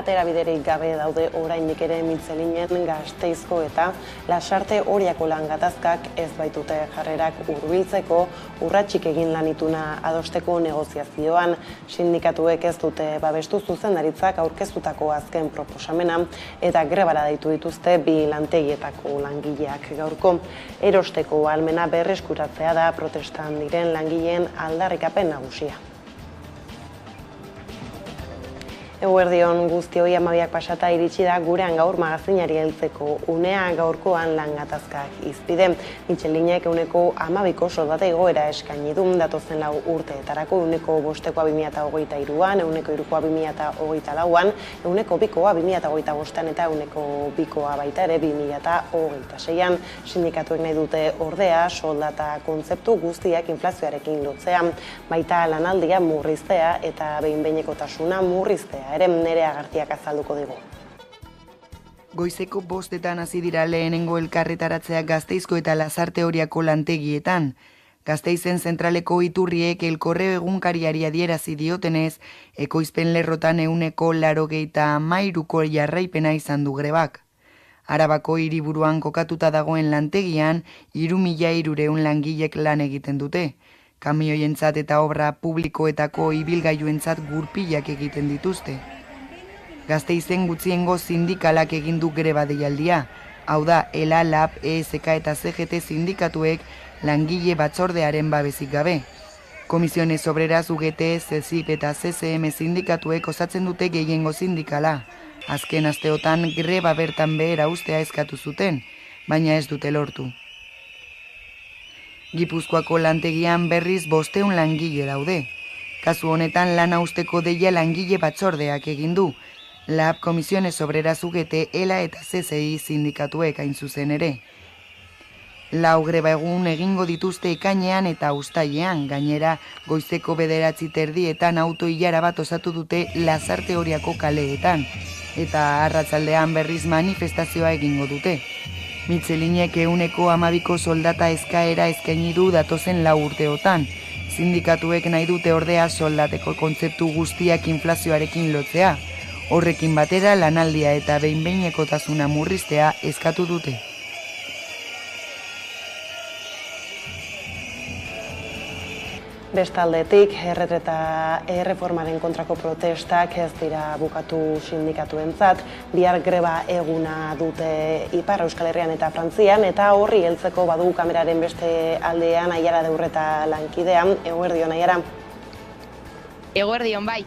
aterabiderik gabe daude oraindik ere Mitxelinen, Gasteizko eta Lasarte Oriako lan gatazkak ez baitute jarrerak hurbiltzeko urratsik egin lan ituna adosteko negoziazioan. Sindikatuek ez dute babestu zuzendaritzak aurkeztutako azken proposamena eta grebara deitu dituzte bi lantegietako langileak gaurko. Erosteko ahalmena berreskuratzea da protestan diren langileen aldarrikapen nagusia. Eguerdion guztioi, 12 pasata iritsi da gurean gaur magazinari heltzeko unea. Gaurkoan lan gatazkak izpide. Mitxelinek ehuneko 12ko soldata igoera eskaini du datozen 4 urteetarako, ehuneko 5koa 2023an, ehuneko 3koa 2024an, ehuneko 2koa 2025an eta ehuneko 2koa baita ere 2026an. Sindikatuek nahi dute ordea soldata kontzeptu guztiak inflazioarekin lotzea, baita lanaldia murriztea eta behin-behinekotasuna murriztea. Nerea Gartiak azalduko digu. Goizeko 5etan hasi dira lehenengo elkarretaratzea Gasteizko eta Lasarte Oriako lantegietan. Gasteizen zentraleko iturriek Elkorreo egunkariari adierazi diotenez, ekoizpen lerrotan ehuneko 83ko jarraipena izan du grebak. Arabako hiriburuan kokatuta dagoen lantegian 3.300 langilek lan egiten dute. Kamioientzat eta obra publikoetako ibilgailuentzat gurpilak egiten dituzte. Gasteizen gutxiengo sindikalak egin du greba deialdia. Hau da, ELA, LAB, ESK eta CGT sindikatuek langile batzordearen babesik gabe. Komisiones Obreras, UGT, CESIP eta CCM sindikatuek osatzen dute gehiengo sindikala. Azken asteotan greba bertan behera uztea eskatu zuten, baina ez dute lortu. Gipuzkoako lantegian berriz 500 langile daude. Kasu honetan lana uzteko deia langile batzordeak egin du. LAB, Komisiones Obreras, UGT, ELA eta CCI sindikatuek hain zuzen ere. 4 greba egun egingo dituzte ekainean eta uztailean, gainera goizeko 9:30 auto-ilara bat osatu dute Lasarte Oriako kaleetan, eta arratsaldean berriz manifestazioa egingo dute. Mitxelinek ehuneko 12ko soldata eskaera eskaini du datozen 4 urteotan. Sindikatuek nahi dute ordea soldateko kontzeptu guztiak inflazioarekin lotzea. Horrekin batera lanaldia eta behin-behinekotasuna murriztea eskatu dute. Bestaldetik, erreformaren kontrako protestak ez dira bukatu sindikatuentzat. Bihar greba eguna dute Ipar Euskal Herrian eta Frantzian, eta horri heltzeko badu kameraren beste aldean Aiara Deurreta lankidean. Eguerdion, Aiara. Eguerdion, bai.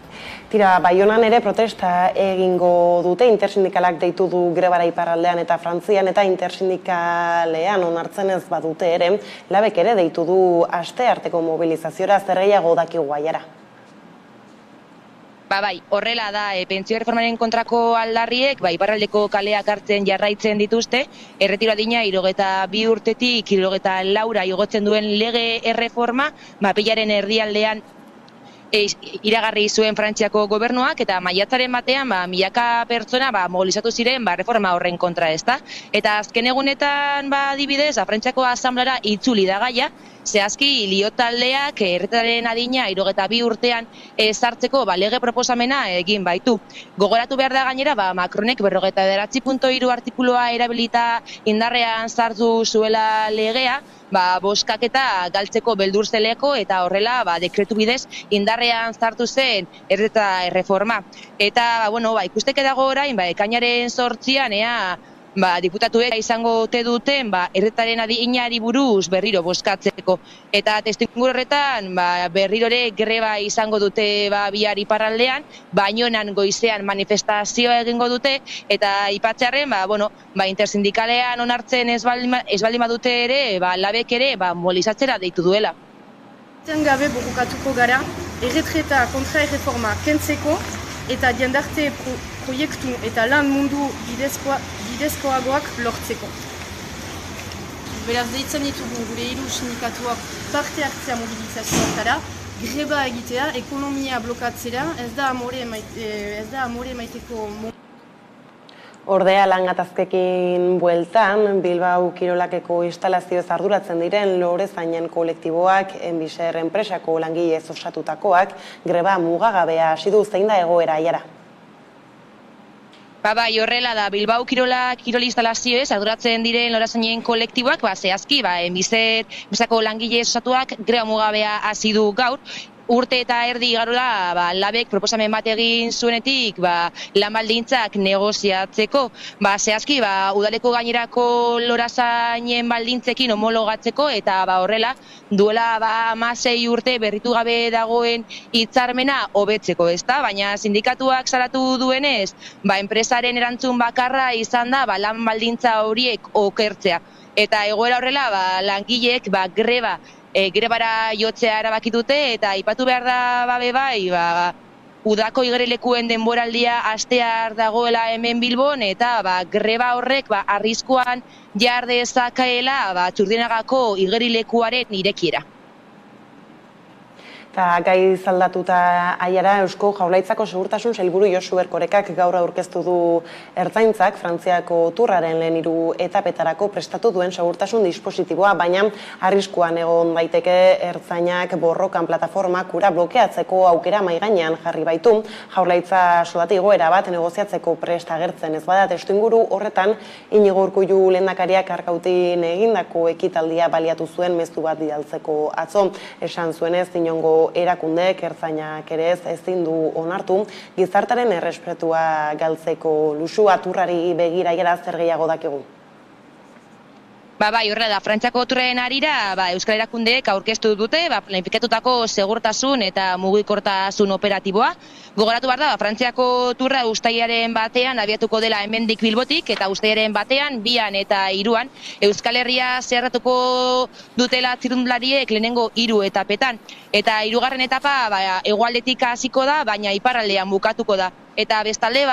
Tira, Baionan ere protesta egingo dute, intersindikalak deitu du grebara iparraldean eta Frantzian, eta intersindikalean onartzen ez badute ere, Labek ere deitu du astearteko mobilizaziora. Zer gehiago dakigu, Aiara? Bai, horrela da, pentsio erreformaren kontrako aldarriek, iparraldeko kaleak hartzen jarraitzen dituzte, erretiro adina 72 urtetik 74 igotzen duen lege erreforma, pilaren erdialdean iragarri zuen Frantziako gobernuak, eta maiatzaren batean milaka pertsona mobilizatu ziren reforma horren kontra, ezta? Eta azken egunetan adibidez, Frantziako asamblara itzuli da gaia, zehazki liotaldeak erretaren adina 72 urtean sartzeko lege proposamena egin baitu. Gogoratu behar da gainera, Macronek 49.3 artikulua erabilita indarrean sartu zuela legea, boskaketa galtzeko beldur zeleko, eta horrela dekretu bidez indarrean sartu zen erreta erreforma. Eta, ikusteke dago orain, ekainaren 8an, diputatuek izango ote duten erretaren adinari buruz berriro bozkatzeko. Eta testuinguru horretan berrirore greba izango dute bihar iparraldean, Baionan goizean manifestazioa egingo dute, eta aipatzearren intersindikalean onartzen ez baldin badute ere, Labek ere mobilizatzera deitu duela. Gabe borrokatuko gara, erretreta kontra erreforma kentzeko eta jendarte proiektu eta lan mundu bidezkoagoak lortzeko. Beraz, deitzen ditugu gure 3 sindikatuak parte hartzea mobilizazioetara, greba egitea, ekonomia blokatzera, ez da amore maiteko Ordea lan gatazkekin bueltan, Bilbao Kirolakeko instalazioez arduratzen diren Lorezainen kolektiboak, Enbiser enpresako langilez osatutakoak, greba mugagabea hasi du. Zein da egoera, Aiara? Bai, horrela da, Bilbao kirol instalazioez arduratzen diren lorazainen kolektiboak, zehazki, enbizako langile osatuak greba mugabea hasi du gaur. Urte eta erdi igarora labek proposamen bat egin zuenetik lan baldintzak negoziatzeko. Zehazki, udaleko gainerako lorazainen baldintzekin homologatzeko eta horrela duela 16 urte berritu gabe dagoen hitzarmena hobetzeko, ezta? Baina sindikatuak salatu duenez, enpresaren erantzun bakarra izan da lan baldintza horiek okertzea. Eta egoera horrela langileek grebara jotzea erabaki dute eta aipatu behar da udako igerilekuen denboraldia hastear dagoela hemen Bilbon eta greba horrek arriskuan jar dezakela Txurdinagako igerilekuaren irekiera. Eta gai zaldatuta aiara, Eusko Jaurlaritzako Segurtasun Sailburu Josu Erkorekak gaur aurkeztu du Ertzaintzak Frantziako Tourraren lehen 3 etapetarako prestatu duen segurtasun dispositiboa, baina arriskuan egon daiteke Ertzainak borrokan plataformak ura blokeatzeko aukera mahai gainean jarri baitu. Jaurlaritza soldati igoera bat negoziatzeko prest agertzen ez bada testuinguru horretan Inigo Urkullu lehendakariak Arkautin egindako ekitaldia baliatu zuen mezu bat bidaltzeko atzo. Esan zuenez inongo erakundeek Ertzainak ere ezin du onartu gizartaren errespetua galtzeko lusua. Turrari begira zer gehiago dakigu? Horrela da, Frantziako Tourraren harira Euskal Erakundeek aurkeztu dute planifikatutako segurtasun eta mugikortasun operatiboa. Gogoratu behar da, Frantziako Tourra uztailaren batean abiatuko dela hemendik Bilbotik eta uztailaren batean 2an eta 3an Euskal Herria zeharratuko dutela txirrindulariek lehenengo 3 etapetan. Eta 3. etapa hegoaldetik hasiko da, baina iparraldean bukatuko da. Eta bestalde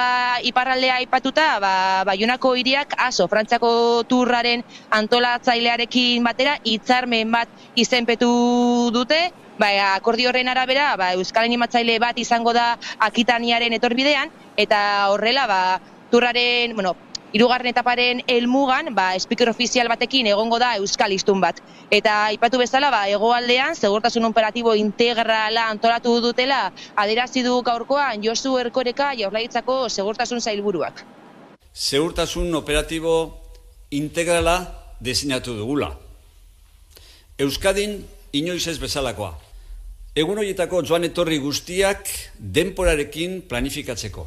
iparraldea aipatuta Baionako hiriak Frantziako Tourraren antolatzailearekin batera hitzarmen bat izenpetu dute. Akordio horren arabera euskal animatzaile bat izango da Akitaniaren etorbidean eta horrela Tourraren 3. etaparen helmugan speaker ofizial batekin egongo da euskal hiztun bat. Eta aipatu bezala hegoaldean segurtasun operatibo integrala antolatu dutela adierazi du gaurkoan Josu Erkoreka Jaurlaritzako Segurtasun Sailburuak. Segurtasun operatibo integrala diseinatu dugula. Euskadin inoiz ez bezalakoa. Egun horietako joan etorri guztiak denporarekin planifikatzeko.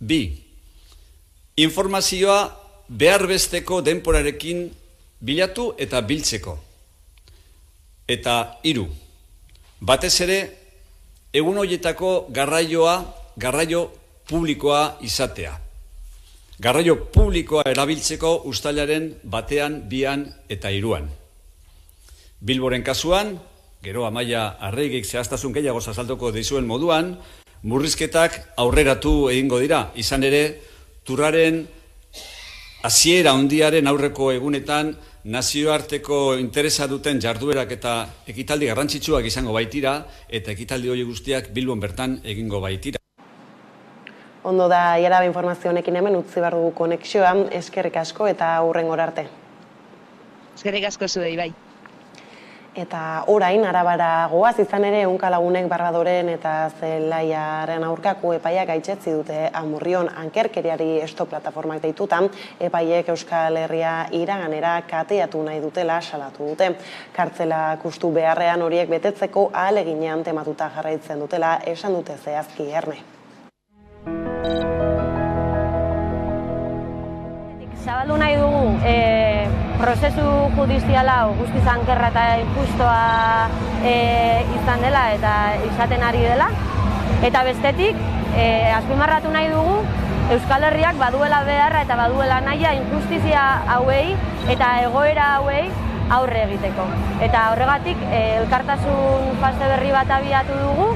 2. Informazioa behar besteko denporarekin bilatu eta biltzeko. Eta 3. Batez ere, egun horietako garraio publikoa izatea. Garraio publikoa erabiltzeko uztailaren 1, 2 eta 3an. Bilboren kasuan, gero Amaia Arreigik zehaztasun gehiago azalduko dizuen moduan, murrizketak aurreratu egingo dira, izan ere, Tourraren hasiera handiaren aurreko egunetan nazioarteko interesa duten jarduerak eta ekitaldi garrantzitsuak izango baitira eta ekitaldi hori guztiak Bilbon bertan egingo baitira. Ondo da, jaraba informazio honekin hemen utzi behar dugu konexioa, eskerrik asko eta hurrengora arte. Eskerrik asko zuei, bai. Eta orain, Arabara goaz, izan ere ehunka lagunek Barbadoren eta Zelaiaren aurkako epaiak gaitzetsi dute Amurrion ankerkeriari stop plataformak deitutan, epaiek Euskal Herria iraganera kateatu nahi dutela salatu dute. Kartzela kustu beharrean horiek betetzeko ahaleginean tematuta jarraitzen dutela esan dute zehazki Erne. Zabaldu nahi dugu prozesu judiziala guztiz ankerra eta injustoa izan dela eta izaten ari dela. Eta bestetik, azpimarratu nahi dugu Euskal Herriak baduela beharra eta baduela nahia injustizia hauei eta egoera hauei aurre egiteko. Eta horregatik elkartasun fase berri bat abiatu dugu,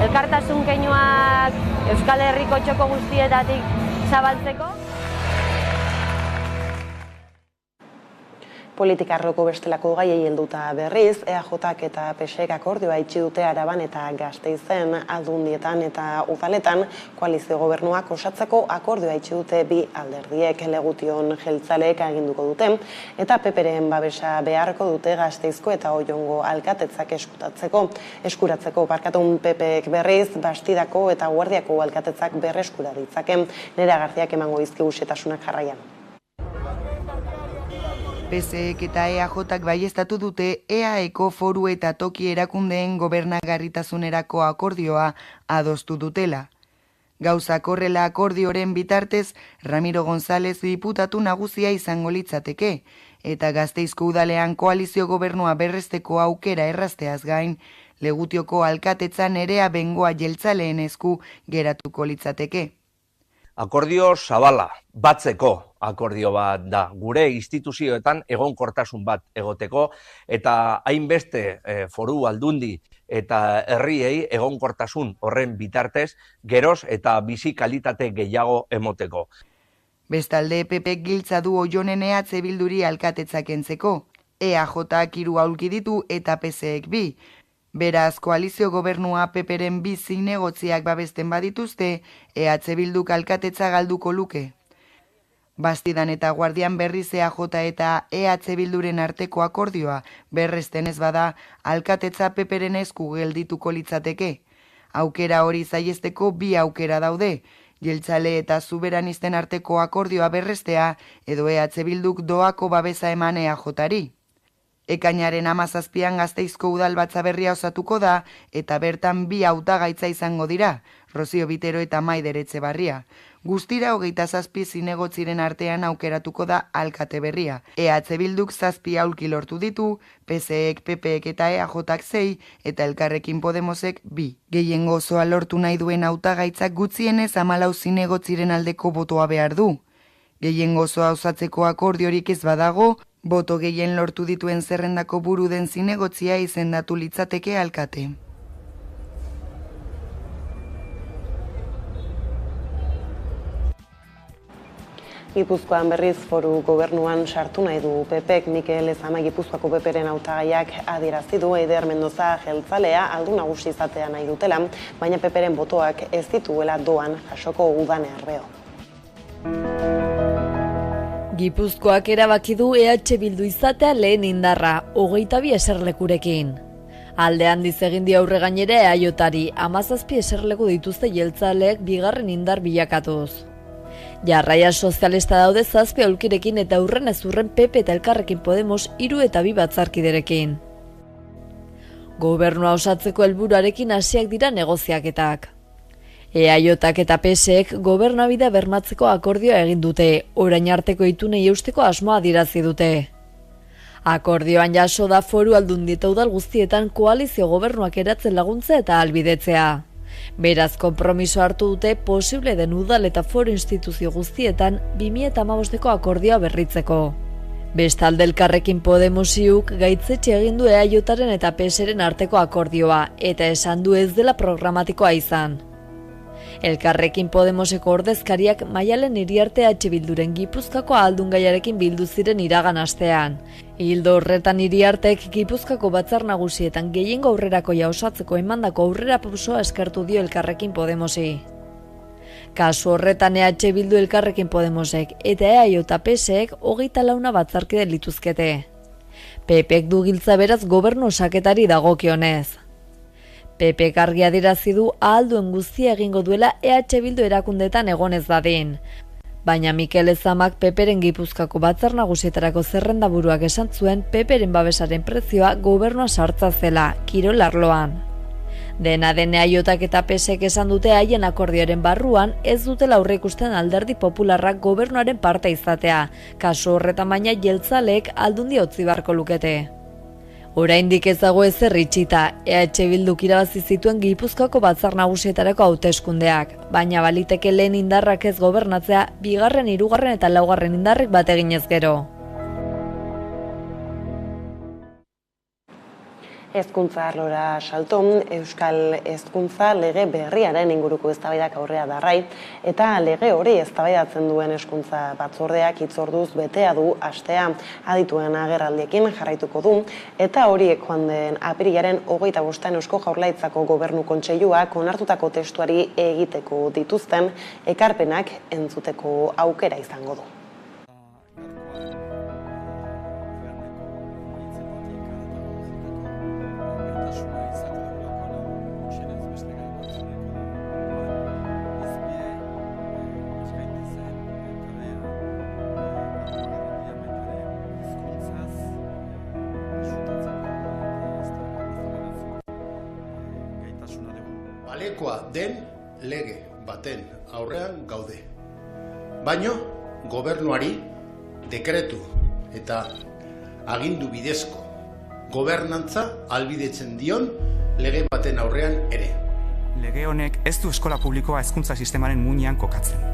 elkartasun keinuak Euskal Herriko txoko guztietatik zabaltzeko. Politikarroko bestelako gaiei helduta berriz, EAJak eta PSek akordioa itxi dute Araban eta Gasteizen aldundietan eta udaletan koalizio gobernuak osatzeko akordioa itxi dute bi alderdiek. Legution jeltzaleek aginduko dute eta PPren babesa beharko dute Gasteizko eta Oiongo alkatetzak eskuratzeko PPek berriz Bastidako eta Guardiako alkatetzak berreskura ditzake. Nera Garziak emango dizkigu xehetasunak jarraian. PSek eta EAJak baieztatu dute EAEko foru eta toki erakundeen gobernagarritasunerako akordioa adostu dutela. Gauzak horrela akordioren bitartez, Ramiro González diputatu nagusia izango litzateke, eta Gasteizko udalean koalizio gobernua berresteko aukera errazteaz gain, Legutioko alkatetza Nerea Bengoa jeltzaleen esku geratuko litzateke. Akordio zabala, batzeko akordio bat da. Gure instituzioetan egonkortasun bat egoteko eta hainbeste foru aldundi eta herriei egonkortasun horren bitartez geroz eta bizi kalitate gehiago emoteko. Bestalde PPek giltza du Oionen EH Bilduri alkatetzak kentzeko. EAJak 3 aulki ditu eta PSek 2. Beraz, koalizio gobernua PPren bi zinegotziak babesten badituzte, EH Bilduk alkatetza galduko luke. Bastidan eta Guardian berriz EAJ eta EH Bilduren arteko akordioa berresten ez bada, alkatetza PPren esku geldituko litzateke. Aukera hori saiesteko bi aukera daude, jeltzale eta zuberanisten arteko akordioa berrestea edo EH Bilduk doako babesa eman EAJari. Ekainaren 17an Gasteizko udalbatza berria osatuko da eta bertan bi hautagaitza izango dira, Rosio Bitero eta Maider Etxebarria. Guztira 27 zinegotziren artean aukeratuko da alkate berria. EH Bilduk 7 aulki lortu ditu, PSek, PPek eta EAJak 6 eta Elkarrekin Podemosek 2. Gehiengo osoa lortu nahi duen hautagaitzak gutxienez 14 zinegotziren aldeko botoa behar du. Gehiengo osoa osatzeko akordiorik ez badago, boto gehien lortu dituen zerrendako buru den zinegotzia izendatu litzateke alkate. Gipuzkoan berriz foru gobernuan sartu nahi du PPek. Mikel Lezama Gipuzkoako PPren hautagaiak adierazi du Eider Mendoza jeltzalea aldu nagusi izatea nahi dutela, baina PPren botoak ez dituela doan jasoko Udane Arbeo. Gipuzkoak erabaki du EH Bildu izatea lehen indarra, 22 eserlekurekin. Alde handiz egin dio aurre gainera EAJari, 17 eserleku dituzte jeltzaleek bigarren indar bilakatuz. Jarraia sozialista daude 7 aulkirekin eta hurren ez hurren PP eta Elkarrekin Podemos 3 eta 2 batzarkiderekin. Gobernua osatzeko helburuarekin hasiak dira negoziaketak. EAJak eta PSek gobernabidea bermatzeko akordioa egin dute, orain arteko itunei eusteko asmoa adierazi dute. Akordioan jaso da foru aldundi eta udal guztietan koalizio gobernuak eratzen laguntza eta ahalbidetzea. Beraz, konpromiso hartu dute posible den udal eta foru instituzio guztietan 2015ko akordioa berritzeko. Bestalde Elkarrekin Podemosiuk gaitzetxe egin du EAJaren eta PSren arteko akordioa eta esan du ez dela programatikoa izan. Elkarrekin Podemoseko ordezkariak Maialen Iriarte EH Bilduren Gipuzkoako ahaldungaiarekin bildu ziren iragan astean. Ildo horretan Iriartek Gipuzkoako batzar nagusietan gehiengo aurrerakoia osatzeko emandako aurrerapausoa eskertu dio Elkarrekin Podemosi. Kasu horretan EH Bildu Elkarrekin Podemosek eta EAJ eta PSek 24 batzarkide lituzkete. PPek du giltza beraz gobernu osaketari dagokionez. PPek argi adierazi du ahal duen guztia egingo duela EH Bildu erakundetan egonez dadin. Baina Mikel Lezamak PPren Gipuzkoako batzar nagusietarako zerrendaburuak esan zuen PPren babesaren prezioa gobernua sartza zela, kirol arloan. Dena den EAJak eta PSek esan dute haien akordioaren barruan ez dutela aurreikusten Alderdi Popularrak gobernuaren parte izatea, kasu horretan baina jeltzaleek aldundi utzi beharko lukete. Oraindik ez dago ezer itxita, EH Bilduk irabazi zituen Gipuzkoako batzar nagusietarako hauteskundeak, baina baliteke lehen indarrak ez gobernatzea, 2., 3. eta 4. indarrek bat eginez gero. Hezkuntza arlora salto, Euskal Hezkuntza lege berriaren inguruko eztabaidak aurrea darrai, eta lege hori eztabaidatzen duen hezkuntza batzordeak hitzorduz betea du astea. Adituen agerraldiekin jarraituko du, eta horiek joan den apirilaren 25 Eusko Jaurlaritzako Gobernu Kontseiluak onartutako testuari egiteko dituzten ekarpenak entzuteko aukera izango du. Balekoa den lege baten aurrean gaude. Baino, gobernuari dekretu eta agindu bidezko gobernantza ahalbidetzen dion lege baten aurrean ere. Lege honek ez du eskola publikoa hezkuntza sistemaren muinean kokatzen.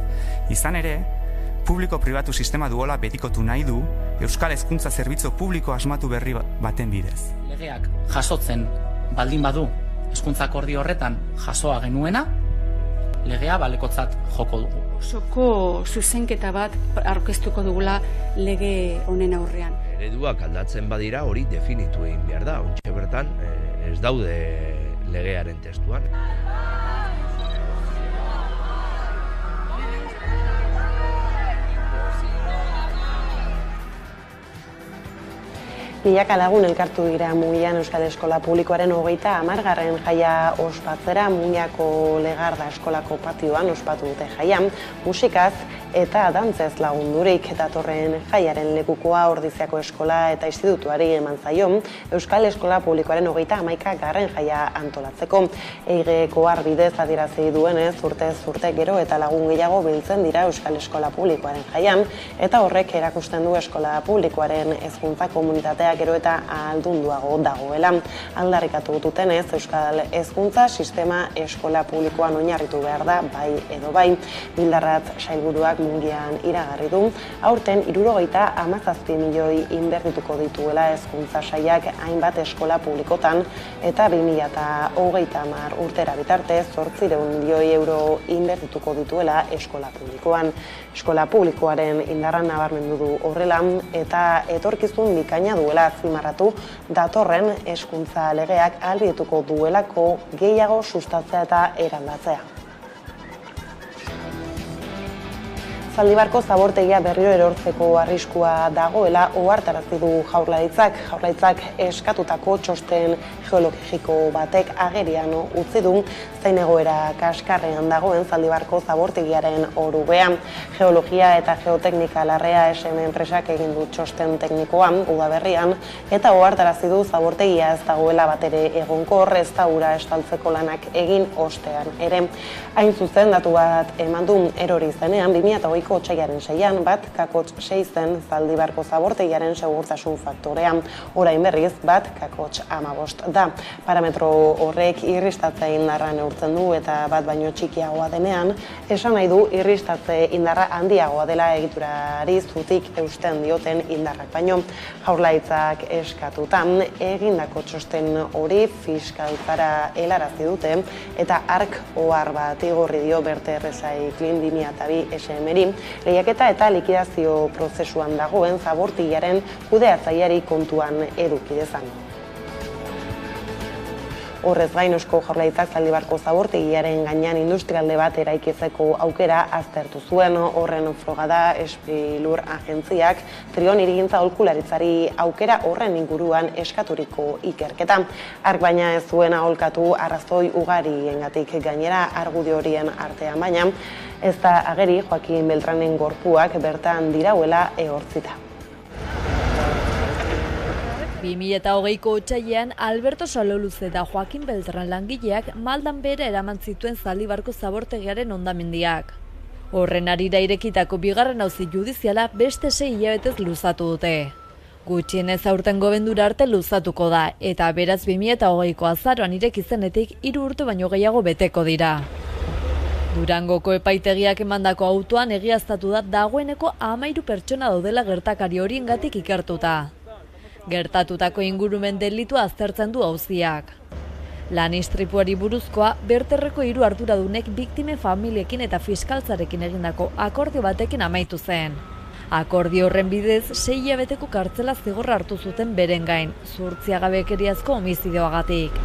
Izan ere, publiko-pribatu sistema duola betikotu nahi du Euskal Hezkuntza Zerbitzu Publiko asmatu berri baten bidez. Legeak jasotzen baldin badu hezkuntza akordio horretan jasoa genuena, legea balekotzat joko dugu. Osoko zuzenketa bat aurkeztuko dugula lege honen aurrean. Ereduak aldatzen badira hori definitu egin behar da. Ontxe bertan ez daude legearen testuan. Milaka lagun elkartu dira Mugian Euskal Eskola Publikoaren 30. jaia ospatzera. Mugiako Legarda Eskolako patioan ospatu dute jaian, musikaz eta dantzez lagundurik. Datorren jaiaren lekukoa Ordiziako Eskola eta Institutuari eman zaio Euskal Eskola Publikoaren 31. jaia antolatzeko. Eigeko arbidez adierazi duenez, urtez urte gero eta lagun gehiago biltzen dira Euskal Eskola Publikoaren jaian, eta horrek erakusten du Eskola Publikoaren hezkuntza komunitatea gero eta ahaldunduago dagoela. Aldarrikatu dutenez, Euskal Hezkuntza sistema eskola publikoan oinarritu behar da, bai edo bai. Bildarratz sailburuak Mugian iragarri du, aurten 77 milioi inbertituko dituela hezkuntza sailak hainbat eskola publikotan, eta 2030 urtera bitarte 800 milioi euro inbertituko dituela eskola publikoan. Eskola publikoaren indarra nabarmendu du horrela, eta etorkizun bikaina duela azpimarratu, datorren hezkuntza legeak ahalbidetuko duelako gehiago sustatzea eta eraldatzea. Zaldibarko zabortegia berriro erortzeko arriskua dagoela ohartarazi du Jaurlaritzak. Jaurlaritzak eskatutako txosten geologiko batek agerian utzi du zein egoera kaskarrean dagoen Zaldibarko zabortegiaren orubean. Geologia eta geoteknika larrea SM enpresak egin du txosten teknikoa udaberrian, eta ohartarazi du zabortegia ez dagoela batere egonkor, ez da ura estaltzeko lanak egin ostean ere. Hain zuzen datu bat eman du erori zenean 2008 otsailaren 6an 1,6 zen Zaldibarko zabortegiaren segurtasun faktorean. Orain berriz 1,15 da. Parametro horrek irristatze indarra neurtzen du, eta bat baino txikiagoa denean, esan nahi du irristatze indarra handiagoa dela egiturari zutik eusten dioten indarrak baino. Jaurlaritzak eskatutan egindako txosten hori fiskaltzara helarazi dute, eta ark ohar bat igorri dio Berte Recycling 2002 SM-ri, lehiaketa eta likidazio prozesuan dagoen zabortegiaren kudeatzaileari kontuan eduki dezan. Horrez gain, Eusko Jaurlaritzak Zaldibarko zabortegiaren gainean industrialde bat eraikitzeko aukera aztertu zuen. Horren froga da Sprilur agentziak Trion hirigintza aholkularitzari aukera horren inguruan eskaturiko ikerketa. Ark baina ez zuen aholkatu arrazoi ugariengatik, gainera argudio horien artean baina ez da ageri Joaquin Beltranen gorpuak bertan dirauela ehortzita. 2008ko otsailean Alberto Saloluz eta Joaquin Beltran langileak maldan bera eraman zituen Zaldibarko zabortegiaren hondamendiak. Horren harira irekitako bigarren auzi judiziala beste 6 hilabetez luzatu dute. Gutxienez aurtengo bendura arte luzatuko da, eta beraz 2008ko azaroan ireki zenetik 3 urte baino gehiago beteko dira. Durangoko epaitegiak emandako autoan egiaztatu da dagoeneko 13 pertsona daudela gertakari horiengatik ikertuta. Gertatutako ingurumen delitua aztertzen du auziak. Lan istripuari buruzkoa, Berterreko 3 arduradunek biktimen familiekin eta fiskaltzarekin egindako akordio batekin amaitu zen. Akordio horren bidez, 6 hilabeteko kartzela zigorra hartu zuten beren gain, zuhurtziagabekeriazko homizidioagatik.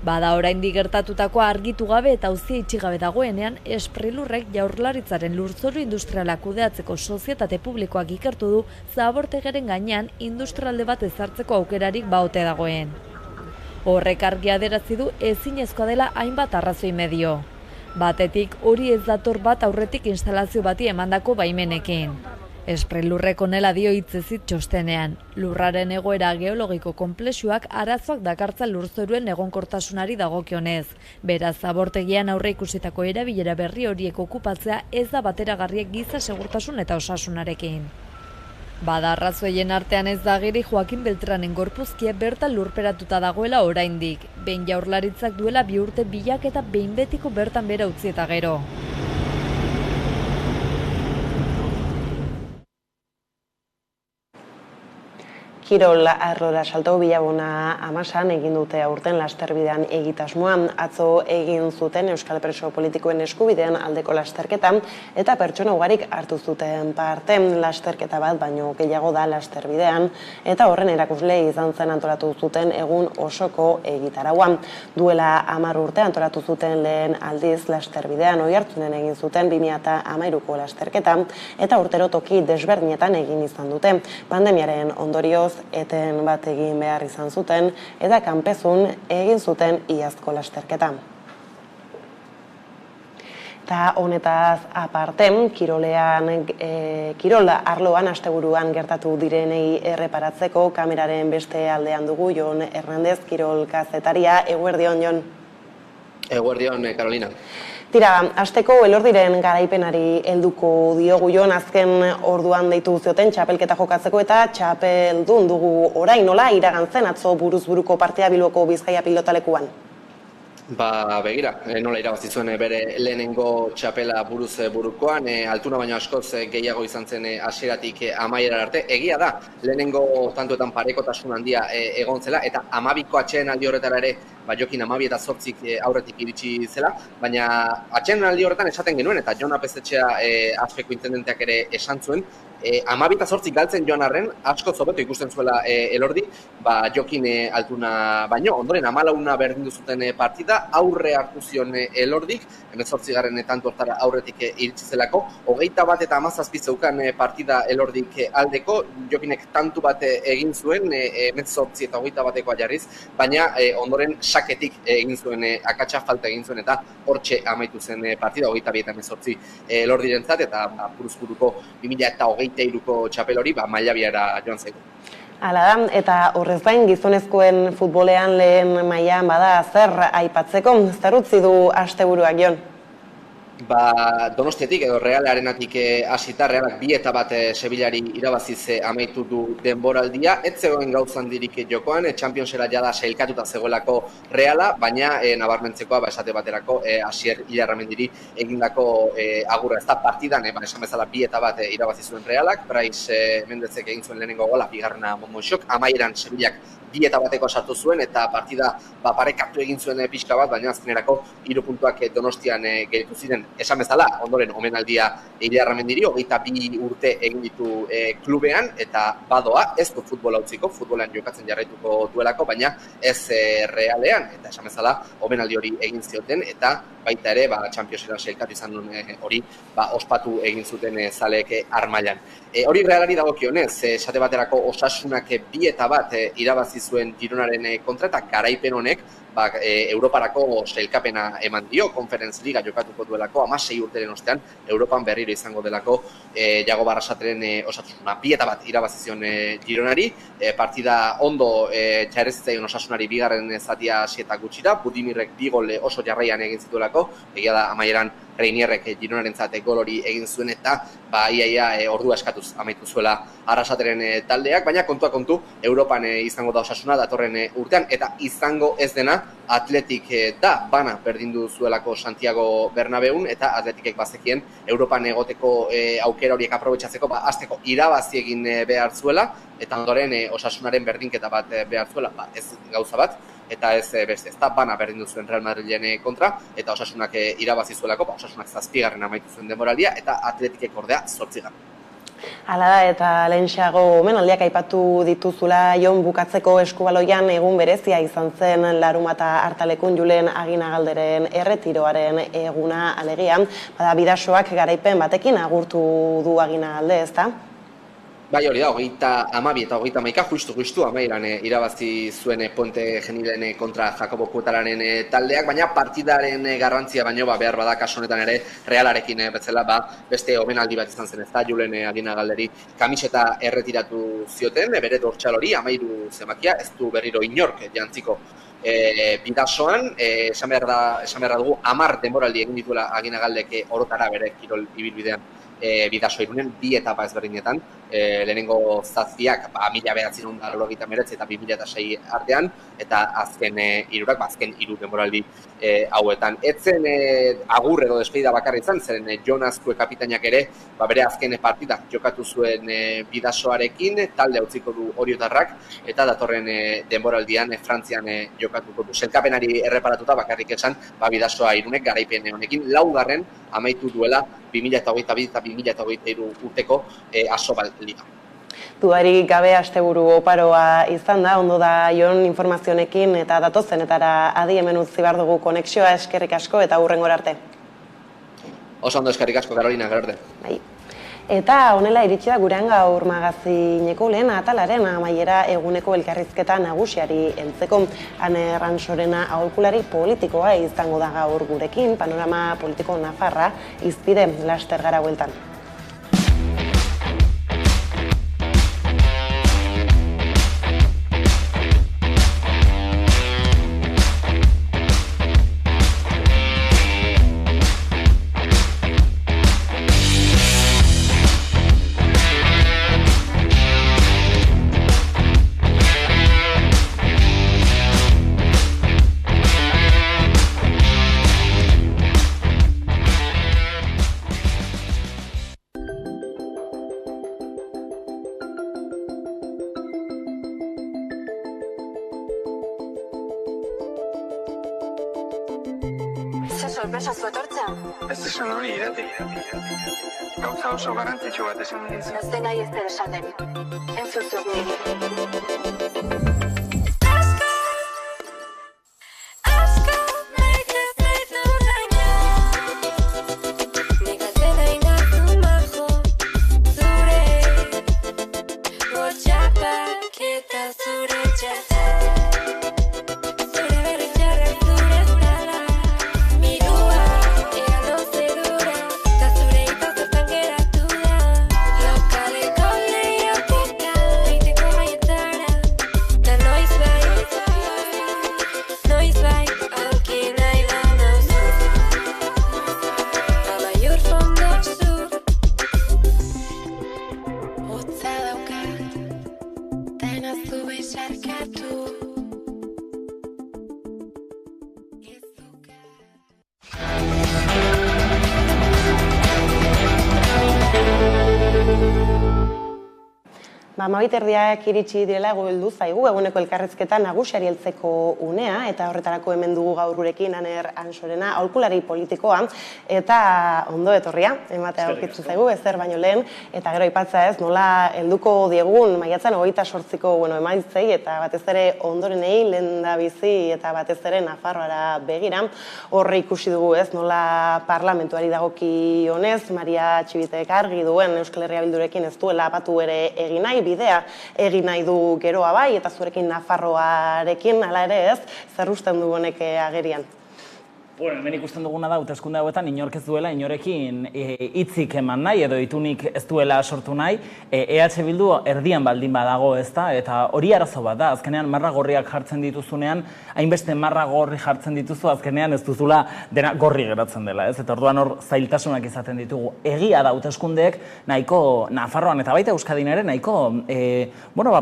Bada oraindik gertatutakoa argitu gabe eta auzia itxi gabe dagoenean, Sprilurrek Jaurlaritzaren lurzoru industriala kudeatzeko sozietate publikoak ikertu du Zabortegeren gainean industrialde bat ezartzeko aukerarik baote dagoen. Horrek argi adierazi du ezinezkoa dela hainbat arrazoi medio. Batetik hori ez dator bat aurretik instalazio bati emandako baimenekin. Sprilurrek honela dio hitzezit txostenean. Lurraren egoera geologiko konplexuak arazoak dakartza lurzoruen egonkortasunari dagokionez. Beraz, Zabortegian aurreikusitako erabilera berri horiek okupatzea ez da bateragarriek giza segurtasun eta osasunarekin. Bada arrazoien artean ez da ageri Joaquin Beltranen gorpuzkia bertan lurperatuta dagoela oraindik. Behin Jaurlaritzak duela 2 urte bilaketa behin betiko bertan bera utzi eta gero. Kirol arlora salto Bilabona Amasan egin dute aurten lasterbidean egitasmoan. Atzo egin zuten Euskal Preso Politikoen eskubideen aldeko lasterketa eta pertsona ugarik hartu zuten parte. Lasterketa bat baino gehiago da lasterbidean eta horren erakusle izan zen antolatu zuten egun osoko egitarauan. Duela 10 urte antolatu zuten lehen aldiz lasterbidean Oiartzunen egin zuten 2013ko lasterketa eta urtero toki desberdinetan egin izan dute. Pandemiaren ondorioz eten bat egin behar izan zuten eta kanpezun egin zuten iazko lasterketa. Eta honetaz aparte, kirol arloan asteburuan gertatu direnei erreparatzeko kameraren beste aldean dugu Jon Hernandez, kirol kazetaria. Eguerdion, Jon. Eguerdion, Carolina. Tira, asteko Elordiren garaipenari helduko diogu Jon, azken orduan deitu zioten txapelketa jokatzeko eta txapeldun dugu orain nola iragantzen atzo buruz buruko partea Bilboko Bizkaia pilotalekuan. Begira, nola irabazi zuen bere lehenengo txapela buruz burukoan, altuna baino askoz gehiago izan zen hasieratik amaierar arte. Egia da, lehenengo tantuetan parekotasun handia egon zela, eta 12ko atxeen aldi horretara ere, Jokin 12 eta 8 aurretik iritsi zela, baina atxeen aldi horretan esaten genuen, eta Jon Apezetxea azpeko intendenteak ere esan zuen, 12 eta 8 galtzen joan arren, asko zobeto ikusten zuela Elordi, Jokin altuna baino, ondoren 14 berdindu zuten partida, aurre hartu zion Elordik, 18. tanto hortara aurretik iritsi zelako, 21 eta 17 zeukan partida Elordik aldeko, Jokinek tantu bat egin zuen, 18 eta 21 jarriz, baina ondoren saketik egin zuen, akatsa falta egin zuen, eta hortxe amaitu zen partida, 22 eta 18 Elordirentzat, eta buruzburuko 2023ko txapel hori mailabiara joan zaigu. Hala da, eta horrez gain gizonezkoen futbolean lehen mailan bada zer aipatzeko, zer utzi du asteburuak Jon? Donostiatik edo Real Arenatik hasita, Realak 2-1 Sevillari irabaziz amaitu du denboraldia. Ez zegoen gauza handirik jokoan, Championsera jada sailkatuta zegoelako Reala, baina nabarmentzekoa esate baterako Asier Ilarramendiri egindako agurra. Ez da partidan, esan bezala 2-1 irabazi zuen Realak, Brais Mendezek egin zuen lehenengo gola, bigarrena Monmoixok, amaieran Sevillak 2-1 sartu zuen, eta partida parekatu egin zuen pixka bat, baina azkenerako 3 puntuak Donostian gelditu ziren. Esan bezala, ondoren omenaldia Ilarramendiri, 22 urte egin ditu klubean, eta badoa, ez du futbola utziko, futbolan jokatzen jarraituko duelako, baina ez Realean, eta esan bezala, omenaldi hori egin zioten, eta baita ere, Championsera sailkatu izan duen hori, ospatu egin zuten zaleek Armailan. Hori Realari dagokionez, esate baterako Osasunak 2-1 irabazi zuen Gironaren kontra, eta garaipen honek Europarako sailkapena eman dio, Conference Liga jokatuko duelako, 16 urteren ostean, Europan berriro izango delako Jago Barrasateren Osasuna 2-1 irabazi zion Gironari, partida ondo jarrezitzaion Osasunari bigarren zatia 7 gutxira, Budimirrek 2 gol oso jarraian egin zituelako, zuelako, egia da amaieran Reinierrek Gironarentzat gol hori egin zuen eta iaia ordua eskatuz amaitu zuela Arrasateren taldeak, baina kontua kontu Europan izango da Osasuna datorren urtean eta izango ez dena Atletik da bana berdindu zuelako Santiago Bernabeun eta Atletikek bazekien Europan egoteko aukera horiek aprobetxatzeko hasteko irabazi egin behar zuela eta ondoren Osasunaren berdinketa bat behar zuela, ez gauza bat eta ez beste, ez da bana berdindu zuen Real Madrilen kontra eta Osasunak irabazi zuelako, Osasunak 7. amaitu zuen denboraldia eta Atletikek ordea 8. Hala da, eta lehentxeago omenaldiak aipatu dituzula Jon bukatzeko eskubaloian egun berezia izan zen Larunbata Hartalekun Julen Aginagalderen erretiroaren eguna alegia. Bada Bidasoak garaipen batekin agurtu du Aginagalde, ezta? Bai, hori da, 32 eta 31 justu amairan irabazi zuen Puente Genilen kontra Jacobo Puetararen taldeak, baina partidaren garrantzia baino behar bada kasu honetan ere Realarekin betzela beste omenaldi bat izan zen, ezta Julen Aginagalderi kamiseta erretiratu zioten, bere dortxal hori 13 zenbakia, ez du berriro inork jantziko Bidasoan, esan behar dugu 10 denboraldi egin dituela Aginagaldek orotara bere kirol ibilbidean Bidaso Irunen, 2 etapa ezberdinetan, lehenengo zazpiak 1989 eta 2006 artean, eta azken hirurak, azken 3 denboraldi hauetan. Etzen agur edo despedida bakarra izan, zeren Jon Azkue kapitainak ere, bere azken partida jokatu zuen Bidasoarekin, talde utziko du Oriotarrak, eta datorren denboraldian Frantzian jokatuko du. Selkapenari erreparatuta bakarrik esan, Bidasoa Irunek garaipen honekin 4. amaitu duela 2022 eta 2023 urteko Asobal Liga. Dudarik gabe asteburu oparoa izan da, ondo da Jon informazionekin eta datozenetara adi hemen utzi behar dugu konexioa, eskerrik asko eta hurrengora arte. Oso ondo eskerrik asko, Carolina, gero arte. Bai. Eta honela iritsi da gurean gaur magazineko lehen atalaren amaiera eguneko elkarrizketa nagusiari heltzeko. Ane Ransorena aholkulari politikoa izango da gaur gurekin, panorama politiko nafarra izpide laster gara bueltan. Sorpresa zu etortzea? Ez esan hori irati. Gauza oso garrantzitsu bat esan dizu. Ez dena ez dela esaten. Entzuzuk niri. Amabiterdiak iritsi direla heldu zaigu eguneko elkarrizketa nagusiari heltzeko unea eta horretarako hemen dugu gaur gurekin Ane Ransorena aholkulari politikoa eta ondo etorria ematea aurkitzen zaigu ezer baino lehen eta gero aipatza ez nola helduko diegun maiatzan 28ko emaitzei eta batez ere ondorenei lehendabizi eta batez ere Nafarroara begira horre ikusi dugu ez nola parlamentuari dagokionez Maria Txibitek argi duen Euskal Herria Bildurekin ez duela batu ere egin nahi bidea egin nahi du geroa bai, eta zurekin Nafarroarekin, hala ere ez, zer usten du honek agerian? Bueno, hemen ikusten duguna da, hauteskunde hauetan inork ez duela inorekin hitzik eman nahi edo itunik ez duela sortu nahi, EH Bildu erdian baldin badago, ezta, eta hori arazo bat da, azkenean marra gorriak jartzen dituzunean, hainbeste marra gorri jartzen dituzu, azkenean ez duzula dena gorri geratzen dela, ez? Eta orduan hor zailtasunak izaten ditugu. Egia da hauteskundeek nahiko Nafarroan eta baita Euskadin ere nahiko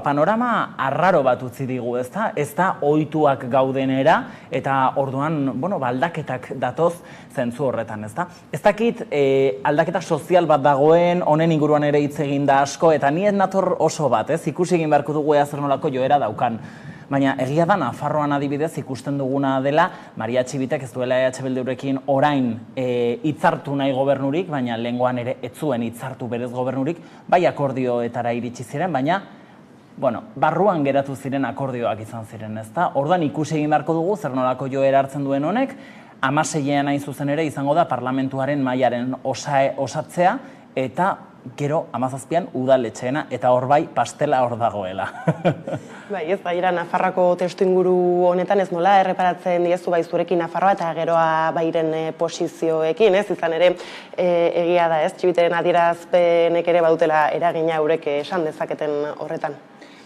panorama arraro bat utzi digu, ezta? Ez da ohituak gaudenera eta orduan, aldaketak datoz zentzu horretan, ezta? Ez dakit aldaketa sozial bat dagoen, honen inguruan ere hitz egin da asko, eta ni ez nator oso bat, ez? Ikusi egin beharko dugu zer nolako joera daukan. Baina egia da Nafarroan adibidez ikusten duguna dela, Maria Txibitek ez duela EH Bildurekin orain hitzartu nahi gobernurik, baina lehengoan ere ez zuen hitzartu berez gobernurik, bai akordioetara iritsi ziren, baina barruan geratu ziren akordioak izan ziren, ezta? Orduan ikusi egin beharko dugu zer nolako joera hartzen duen honek, 16ean hain zuzen ere izango da parlamentuaren mailaren osatzea eta gero 17an udaletxeena eta hor bai pastela hor dagoela. Bai, ez baira Nafarroako testuinguru honetan ez nola erreparatzen diezu bai zurekin Nafarroa eta geroa bairen posizioekin, ez? Izan ere egia da, ez? Txibiteren adierazpenek ere bautela eragina eurek esan dezaketen horretan.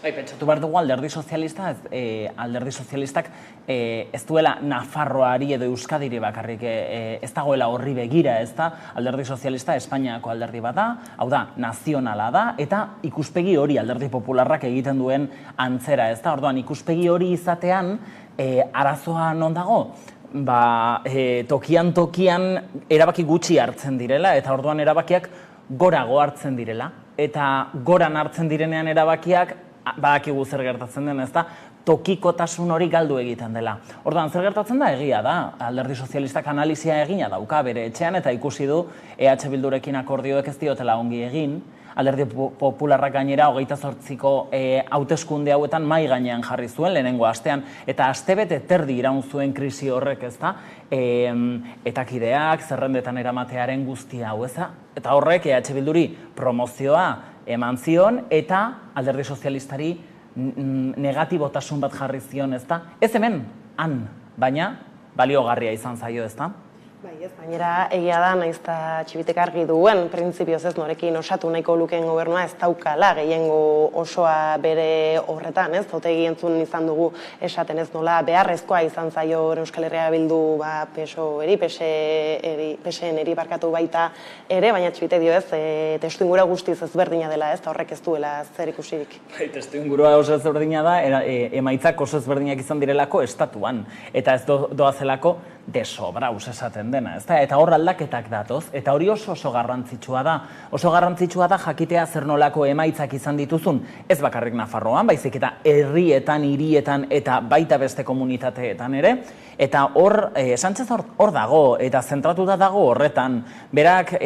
Bai, pentsatu behar dugu alderdi sozialistak ez duela Nafarroari edo Euskadiri bakarrik ez dagoela horri begira, ez da, alderdi sozialista Espainiako alderdi bat da, hau da, nazionala da, eta ikuspegi hori alderdi popularrak egiten duen antzera, ez da, orduan ikuspegi hori izatean arazoa non dago? Tokian erabaki gutxi hartzen direla, eta orduan erabakiak gorago hartzen direla, eta goran hartzen direnean erabakiak badakigu zer gertatzen den, ez da, tokikotasun hori galdu egiten dela. Orduan, zer gertatzen da? Egia da, alderdi sozialistak analizia egina dauka bere etxean, eta ikusi du EH Bildurekin akordioek ez diotela ongi egin, alderdi popularrak gainera 28ko hauteskunde hauetan mai gainean jarri zuen lehenengo astean, eta astebete terdi iraun zuen krisi horrek, ez da, etakideak, zerrendetan eramatearen guztia hau, eza, eta horrek EH Bilduri promozioa eman zion, eta alderdi sozialistari negatibotasun bat jarri zion, ez da? Ez hemen, han, baina baliogarria izan zaio, ez da? Bai, ez, gainera egia da, nahiz eta Txibitek argi duen, printzipioz ez norekin osatu nahiko lukeen gobernua ez daukala gehiengo osoa bere horretan, ez? Otegi entzun izan dugu esaten ez nola beharrezkoa izan zaio Euskal Herria Bildu PSOE-eri, PSN-eri barkatu baita ere, baina Txibitek dio ez, testuingura guztiz ezberdina dela, ez? Horrek ez duela zer ikusirik. Bai, testuingura oso ezberdina da, emaitzak oso ezberdinak izan direlako estatuan, eta ez doazelako desobrauz esaten dena, ezta? Eta hor aldaketak datoz, eta hori oso garrantzitsua da. Oso garrantzitsua da jakitea zer nolako emaitzak izan dituzun, ez bakarrik Nafarroan, baizik eta herrietan, hirietan eta baita beste komunitateetan ere, eta hor, Sánchez hor dago, eta zentratuta dago horretan, berak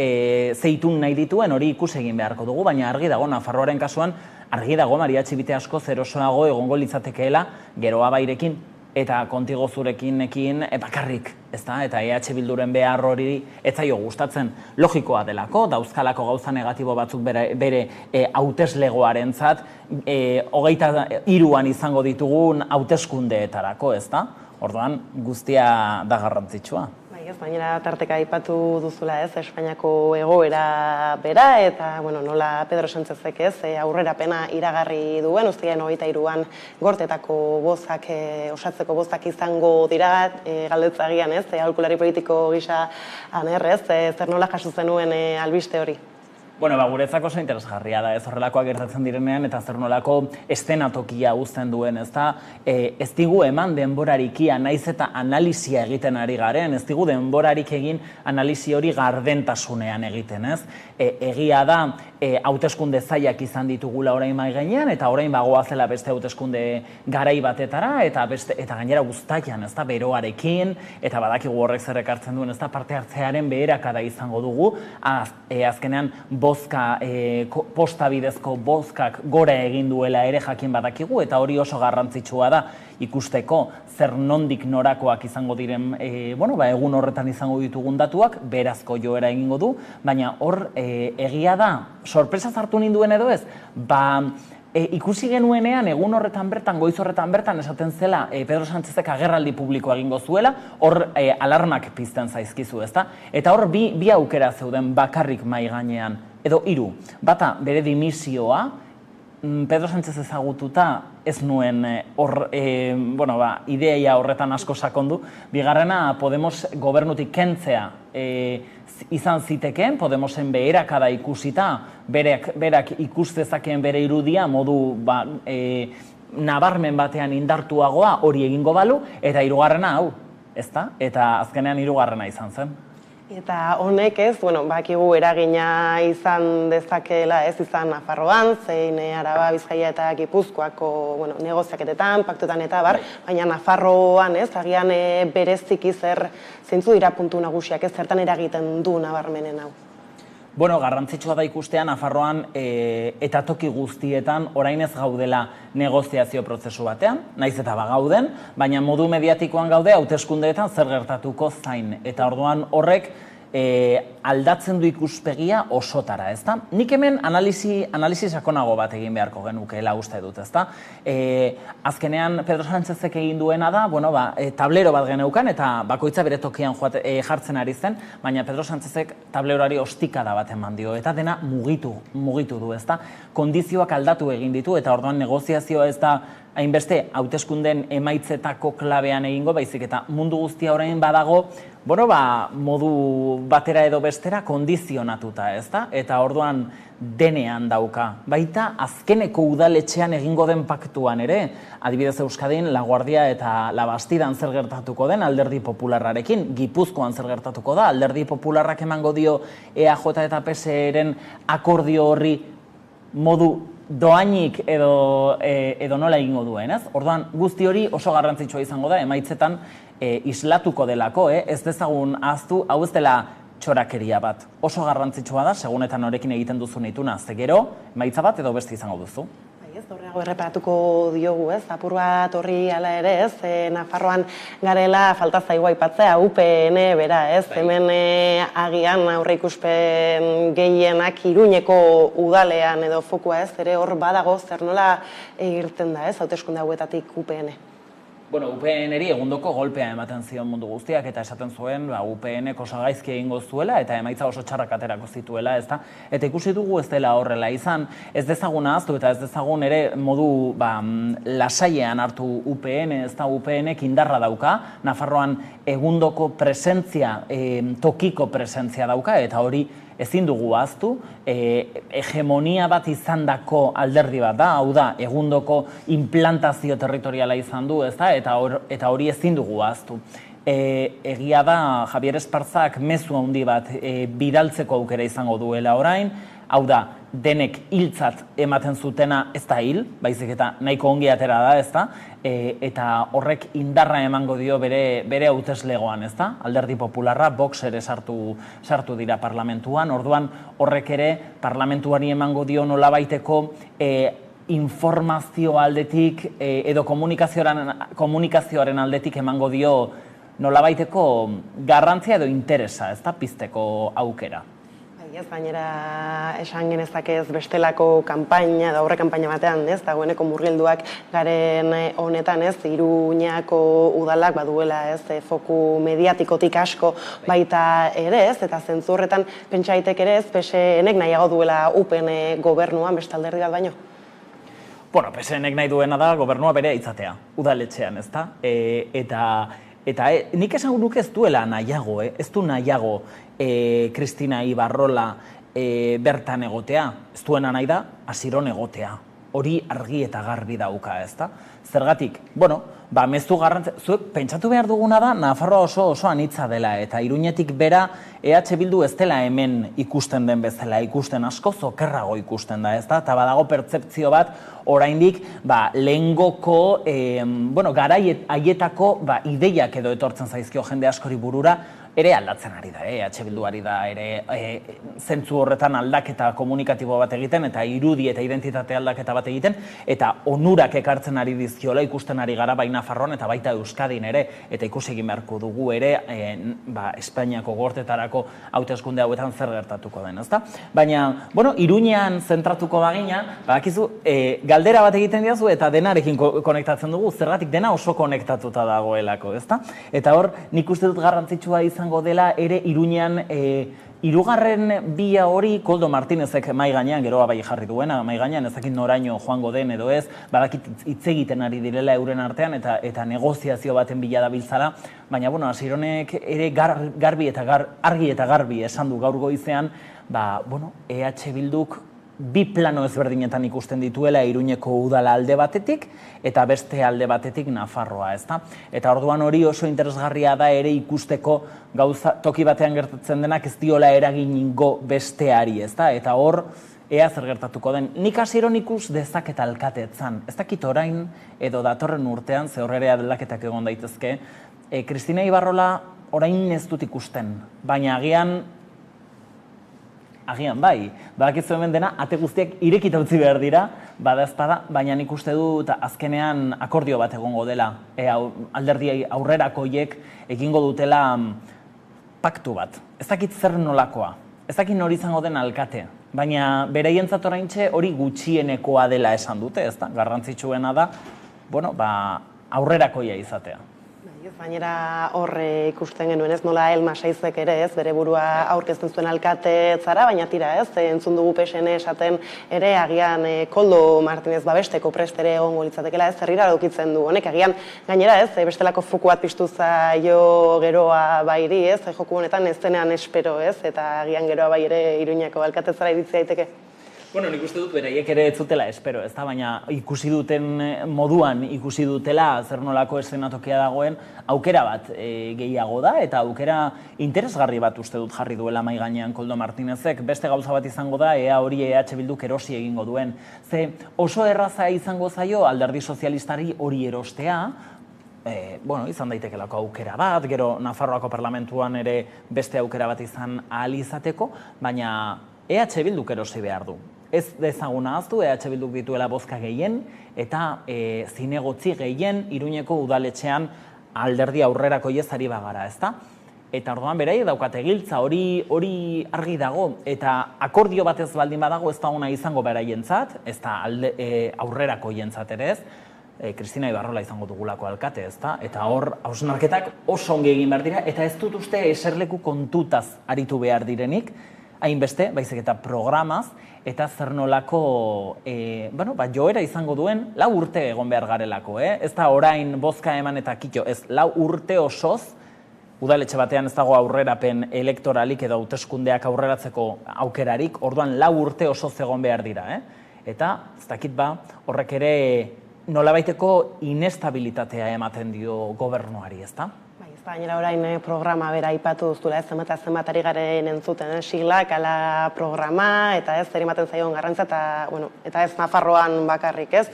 zeitun nahi dituen hori ikus egin beharko dugu, baina argi dago Nafarroaren kasuan, argi dago Maria Txibite asko zerosoago egongo litzatekeela geroa bairekin, eta kontigo zurekinekin bakarrik, ezta? Eta EH Bilduren behar hori ez zaio gustatzen logikoa delako, dauzkalako gauza negatibo batzuk bere hauteslegoarentzat 23an izango ditugun hauteskundeetarako, ezta? Orduan guztia da garrantzitsua. Ez, baina tarteka aipatu duzula ez, Espainiako egoera bera, eta nola Pedro Sánchezek ez, aurrerapena iragarri duen, uztailaren 23an gortetako bozkak, osatzeko bozkak izango dira, galdetzagian ez, aholkulari politiko gisa anerrez, zer nola jaso zenuen albiste hori? Guretzako oso interesgarria da, ez horrelakoak gertatzen direnean eta zer nolako eszenatokia uzten duen, ez da, ez digu eman denborarikia, naiz eta analizia egiten ari garen, ez digu denborarik egin analizi hori gardentasunean egiten, ez? Egia da, hauteskunde zailak izan ditugula orain mai gainean, eta orain bagoazela beste hauteskunde garai batetara, eta gainera guztaian, ez da, beroarekin, eta badakigu horrek zer ekartzen duen, ez da, parte hartzearen beherakada izango dugu, azkenean posta bidezko bozkak gora egin duela ere jakin badakigu, eta hori oso garrantzitsua da ikusteko zer nondik norakoak izango diren, egun horretan izango ditugun datuak, berazko joera egingo du, baina hor egia da, sorpresa hartu ninduen edo ez, ikusi genuenean, egun horretan bertan, goiz horretan bertan, esaten zela Pedro Sánchezek agerraldi publikoa egingo zuela, hor alarmak pizten zaizkizu, ezta? Eta hor bi aukera zeuden bakarrik mai gainean, edo 3. Bata, bere dimisioa, Pedro Sánchez ezagututa ez nuen ideia horretan asko sakondu. Bigarrena, Podemos gobernutik kentzea izan zitekeen, Podemosen beherakada ikusita, berak ikustezakeen bere irudia modu nabarmen batean indartuagoa hori egingo balu, eta 3. hau, ezta? Eta azkenean 3. izan zen. Eta honek bakigu eragina izan dezakeela ez izan Nafarroan, zein Araba, Bizkaia eta Gipuzkoako negoziaketetan, paktuetan eta baina Nafarroan agian bereziki zeintzu dira puntu nagusiak, zertan eragiten du nabarmenen hau? Garrantzitsua da ikustea Nafarroan eta toki guztietan orain ez gaudela negoziazio prozesu batean, naiz eta bagauden, baina modu mediatikoan gaude hauteskundeetan zer gertatuko zain. Eta orduan horrek aldatzen du ikuspegia osotara, ezta? Nik hemen analisi sakonago bat egin beharko genukeela uste dut, ezta? Azkenean Pedro Sánchezek egin duena da, tablero bat geneukan eta bakoitza bere tokian jartzen ari zen, baina Pedro Sánchezek tablerori ostikada bat eman dio, eta dena mugitu du, ezta? Kondizioak aldatu egin ditu, eta orduan negoziazioa ez da hainbeste hauteskunden emaitzetako klabean egingo, baizik eta mundu guztia orain badago, modu batera edo bestera kondizionatuta, ezta? Eta orduan denean dauka. Baita azkeneko udaletxean egingo den paktuan ere, adibidez Euskadin, La Guardia eta La Bastidan zer gertatuko den Alderdi Popularrarekin, Gipuzkoan zer gertatuko da, Alderdi Popularrak emango dio EAJ eta PSeren akordio horri modu doainik edo nola egingo duen, ez? Orduan, guzti hori oso garrantzitsua izango da, emaitzetan islatuko delako, ez dezagun ahaztu, hau ez dela txorakeria bat. Oso garrantzitsua da, segunetan norekin egiten duzun ituna, ze gero, emaitza bat edo beste izango duzu. Horreago erreparatuko diogu, apur bat horri ala ere, Nafarroan garela falta zaigu aipatzea, UPN bera, hemen agian aurreikuspen gehienak Iruñeko udalean edo fokua ere hor badago zer nola irten da, hauteskunde hauetatik UPN. UPN-eri egundoko golpea ematen zion mundu guztiak eta esaten zuen UPN-ek oso gaizki egingo zuela eta emaitza oso txarrak aterako zituela, ezta? Eta ikusi dugu ez dela horrela izan, ez dezagun ahaztu eta ez dezagun ere modu lasaian hartu UPN, ezta UPN-ek indarra dauka, Nafarroan egundoko presentzia, tokiko presentzia dauka eta hori ezin dugu ahaztu, hegemonia bat izandako alderdi bat da, hau da, egundoko implantazio territoriala izan du, ezta? Eta hori ezin dugu ahaztu. Egia da Javier Esparzak mezu handi bat bidaltzeko aukera izango duela orain, hau da, denek hiltzat ematen zutena ez da hil, baizik eta nahiko ongi atera da, ezta? Eta horrek indarra emango dio bere hauteslegoan, ezta? Alderdi Popularra, Vox ere sartu dira parlamentuan, orduan horrek ere parlamentuari emango dio nolabaiteko informazio aldetik edo komunikazioaren aldetik emango dio nolabaiteko garrantzia edo interesa, ezta? Pizteko aukera. Gainera esan genezake ez bestelako kanpaina, da horre kanpaina batean, dagoeneko murgilduak garen honetan, Iruñako udalak baduela, foku mediatikotik asko baita ere, eta zentzu horretan pentsa daitek ere, PSNek nahiago duela UPN gobernuan beste alderdi bat baino? PSNek nahi duena da gobernua bere izatea, udaletxean, ezta? Eta nik esan nuke ez duela nahiago, ez du nahiago Kristina Ibarrola bertan egotea, ez duena nahi da, Asiron egotea. Hori argi eta garbi dauka, ezta? Zergatik, mezu zuek pentsatu behar duguna da, Nafarroa oso anitza dela, eta Iruñetik bera EH Bildu ez dela hemen ikusten den bezala, ikusten asko zokerrago ikusten da, ezta? Eta badago pertzeptzio bat, oraindik lehengoko, garai haietako ideiak edo etortzen zaizkio jende askori burura, ere aldatzen ari da, EH Bildu ari da ere zentzu horretan aldaketa komunikatibo bat egiten, eta irudi eta identitate aldaketa bat egiten, eta onurak ekartzen ari dizkiola ikusten ari gara bai Nafarroan eta baita Euskadin ere, eta ikusi egin beharko dugu ere Espainiako gortetarako hauteskunde hauetan zer gertatuko den, ezta? Baina, bueno, Iruñean zentratuko bagina, badakizu, galdera bat egiten diazu eta denarekin konektatzen dugu, zergatik dena oso konektatuta dagoelako, ezta? Eta hor, nik uste dut garrantzitsua izango dela ere Iruñean hirugarren bia hori Koldo Martinezek mai gainean, geroa bai jarri duena, mai gainean ezakit noraino joango den edo ez, badakit hitz egiten ari direla euren artean eta negoziazio baten bila dabiltzala, baina bueno, Asironek ere argi eta garbi esan du gaur goizean, bueno, EH Bilduk bi plano ezberdinetan ikusten dituela Iruñeko udala alde batetik eta beste alde batetik Nafarroa, ezta? Eta orduan hori oso interesgarria da ere ikusteko gauza toki batean gertatzen denak ez diola eragingo besteari, ezta? Eta hor ea zer gertatuko den. Nik Asiron ikus dezaket alkatetzan. Ez dakit orain edo datorren urtean, ze horre aldaketak egon daitezke, Kristina Ibarrola orain ez dut ikusten, baina agian bai, badakizu hemen dena, ate guztiak irekita utzi behar dira, badaezpada, baina nik uste dut azkenean akordio bat egongo dela. Alderdi aurrerakoiek egingo dutela paktu bat. Ez dakit zer nolakoa, ez dakit nori izango den alkate, baina beraientzat oraintxe hori gutxienekoa dela esan dute, ez da? Garrantzitsuena da, bueno, aurrerakoia izatea. Gainera horre ikusten genuen ez, nola Elma Saizek ere ez, bere burua aurkezten zuen alkate zara, baina tira ez, entzun dugu PSN esaten ere agian Koldo Martinez babesteko prest ere egongo litzatekela ez, zerrira edukitzen du honek, agian gainera ez, bestelako foku bat piztu zaio geroa bairi ez, joku honetan ez denean espero ez, eta agian geroa bai ere Iruñako alkate zara iritzi daiteke. Bueno, nik uste dut beraiek ere ez zutela espero, ez da, baina ikusi duten moduan, ikusi dutela zer nolako eszenatokia dagoen, aukera bat gehiago da, eta aukera interesgarri bat uste dut jarri duela mai gainean Koldo Martinezek, beste gauza bat izango da, ea hori EH Bilduk erosi egingo duen. Ze oso erraza izango zaio alderdi sozialistari hori erostea, bueno, izan daitekelako aukera bat, gero Nafarroako parlamentuan ere beste aukera bat izan ahal izateko, baina EH Bilduk erosi behar du. Ez dezaguna ahaztu, EH Bilduk dituela bozka gehien eta zinegotzi gehien Iruñeko udaletxean alderdi aurrerako ari bagara, ezta? Eta orduan beraiek daukate giltza hori argi dago eta akordio batez baldin badago ez da ona izango beraientzat, ez da aurrerako jentzat ere ez, Kristina Ibarrola izango dugulako alkate, ezta? Eta hor hausnarketak oso ongi egin behar dira eta ez dut uste eserleku kontutaz aritu behar direnik, hainbeste, baizik eta programaz, eta zer nolako joera izango duen 4 urte egon behar garelako, ez da orain bozka eman eta kito, ez 4 urte osoz, udaletxe batean ez dago aurrerapen elektoralik edo hauteskundeak aurreratzeko aukerarik, orduan 4 urte osoz egon behar dira, eta ez dakit horrek ere nolabaiteko inestabilitatea ematen dio gobernuari, ez da? Gainera orain programa bera aipatu duztula ez, zenbat ari garen entzuten, siglak, ala programa, eta ez, zer ematen zaion garrantza, eta ez Nafarroan bakarrik ez,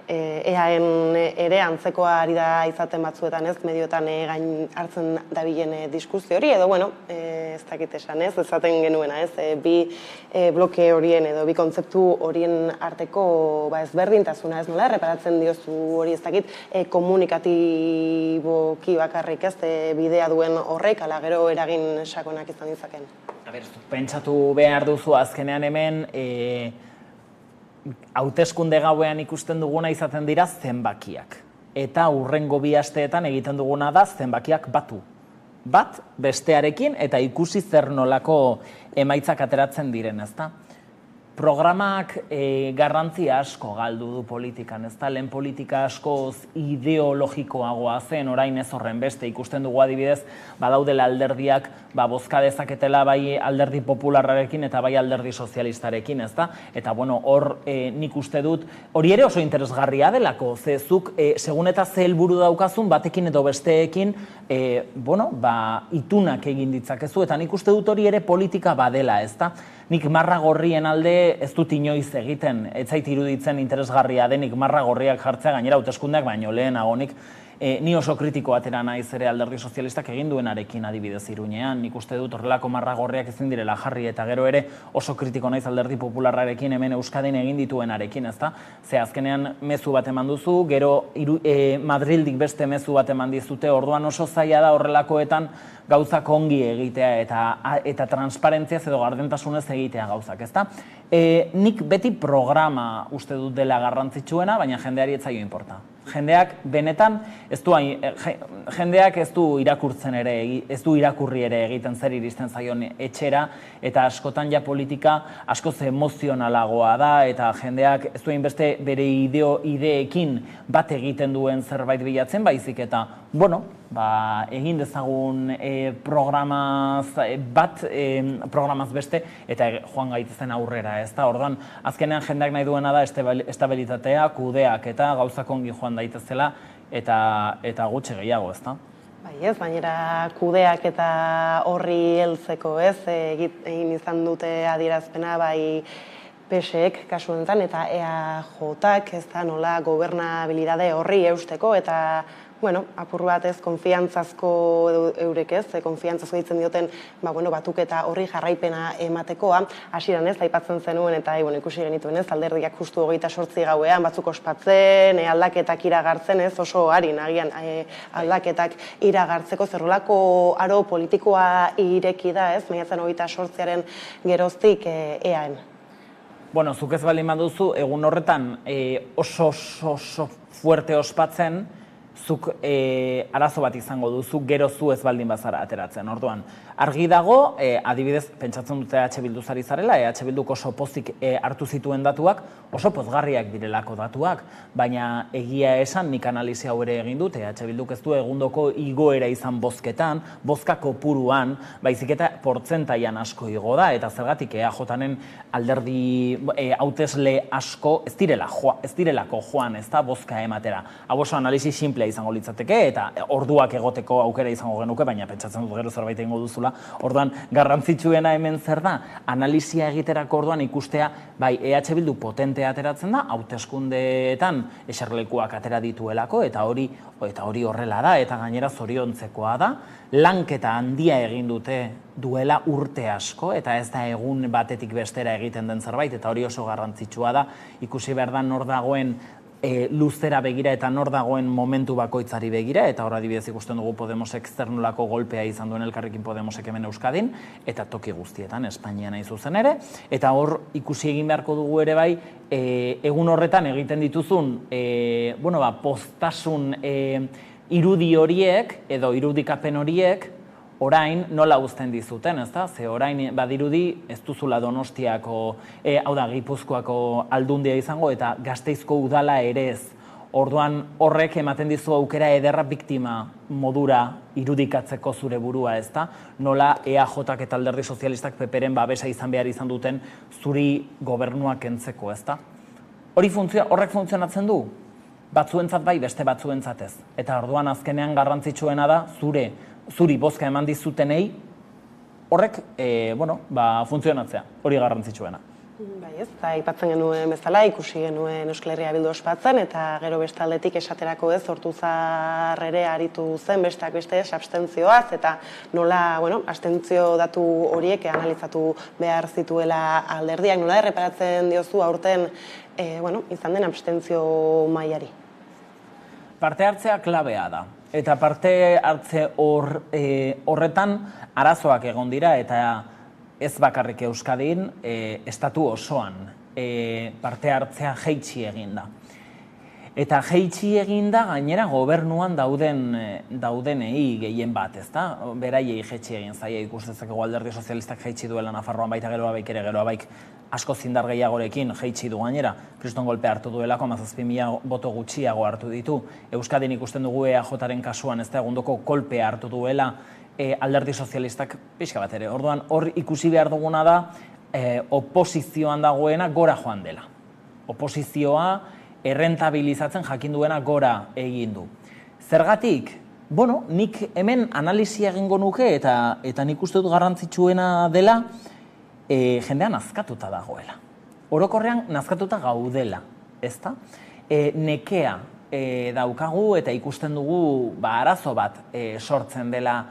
EAen ere antzekoa ari da izaten batzuetan ez, medioetan gain hartzen dabilen diskusio hori, edo, ez dakit esan ez, ezaten genuena ez, bi bloke horien edo bi kontzeptu horien arteko ezberdintasuna ez nola, erreparatzen diozu hori ez dakit komunikatiboki bakarrik ez, bidea duen horrek, ala gero eragin sakonak izan ditzaken. Pentsatu behar duzu azkenean hemen, hauteskunde gauean ikusten duguna izaten dira zenbakiak. Eta hurrengo 2 asteetan egiten duguna da zenbakiak batu. Bat bestearekin eta ikusi zer nolako emaitzak ateratzen diren, ezta? Programak garrantzia asko galdu du politikan, ezta? Lehen politika askoz ideologikoagoa zen, orain ez horren beste, ikusten dugu adibidez, badaudela alderdiak bozka dezaketela bai alderdi popularrarekin eta bai alderdi sozialistarekin, ezta? Eta bueno, hor nik uste dut, hori ere oso interesgarria delako, zezuk segun eta ze helburu daukazun batekin edo besteekin, itunak egin ditzakezu, eta nik uste dut hori ere politika badela, ezta? Nik marra gorrien alde ez dut inoiz egiten, ez zait iruditzen interesgarria denik marra gorriak jartzea, gainera hauteskundeak baino lehenago nik Ni oso kritiko atera naiz ere Alderdi Sozialistak egin duenarekin adibidez Iruñean. Nik uste dut horrelako marra gorriak ezin direla jarri eta gero ere oso kritiko naiz Alderdi Popularrarekin hemen Euskadin egin dituenarekin, ezta? Ze azkenean mezu bat eman duzu, gero Madrildik beste mezu bat eman dizute, orduan oso zaila da horrelakoetan gauzak ongi egitea eta transparentziaz edo gardentasunez egitea gauzak, ezta? Nik beti programa uste dut dela garrantzitsuena, baina jendeari ez zaio inporta. Jendeak benetan jendeak ez du irakurtzen ere, ez du irakurri ere egiten zer iristen zaion etxera, eta askotan ja politika askoz emozionalagoa da, eta jendeak ez duen beste bere ideekin bat egiten duen zerbait bilatzen, baizik eta, bueno, egin dezagun programaz beste, eta joan gaitezen aurrera, ez da? Orduan, azkenean jendeak nahi duena da estabilitatea, kudeak eta gauzak ongi joan daitezela, eta gutxi gehiago, ez da? Bai ez, baina kudeak eta horri heltzeko ez, egin izan dute adierazpena, bai PSek kasu honetan, eta EAJak ez da nola gobernabilidade horri eusteko, eta bueno, apur bat ez, konfiantzazko eurek ez, konfiantzazko ditzen dioten batuketa horri jarraipena ematekoa, hasieran ez, aipatzen zenuen, eta ikusi genituen ez, alderdiak justu 28 gauean, batzuk ospatzen, aldaketak iragartzen ez, oso harin, agian aldaketak iragartzeko, zerrolako aro politikoa ireki da ez, maiatzen 28aren geroztik EAen. Bueno, zuk ez baldin baduzu, egun horretan oso fuerte ospatzen, zuk arazo bat izango duzu, gero zu ez baldin bazara ateratzen. Orduan, argi dago, adibidez, pentsatzen dute EH Bildu zari zarela, EH Bilduk oso pozik hartu zituen datuak, oso pozgarriak direlako datuak, baina egia esan nik analizia hau ere egin dut, EH Bilduk ez du egundoko igoera izan bozketan, bozka kopuruan, baizik eta portzentaian asko igo da, eta zergatik EAJaren alderdi hautesle asko ez direlako joan, ez da, bozka ematera. Hau oso analizi simplea izango litzateke, eta orduak egoteko aukera izango genuke, baina pentsatzen dut gero zerbait egingo duzula. Orduan, garrantzitsuena hemen zer da, analizia egiterako orduan ikustea, bai, EH Bildu potentea ateratzen da, hauteskundeetan eserlekuak atera dituelako, eta hori horrela da, eta gainera zoriontzekoa da, lanketa handia egin dute duela urte asko, eta ez da egun batetik bestera egiten den zerbait, eta hori oso garrantzitsua da, ikusi behar da nor dagoen luzera begira eta nor dagoen momentu bakoitzari begira, eta hor adibidez ikusten dugu Podemosek zer nolako golpea izan duen Elkarrekin Podemosek hemen Euskadin, eta toki guztietan, Espainian nahi zuzen ere, eta hor ikusi egin beharko dugu ere bai, egun horretan egiten dituzun, postasun irudi horiek, edo irudikapen horiek, orain nola uzten dizuten, ez da? Ze orain badirudi ez duzula Donostiako, Gipuzkoako aldundia izango eta Gasteizko udala ere ez. Orduan horrek ematen dizu aukera ederra biktima modura irudikatzeko zure burua, ez da? Nola EAJak eta Alderdi Sozialistak PPren babesa izan behar izan duten zuri gobernuak kentzeko, ez da? Horrek funtzionatzen du? Batzuentzat bai, beste batzuentzat ez. Eta orduan azkenean garrantzitsuena da zuri bozka eman dizutenei, horrek, funtzionatzea, hori garrantzitsuena. Bai ez, eta aipatzen genuen bezala, ikusi genuen Euskal Herria Bildu ospatzen, eta gero bestaldetik esaterako ez, Ortuzar ere aritu zen besteak beste abstentzioaz, eta nola, abstentzio datu horiek analizatu behar zituela alderdiak, nola erreparatzen diozu aurten, izan den abstentzio mailari. Parte hartzea klabea da. Eta parte hartze horretan arazoak egon dira, eta ez bakarrik Euskadin, estatu osoan parte hartzea jaitsi egin da. Eta jaitsi egin da gainera gobernuan daudenei gehien bat, ez da? Beraiei jaitsi egin zaia ikustezakegu Alderdi Sozialistak jaitsi duela Nafarroan baita geroa baik ere geroa baik asko zindar gehiagorekin jaitsi du gainera. Kriston golpe hartu duelako, 17.000 boto gutxiago hartu ditu. Euskadin ikusten dugu EAJaren kasuan, ez da, egundoko kolpe hartu duela Alderdi Sozialistak pixka bat ere. Orduan, hor ikusi behar duguna da, oposizioan dagoena gora joan dela. Oposizioa errentabilizatzen jakin duena gora egin du. Zergatik? Nik hemen analizia egingo nuke eta nik uste dut garrantzitsuena dela jendean nazkatuta dagoela. Orokorrean nazkatuta gaudela, ezta? Nekea daukagu eta ikusten dugu arazo bat sortzen dela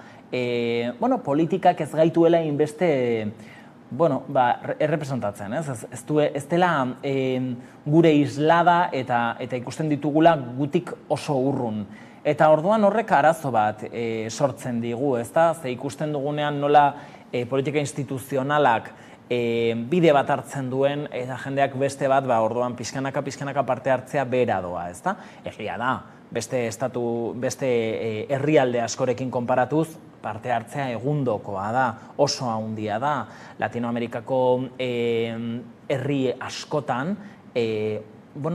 politikak ez gaituela inbeste errepresentatzen, ez dela gure islada eta ikusten ditugula gutik oso urrun. Eta orduan horrek arazo bat sortzen digu, ze ikusten dugunean nola politika instituzionalak bide bat hartzen duen eta jendeak beste bat orduan pixkanaka parte hartzea behera doa, ezta? Egia da, beste herrialde askorekin konparatuz, parte hartzea egundokoa da, oso handia da. Latinoamerikako herri askotan,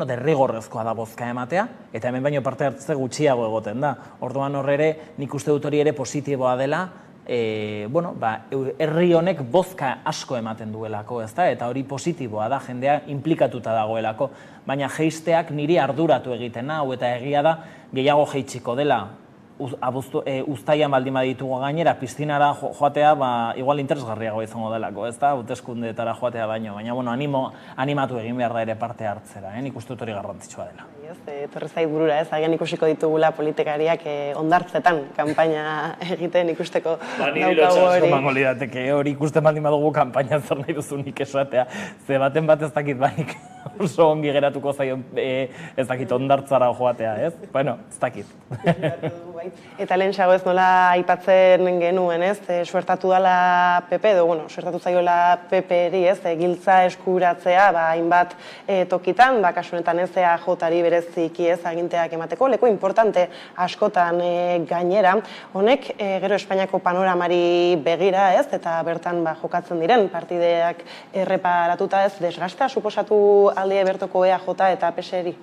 derrigorrezkoa da bozka ematea, eta hemen baino parte hartze gutxiago egoten da. Orduan horre nik uste dut hori ere positiboa dela, herri honek bozka asko ematen duelako, ezta? Eta hori positiboa da, jendea implikatuta dagoelako. Baina jeisteak niri arduratu egiten hau, eta egia da gehiago jeitsiko dela. Uztaian baldin baditugu gainera, piztinara joatea, igual interesgarriago izango delako, ezta? Hauteskundeetara joatea baino, baina animatu egin behar da ere parte hartzera, nik uste dut hori garrantzitsua dela. Etorri zait burura, agian ikusiko ditugula politikariak ondartzetan kanpaina egiten ikusteko daukagu hori. Mango lidateke, hori ikusten baldin badugu kanpaina zer nahi duzunik esatea, ze baten bat ez dakit banik oso ongi geratuko zaion ez dakit ondartzara joatea, ez? Bueno, ez dakit. Eta lehenxago ez nola aipatzen genuen, suertatu dela PP, suertatu zaiola PP-eri, giltza eskuratzea, hainbat tokitan, kasunetan ez EAJ-ari bereziki aginteak emateko, leku importante askotan gainera. Honek gero Espainiako panoramari begira, eta bertan jokatzen diren partideak erreparatuta desgastea suposatu alde bertoko EAJ eta PSeri?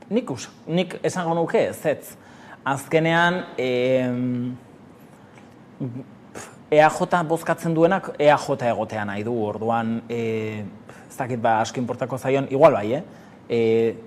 Nik esango nuke ez. Azkenean, EAJ bozkatzen duenak EAJ egotea nahi du, orduan, ez dakit asko inportako zaion, igual bai, ez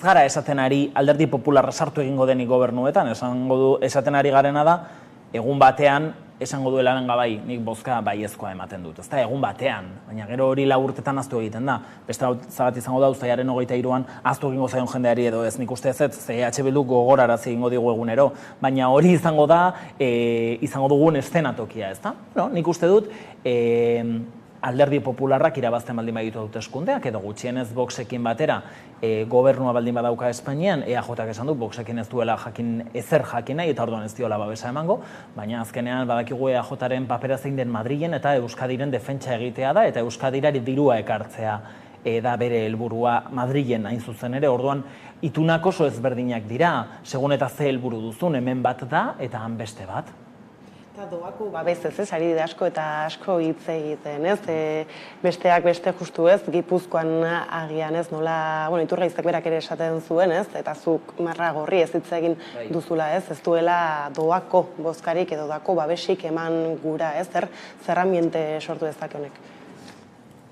gara esaten ari alderdi popularra sartu egingo denik gobernuetan, esaten ari garena da, egun batean, esango duela bai, nik bozka baiezkoa ematen dut. Ez da, egun batean, baina gero hori 4 urtetan aztu egiten da. Beste zabat izango da, uztailaren 23an aztu egingo zaion jendeari edo ez, nik uste ez, ze EH Bilduk gogorarazi egingo digu egunero. Baina hori izango da, izango dugun eszenatokia, ez da? Nik uste dut, alderdi popularrak irabazten baldin baditu hauteskundeak edo gutxienez Voxekin batera gobernua baldin badauka Espainian, EAJak esan du Voxekin ez duela ezer jakin nahi eta orduan ez diola babesa emango, baina azkenean badakigu EAJaren papera zein den Madrilen eta Euskadiren defentsa egitea da eta Euskadirari dirua ekartzea da bere helburua Madrilen hain zuzen ere, orduan itunak oso ezberdinak dira, segun eta ze helburu duzun, hemen bat da eta han beste bat. Doako babez ez, ari dira asko eta asko hitz egiten, ez? Besteak beste justu ez, Gipuzkoan agian ez, nola, Iturgaizek berak ere esaten zuen, ez? Eta zuk marra gorri ez hitz egin duzula, ez? Ez duela doako bozkarik edo doako babesik eman gura, ez? Zer ambiente sortu dezake honek?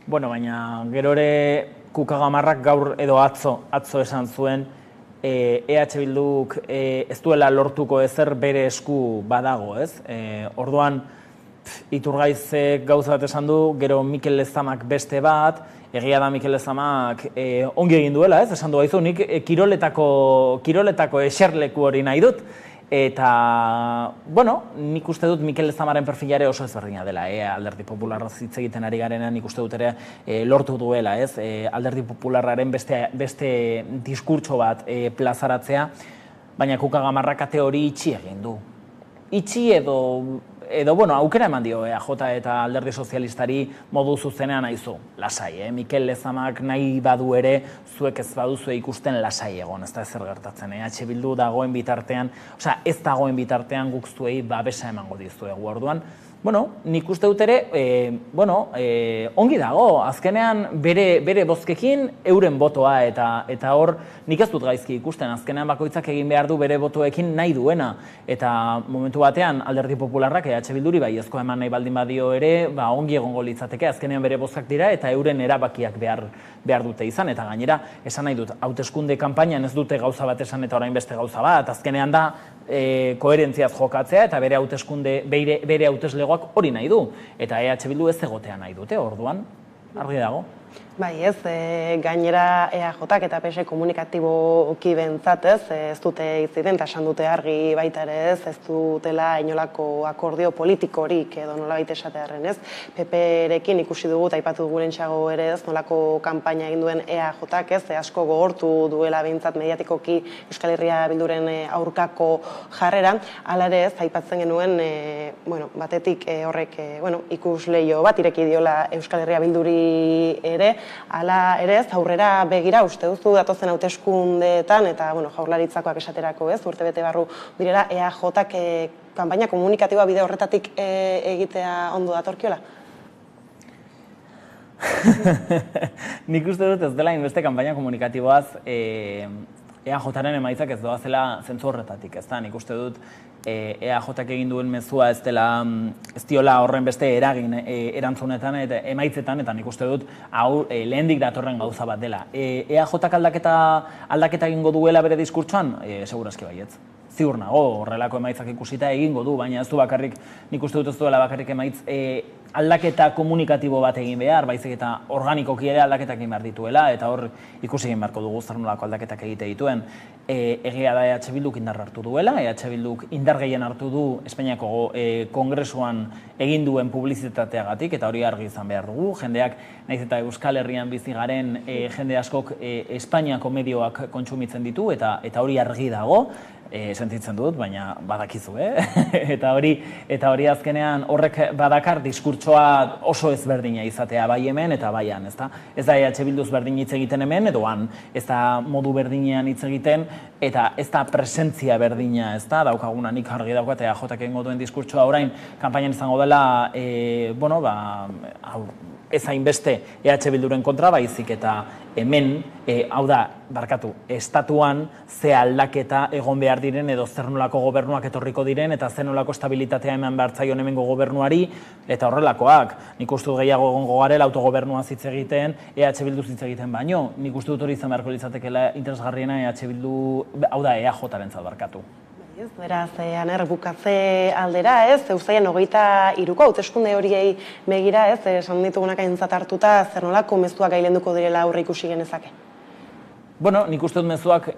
Baina gero ere Kukagamarrak gaur edo atzo esan zuen, EH Bilduk ez duela lortuko ezer bere esku badago, ez? Orduan, Iturgaizek gauza bat esan du, gero Mikel Lezamak beste bat, egia da Mikel Lezamak ongi egin duela, ez? Esan du haizu, nik kiroletako eserleku hori nahi dut, eta, nik uste dut Mikel Lezamaren perfilare oso ezberdina dela, alderdi popularra hitz egiten ari garenean nik uste dut ere lortu duela, ez? Alderdi popularraren beste diskurtso bat plazaratzea, baina Kukagamarrak ate hori itxi egin du. Itxi edo, aukera eman dio EAJ eta alderdi sozialistari modu zuzenean aizu, lasai, Mikel Lezamak nahi badu ere, zuek ez baduzu ikusten lasai egon, ez da ezer gertatzen, EH Bildu dagoen bitartean, ez dagoen bitartean guk zuei babesa emango dizuegu, orduan, nik uste dut ere, ongi dago, azkenean bere bozkekin euren botoa eta hor nik ez dut gaizki ikusten, azkenean bakoitzak egin behar du bere botoekin nahi duena eta momentu batean alderdi popularrak EH Bilduri baiezkoa eman nahi baldin badio ere, ongi egongo litzateke, azkenean bere bozkak dira eta euren erabakiak behar dute izan eta gainera, esan nahi dut, hauteskunde kanpainan ez dute gauza bat esan eta orain beste gauza bat, azkenean da koherentziaz jokatzea eta bere hauteslegoak hori nahi du. Eta EH Bildu ez egotea nahi dute, orduan, argi dago. Bai, ez, gainera EAJak eta PS komunikatiboki bentzat, ez dute itziten, eta esan dute argi baita ere ez dutela inolako akordio politikorik edo nolabait esatearren, ez? PP-rekin ikusi dugu, eta aipatu dugu lehentxeago ere ez, nolako kanpaina egin duen EAJak, ez, asko gogortu duela behintzat mediatikoki Euskal Herria Bilduren aurkako jarreran, hala ere ez, aipatzen genuen, batetik horrek ikusleio bat ireki diola Euskal Herria Bilduri ere, hala ere ez, aurrera begira uste duzu datozen hauteskundeetan eta Jaurlaritzakoak esaterako ez, urtebete barru direla EAJak kanpaina komunikatiboa bide horretatik egitea ondo datorkiola? Nik uste dut ez dela inbeste kanpaina komunikatiboaz EAJaren emaitzak ez doazela zentzu horretatik, ez da, nik uste dut EAJak egin duen mezua ez diola horren beste eragin erantzunetan eta emaitzetan, eta nik uste dut hau lehendik datorren gauza bat dela. EAJak aldaketa egingo duela bere diskurtsoan? Segurazki baietz. Ziur nago, horrelako emaitzak ikusita egingo du, baina ez du bakarrik, nik uste dut ez duela bakarrik emaitz aldaketa komunikatibo bat egin behar, baizik eta organikoki ere aldaketak egin behar dituela, eta hor ikusi egin beharko dugu zer nolako aldaketak egite dituen. Egia da EH Bilduk indar hartu duela, EH Bilduk indar gehien hartu du Espainiako Kongresuan egin duen publizitateagatik, eta hori argi izan behar dugu. Jendeak, nahiz eta Euskal Herrian bizi garen jende askok Espainiako medioak kontsumitzen ditu, eta hori argi dago, sentitzen dut, baina badakizu, eta hori azkenean horrek badakar diskurtsoa oso ezberdina izatea bai hemen eta bai han, ezta? Ez da EH Bilduz berdin hitz egiten hemen, edo han, ez da modu berdinean hitz egiten, eta ez da presentzia berdina, ez da, daukaguna nik argi daukat EAJak egingo duen diskurtsoa orain, kanpainan izango dela, ez hainbeste EH Bilduren kontra, baizik eta hemen, hau da, estatuan ze aldaketa egon behar diren edo zer nolako gobernuak etorriko diren eta zer nolako estabilitatea eman behar zaion hemengo gobernuari eta horrelakoak. Nik uste dut gehiago egongo garela autogobernua hitz egiten, EH Bildu hitz egiten baino. Nik uste dut hori izan beharko litzatekeela interesgarriena EH Bildu, hau da, EAJarentzat barkatu. Beraz, Aner, bukatze aldera, ez, uztailean 23ko hauteskunde horiei begira, ez, esan ditugunak aintzat hartuta, zer nolako mezuak gailenduko direla aurre ikusi genezake? Bueno, nik uste dut mezuak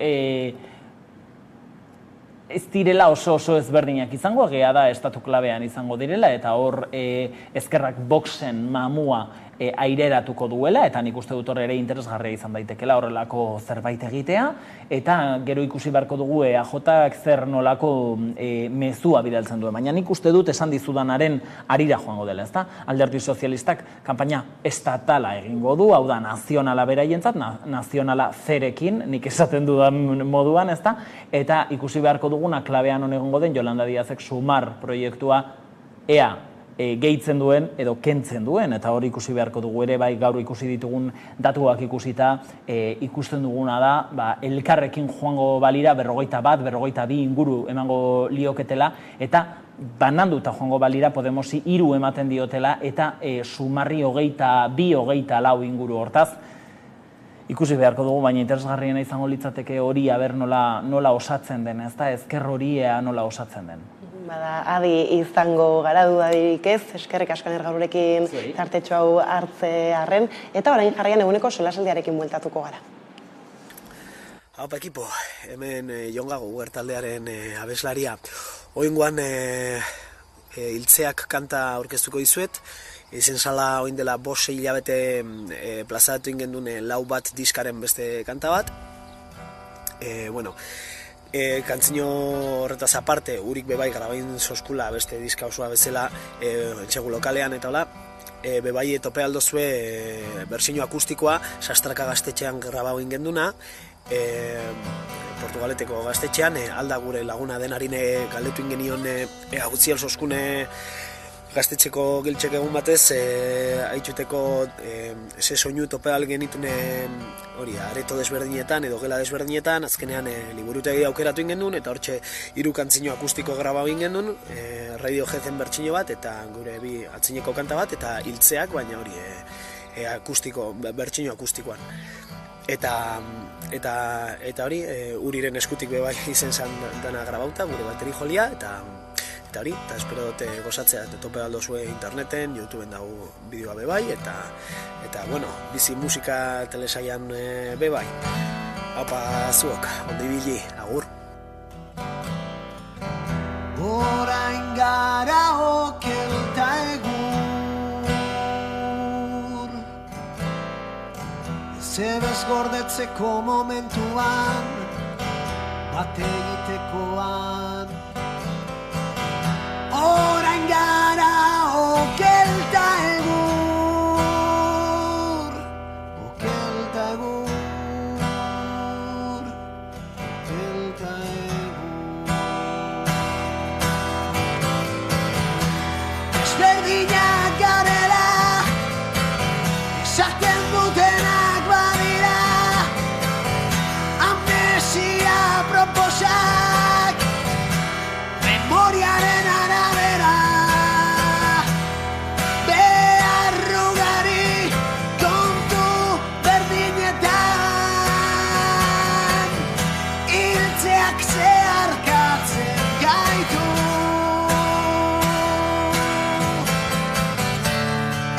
ez direla oso ezberdinak izango, egia da estatu klabean izango direla, eta hor ezkerrak Voxen mamua aireratuko duela, eta nik uste dut hor ere interesgarria izan daitekela horrelako zerbait egitea, eta gero ikusi beharko dugu EAJak zer nolako mezua bidaltzen duen. Baina nik uste dut esan dizudanaren arira joango dela, ezta? Alderdi Sozialistak kanpaina estatala egingo du, hau da nazionala beraientzat, nazionala zerekin, nik esaten dudan moduan, ezta? Eta ikusi beharko duguna klabean egongo den Yolanda Díazek Sumar proiektua ea gehitzen duen edo kentzen duen, eta hori ikusi beharko dugu ere, bai gaur ikusi ditugun datuak ikusita, ikusten duguna da, elkarrekin joango balira 41, 42 inguru emango lioketela, eta bananduta joango balira Podemosi 3 ematen diotela, eta Sumarri 22, 24 inguru hortaz. Ikusi beharko dugu, baina interesgarriena izango litzateke hori aber nola osatzen den, ez da, ezker hori nola osatzen den. Bada, adi izango gara dudadirik ez, eskerrik asko Aner gaurekin tartetxo hau hartzearren, eta orain jarraian eguneko solasaldiarekin bueltatuko gara. Haupa ekipo, hemen Jongago Huertaldearen abeslaria. Oingoan hiltzeak kanta aurkeztuko dizuet, izen zala oin dela 5 hilabete plazaratu ingendun lau bat diskaren beste kanta bat. Kantzino horretaz aparte, urik bebai grabain soskula beste diska osoa bezala entxegu lokalean eta hola, bebai tope aldozue bersio akustikoa Sastraka gaztetxean grabau ingenduna, Portugaleteko gaztetxean, alda gure laguna denarine galdetu ingenion agutziel soskune gaztetxeko giltxek egun batez, haitxuteko ze soinu tope algenitun areto desberdinetan edo gela desberdinetan, azkenean liburutegi aukeratu ingendun, eta hortxe 3 kantzino akustiko grabau ingendun, Radioheaden bertsio bat, eta gure bi atzineko kanta bat, eta hiltzeak, baina hori bertsio akustikoan. Eta hori, Uriren eskutik bebai izen zan dana grabauta, gure bateri jolia, Eta hori, eta espero dute gozatzea, tope aldo zue interneten, YouTubeen dago bideoa bebai, eta bueno, bizi musika telesaian bebai. Haupa zuok, ondo ibili, agur. Orain gara okelta egur, zebez gordetzeko momentuan, bat egitekoan. Orain gara okelta egur, okelta egur, okelta egur. Ezberdinak garela, esaten dutenak badira, amnesia proposak, memoriaren arabera, beharrugari kontu berdinetan, hiltzeak zeharkatzen gaitu.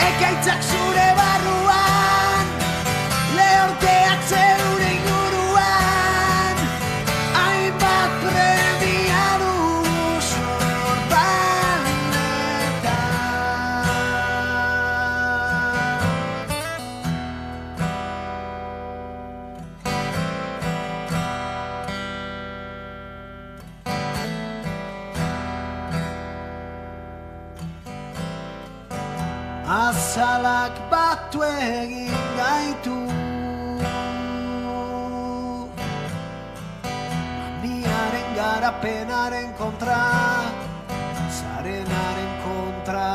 Ekaitzak zure barruan, lehorteak zeure inguruan, hainbat premia dugu azalak batu egin gaitu, mamiaren garapenaren kontra, zarenaren kontra.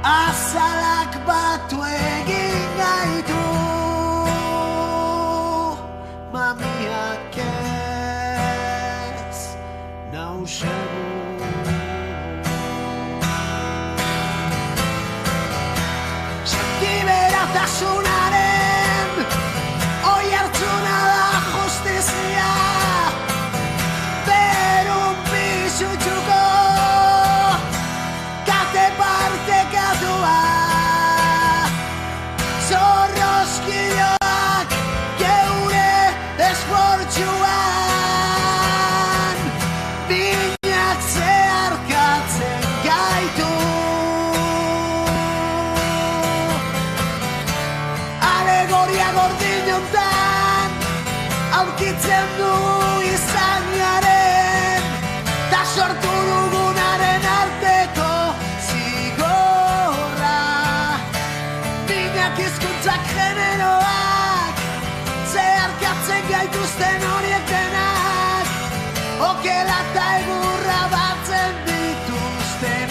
Azalak batu egin gaitu, mamiak ez nausegu. Tasunaren oi hartzuna da justizia, berun pisutxuko kate partekatua, zorrozkiloak geure esportxuan, binak zeharkatzen gaitu. Alegoria gordin hontan aurkitzen du izanaren, ta sortu dugunaren arteko zigorra. Binak hizkuntzak generoak zeharkatzen gaituzten horiek denak, okela eta egurra batzen dituzten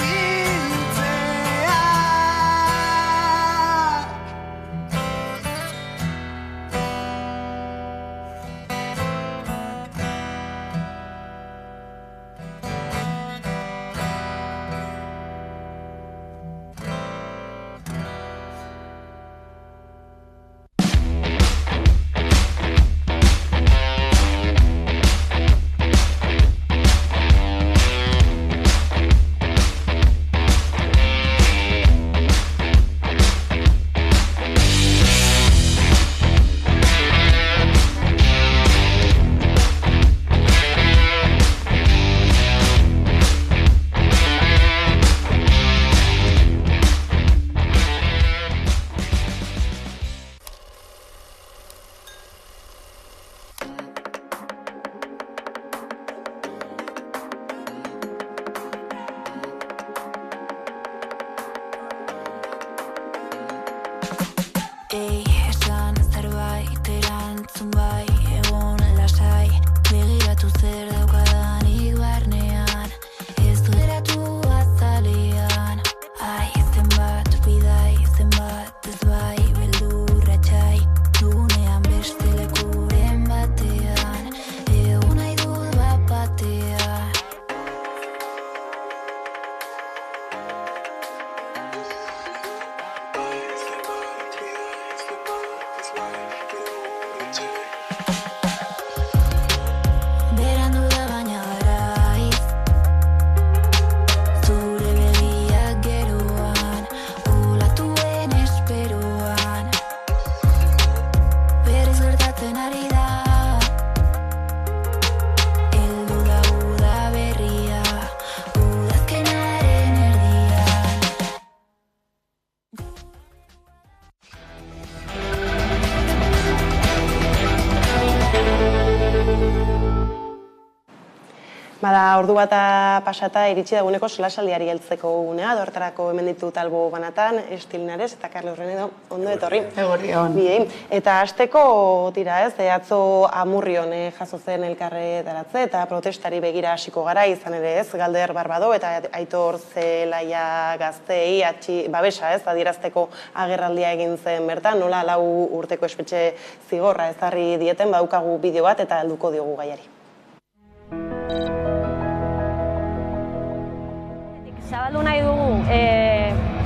Bada, ordu bata pasata iritsi daguneko solasaldiari heltzeko unea, horretarako hemen ditut Albo Banatan, Estilinares eta Carlos Renedo, ondo etorri. Eguerdion. Eta hasteko tira ez, atzo Amurrion jaso zen elkarretaratze eta protestari begira hasiko gara, izan ere ez, Galder Barbado eta Aitor Zelaia Gaztei babesa ez, adierazteko agerraldia egin zen bertan, nola 4 urteko espetxe zigorra ezarri dieten, badaukagu bideo bat eta helduko diogu gaiari. Zabaldu nahi dugu,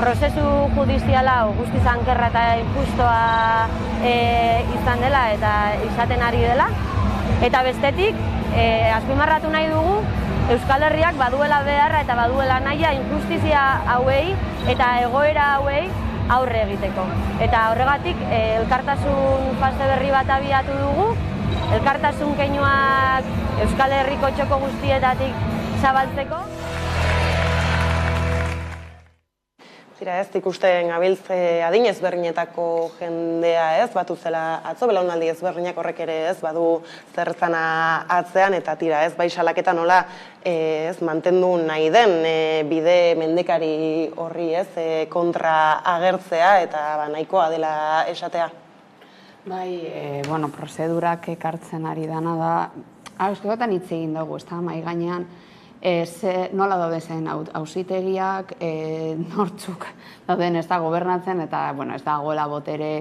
prozesu judiziala guztiz ankerra eta injustoa izan dela eta izaten ari dela. Eta bestetik, azpimarratu nahi dugu, Euskal Herriak baduela beharra eta baduela nahia injustizia hauei eta egoera hauei aurre egiteko. Eta horregatik, elkartasun fase berri bat abiatu dugu, elkartasun keinuak Euskal Herriko txoko guztietatik zabaltzeko. Zira ez, ikusten gabiltz adin ezberdinetako jendea ez, batu zela atzo, belaunaldi ezberdinak horrek ere ez, badu zertzana atzean, eta tira ez, bai salaketa nola ez, mantendu nahi den bide mendekari horri ez, kontra agertzea eta nahikoa dela esatea. Bai, prozedurak ekartzen ari dana da, askotan hitz egin dugu, ez da, mai gainean, nola daude zen auzitegiak, nortzuk dauden ez da gobernatzen, eta ez dagoela botere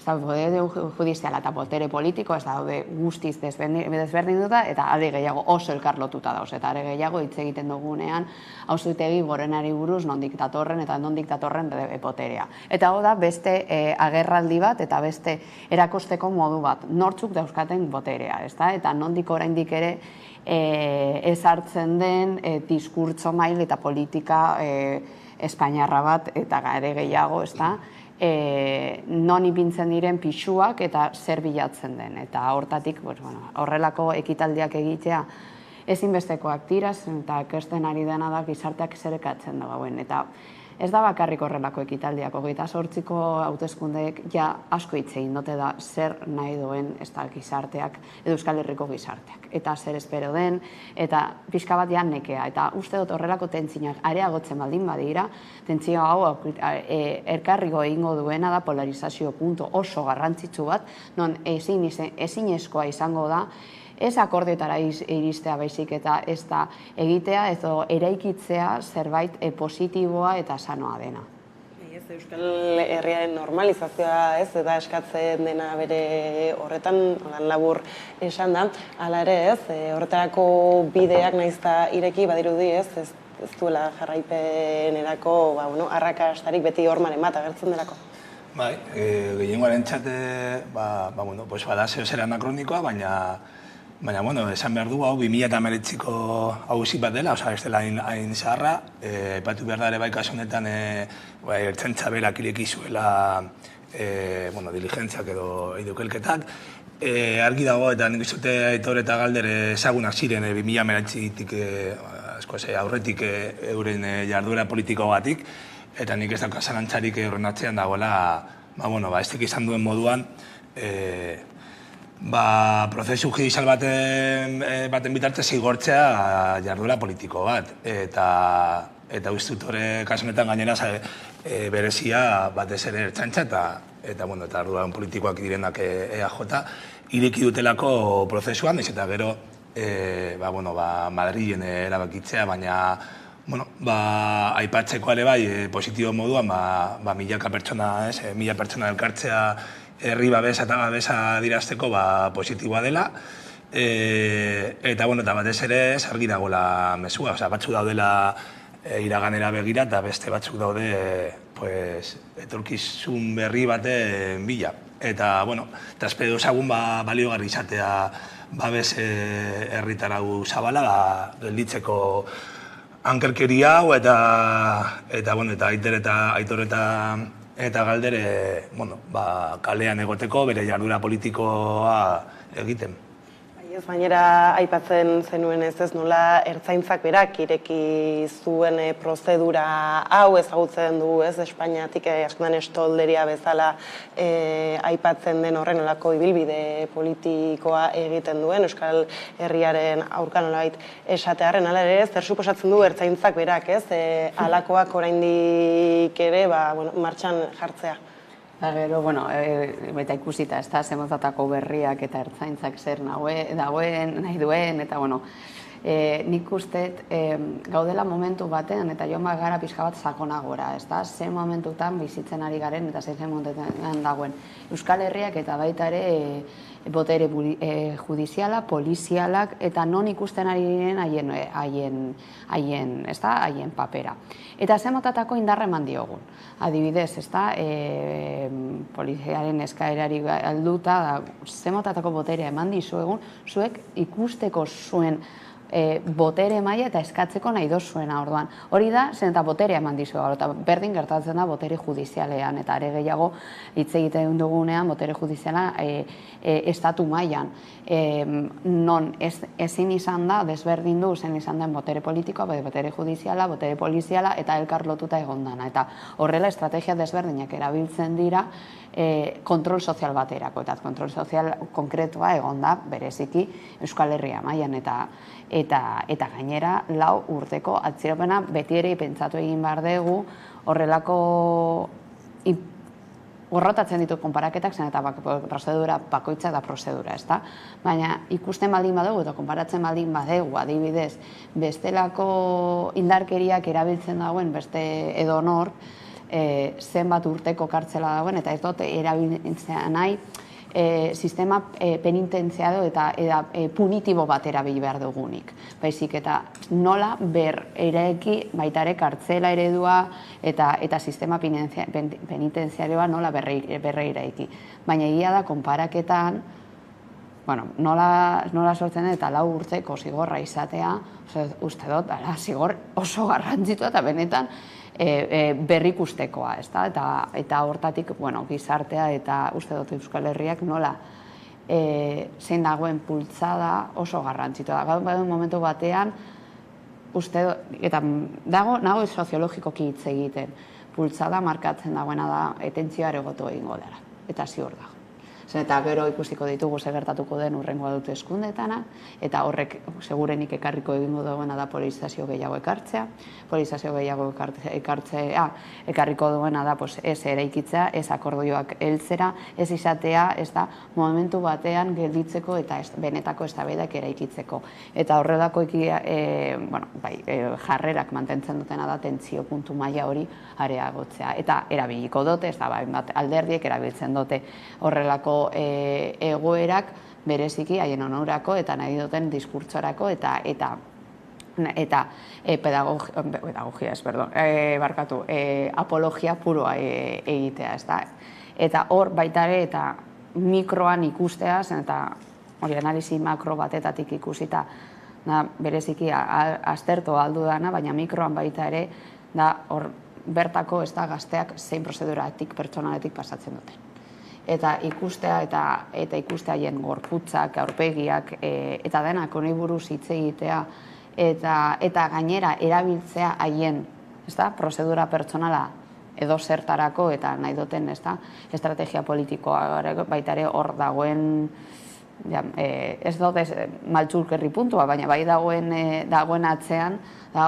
judiziala eta botere politiko, ez daude guztiz desberdinduta, eta are gehiago oso elkarlotuta dauz, eta are gehiago hitz egiten dugunean auzitegi gorenari buruz nondik datorren eta nondik datorren boterea. Eta hau da beste agerraldi bat eta beste erakosteko modu bat, nortzuk dauzkaten boterea, eta nondik oraindik ere ez hartzen den diskurtso mail eta politika espainiarra bat eta gare gehiago, non ipintzen diren pisuak eta zer bilatzen den. Eta hortatik, horrelako ekitaldiak egitea ezinbestekoak dira, eta kesten ari dena da gizarteak zer ekatzen dagoen. Eta ez da bakarrik horrelako ekitaldiak, 28ko hauteskundeek ja asko hitz egin dute da zer nahi duen ez da gizarteak, edo Euskal Herriko gizarteak. Eta zer espero den, eta pixka bat ja nekea. Eta uste dut horrelako tentzioak areagotzen baldin badira, tentzio hau erkarriko egingo duena da polarizazio puntu oso garrantzitsu bat, non ezinezkoa izango da, ez akordioetara iristea baizik eta ez da egitea, edo eraikitzea zerbait positiboa eta sanoa dena. Euskal Herriaren normalizazioa ez, eta eskatzen dena bere horretan, labur esan da, hala ere ez, horretarako bideak naizta ireki badirudi ez duela jarraipenerako arrakastarik beti hormaren bat agertzen delako. Bai, gehiengoaren txate, bada zeo anakronikoa, baina, esan behar du, hau 2019ko auzi bat dela, ez dela hain zaharra, epatu behar da ere bai kasu honetan ertzaintza berak ireki zuela diligentziak edo edukelketak. Argi dago eta nik izute Aitor eta Galder ezagunak ziren 2019tik aurretik euren jarduera politiko batik, eta nik ez dauka zalantzarik horren atzean dagoela, ez izan duen moduan, prozesu judizial baten bitartez zigortzea jarduera politiko bat. Eta uste kasunetan gainera berezia batez ere ertzaintza eta arduran politikoak direnak EAJ ireki dutelako prozesuan, eta gero Madrilen erabakitzea, baina aipatzeko ere bai positibo moduan milaka pertsona elkartzea herri babesa eta babesa dirazteko positiboa dela, eta batez ere argi dagoela mezua, batzuk daudela iraganera begira eta beste batzuk daude etorkizun berri baten bila. Eta espero ezagun baliogarri izatea babes herritarau zabala gelditzeko ankerkeria hau eta Aitor eta Galdere kalean egoteko bere jardura politikoa egiten. Ez gainera aipatzen zenuen ez nola ertzaintzak berak ireki zuen prozedura hau ezagutzen du ez Espainiatik askotan estolderia bezala aipatzen den horren nolako ibilbide politikoa egiten duen Euskal Herriaren aurka nolabait esatearren hala ere zer suposatzen du ertzaintzak berak ez halakoak oraindik ere martxan jartzea. Gero, eta ikusita, ez da, zemozatako berriak eta ertzaintzak zer nahi duen, eta, nik usteet gaudela momentu batean, eta joan gara pixka bat sakonagora, ez da, ze momentutan bizitzen ari garen, eta ze momentutan dagoen Euskal Herriak eta baita ere botere judiziala, polizialak, eta non ikusten ari diren haien papera. Eta ze motatako indarra eman diogun. Adibidez, poliziaren eskaerari alduta, ze motatako boterea eman dizuegun, zuek ikusteko zuen botere maila eta eskatzeko nahi dozuena orduan. Hori da, zen eta boterea eman dizuegu, eta berdin gertatzen da botere judizialean, eta are gehiago hitz egiten dugunean botere judiziala estatu mailan. Non ezin izan da, desberdin du zen izan den botere politikoa, botere judiziala, botere poliziala, eta elkar lotuta egon dana. Eta horrela estrategia desberdinak erabiltzen dira kontrol sozial baterako, eta kontrol sozial konkretua egon da bereziki Euskal Herria mailan, eta gainera 4 urteko atziropena beti ere pentsatu egin behar dugu horrelako gorrotatzen ditu konparaketak zen eta prozedura bakoitza da prozedura, ezta? Baina ikusten baldin badugu eta konparatzen baldin badugu adibidez bestelako indarkeriak erabiltzen dagoen beste edonor zenbat urteko kartzela dagoen eta ez dut erabiltzea nahi sistema penitentziado eta punitibo bat erabili behar dugunik. Baizik eta nola eraiki baita ere kartzela eredua eta sistema penitentziarioa nola berreiraiki. Baina egia da konparaketan nola sortzen den eta 4 urteko zigorra izatea, uste dut, zigor oso garrantzitua eta benetan berrikustekoa, eta hortatik gizartea eta uste dut Euskal Herriak nola zein dagoen bultzada oso garrantzitsua da. Gaur momentu batean, uste dut, eta nago soziologikoki hitz egiten, bultzada markatzen dagoena da etentzioa egotu egingo dela, eta ziur dago. Eta gero ikusiko ditugu zer gertatuko den hurrengoa dute eskundeetana, eta horrek segurenik ekarriko egingo duena da polizazio gehiago ekartzea, polizazio gehiago ekartzea ekarriko duena da ez eraikitzea, ez akordioak heltzera, ez izatea, ez da momentu batean gelditzeko eta benetako eztabaidak eraikitzeko. Eta horrelako jarrerak mantentzen dutena da tentsio puntu maila hori areagotzea. Eta erabiliko dute, ez da alderdiek erabiltzen dute horrelako egoerak bereziki haien onurako eta nahi duten diskurtsorako eta apologia puroa egitea, ez da. Eta hor baita ere eta mikroan ikustea, eta hori analisi makro batetatik ikusita bereziki aztertu aldu dana, baina mikroan baita ere da hor bertako ez da gazteak zein prozeduratik pertsonaletik pasatzen duten. Eta ikustea eta ikustea haien gorputzak, aurpegiak eta denak honi buruz hitz egitea eta gainera erabiltzea haien prozedura pertsonala edo zertarako eta nahi duten estrategia politikoa baita ere hor dagoen ez dut maltzurkerri puntua, baina bai dagoen atzean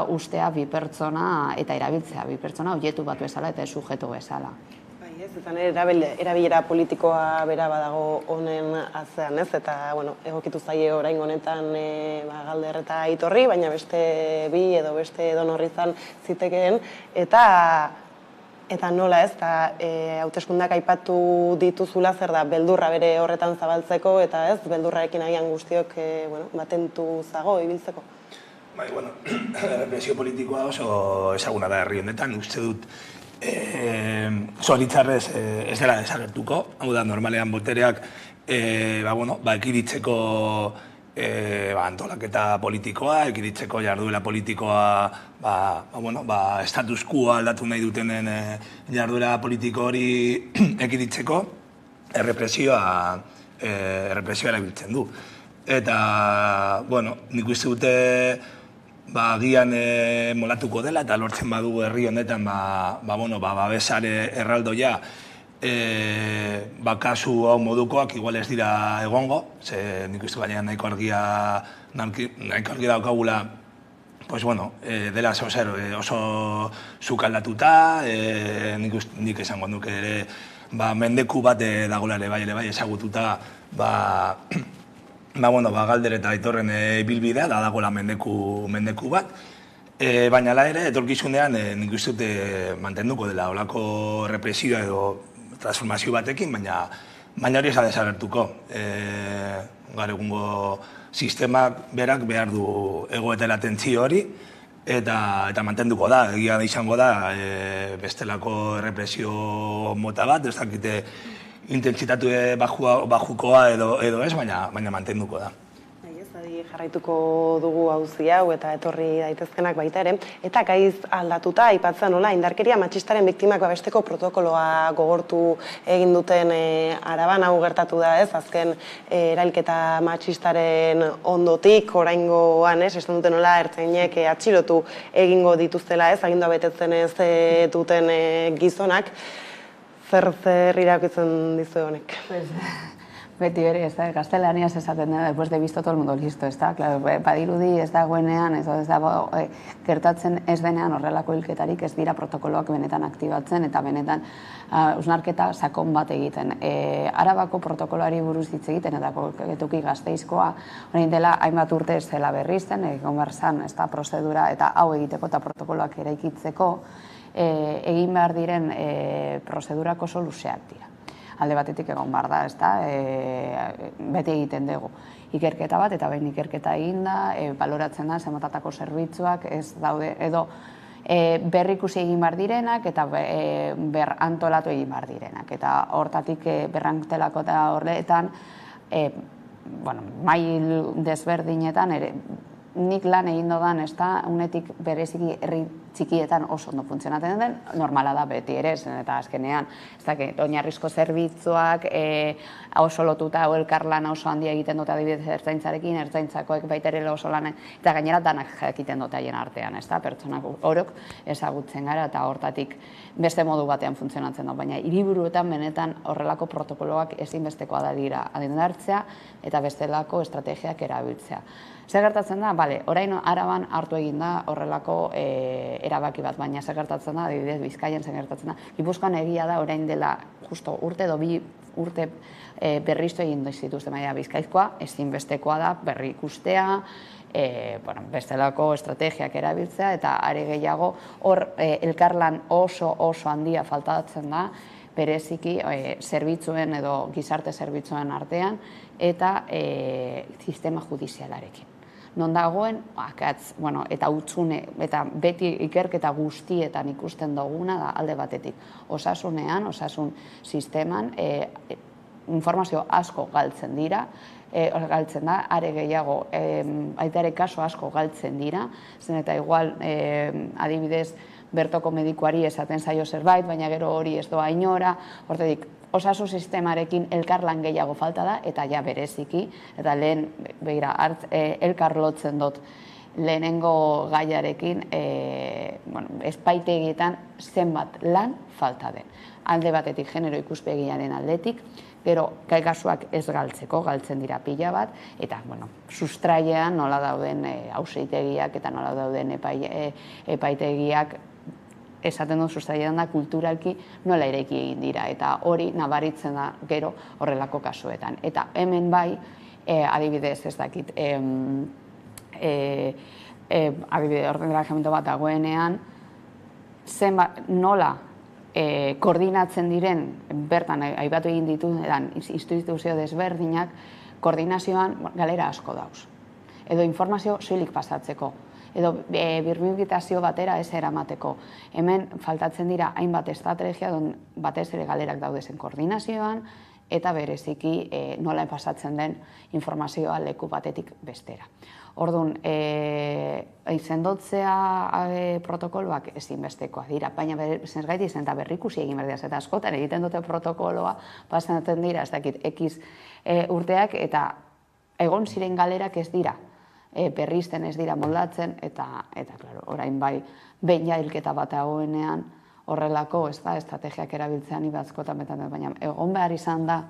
ustea bi pertsona eta erabiltzea bi pertsona objektu bat bezala eta sujetu bezala. Eta erabilera politikoa bera badago honen atzean, eta egokitu zaie orain honetan Galder eta Aitorri, baina beste bi edo beste edonorri izan zitekeen, eta nola ez, hauteskundeak aipatu dituzula zer da, beldurra bere horretan zabaltzeko, eta ez, beldurrarekin agian guztiok batentu zago, ibiltzeko. Represio politikoa oso ezaguna da herri honetan, uste dut zoalitzarrez ez dela desagertuko, hau da, normalean botereak ekiritzeko antolaketa politikoa, ekiritzeko jarduera politikoa, status quo aldatu nahi dutenen jarduera politiko hori ekiritzeko, errepresioa erabiltzen du. eta, bueno, nik uste dute agian molatuko dela eta lortzen badugu herri honetan babesare erraldoia kasu hau modukoak igual ez dira egongo, ze nik uste baina nahiko argia daukagula, pues bueno, dela zer oso sukaldatuta, nik esango nuke ere mendeku bat dagoela ere bai ezagututa Galder eta Aitorren bilbidea, da dagoela mendeku bat. Baina ala ere, etorkizunean nik uste dute mantenduko dela olako represioa edo transformazio batekin, baina hori ez da desagertuko. Gaur egungo sistemak berak behar du egoetela tentzio hori, eta mantenduko da, egia da izango da bestelako represio mota bat, ez dakite intentsitate bajukoa edo ez, baina mantenduko da. Jarraituko dugu auzi hau eta etorri daitezkenak baita ere. Eta gaiz aldatuta, aipatzen nola, indarkeria matxistaren biktimak babesteko protokoloa gogortu egin duten Araban hau gertatu da ez, azken erailketa matxistaren ondotik, oraingoan ez, esan duten nola, ertzainek atxilotu egingo dituztela ez, agindua betetzen ez duten gizonak. Zer irakitzen dizu honek? Beti bere, ez da, gaztelaniaz esaten da, después de visto todo el mundo listo, ez da, badirudi ez dagoenean, ez da, gertatzen ez denean horrelako hilketarik ez dira protokoloak benetan aktibatzen eta benetan hausnarketa sakon bat egiten. Arabako protokoloari buruz hitz egiten eta Toki Gasteizkoa, orain dela hainbat urte ez zela berrizten, egon behar zan, ez da, prozedura eta hau egiteko eta protokoloak eraikitzeko egin behar diren prozedurak oso luzeak dira. Alde batetik egon behar da, ez da, beti egiten dugu. Ikerketa bat, eta behin ikerketa egin da, baloratzen da, zenbatatako zerbitzuak ez daude, edo berrikusi egin behar direnak, eta berantolatu egin behar direnak. Eta hortatik berrantelako eta horretan, mail desberdinetan, nik lan egin dodan, ez da, unetik bereziki herri txikietan oso ondo funtzionatzen den, normala da beti ere, eta azkenean, ez da, oinarrizko zerbitzuak oso lotuta, elkarlan oso handia egiten dute adibidez ertzaintzarekin, ertzaintzakoek baita ere oso lan, eta gainera danak egiten dute haien artean, ez da, pertsonak orok ezagutzen gara, eta hortatik beste modu batean funtzionatzen da, baina hiriburuetan benetan horrelako protokoloak ezinbestekoa da dira adendartzea, eta bestelako estrategiak erabiltzea. Zer gertatzen da, orain Araban hartu egin da horrelako erabaki bat, baina zer gertatzen da, adibidez Bizkaian zer gertatzen da. Gipuzkoan egia da orain dela justo urte edo bi urte berriztu egin zituzten, baina Bizkaizkoa ezinbestekoa da berri ikustea, bestelako estrategiak erabiltzea eta are gehiago hor elkarlan oso handia faltatzen da, bereziki zerbitzuen edo gizarte zerbitzuen artean eta sistema judizialarekin. Non dagoen, akatz, eta hutsune, eta beti ikerketa guztietan ikusten duguna da alde batetik. Osasunean, osasun sisteman, informazio asko galtzen dira, galtzen da, are gehiago, baita ere kaso asko galtzen dira, zen eta igual, adibidez, bertoko medikuari esaten zaio zerbait, baina gero hori ez doa inora, hortetik, osasun sistemarekin elkarlan gehiago falta da, eta ja bereziki, eta lehen, begira, elkar lotzen dut lehenengo gaiarekin, espaitegietan zenbat lan falta den. Alde batetik genero ikuspegiaren aldetik, gero kasuak ez galtzeko, galtzen dira pila bat, eta sustraian nola dauden auzitegiak eta nola dauden epaitegiak, esaten dut sustraian da kulturalki nola eraiki egin dira, eta hori nabaritzen da gero horrelako kasuetan. Eta hemen bai, adibidez ez dakit, adibidez ordenagamendu bat dagoenean, nola koordinatzen diren, bertan aipatu egin dituen instituzio desberdinak, koordinazioan galera asko dauz. Edo informazio soilik pasatzeko. Edo birmibitazio batera ez eramateko. Hemen faltatzen dira hainbat estrategia batez ere galerak daudezen koordinazioan eta bereziki nola pasatzen den informazioa leku batetik bestera. Orduan, izendotzea protokoloak ezinbestekoa dira, baina zergaiti zen eta berrikusi egin berdiaz, eta askotan egiten dute protokoloa pasatzen dira, ez dakit, X urteak, eta egon ziren galerak ez dira, berrizten ez dira moldatzen, eta claro, orain bai, behin hilketa bat dagoenean, horrelako, estrategiak erabiltzean ibatzkotan betan, baina egon behar izan da,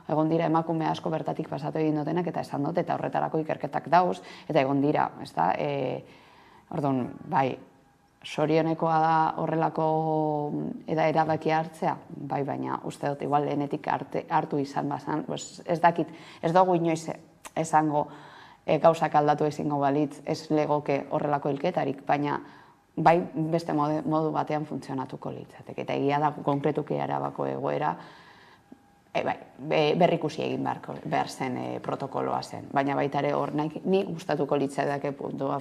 egon dira emakume asko bertatik pasatu egin dutenak, eta esan dut, eta horretarako ikerketak dauz, eta egon dira, orduan, bai, sorionekoa da horrelako erabakia hartzea, bai, baina uste dut, igual lehenetik hartu izan bazan, ez dakit, ez dugu inoiz esango gauzak aldatu ezingo balitz, ez legoke horrelako hilketarik, baina bai beste modu batean funtzionatuko litzateke. Eta egia da konkretuki Arabako egoera berrikusi egin behar zen protokoloa zen. Baina baita ere hor ni gustatuko litzateke puntua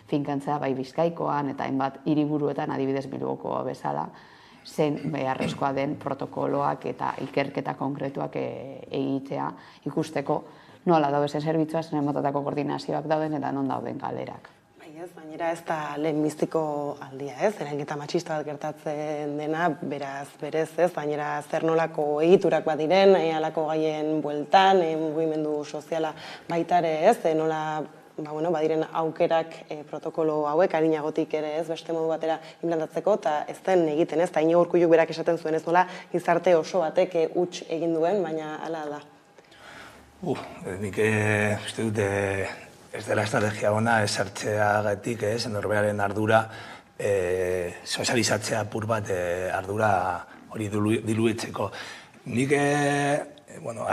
finkantzea bai Bizkaikoan eta hainbat hiriburuetan adibidez Bilbokoa bezala zen beharrezkoa den protokoloak eta ikerketa konkretuak egitea ikusteko nola daude zerbitzua, zen motatako koordinazioak dauden eta non dauden galerak. Baina ez da lehen mistiko aldia, erailketa matxista bat gertatzen dena, beraz, berez, baina zer nolako egiturak bat diren, halako gaien bueltan, mugimendu soziala baitare nola badiren aukerak protokolo hauek, arinagotik ere beste modu batera implantatzeko, eta ez den egiten, eta Iñigo Urkulluk berak esaten zuen ez nola gizarte oso batek huts egin duen, baina hala da. Nik uste dute ez dela estrategia ona esartzeagatik, norberaren ardura sozializatzea apur bat ardura hori diluitzeko. Nik,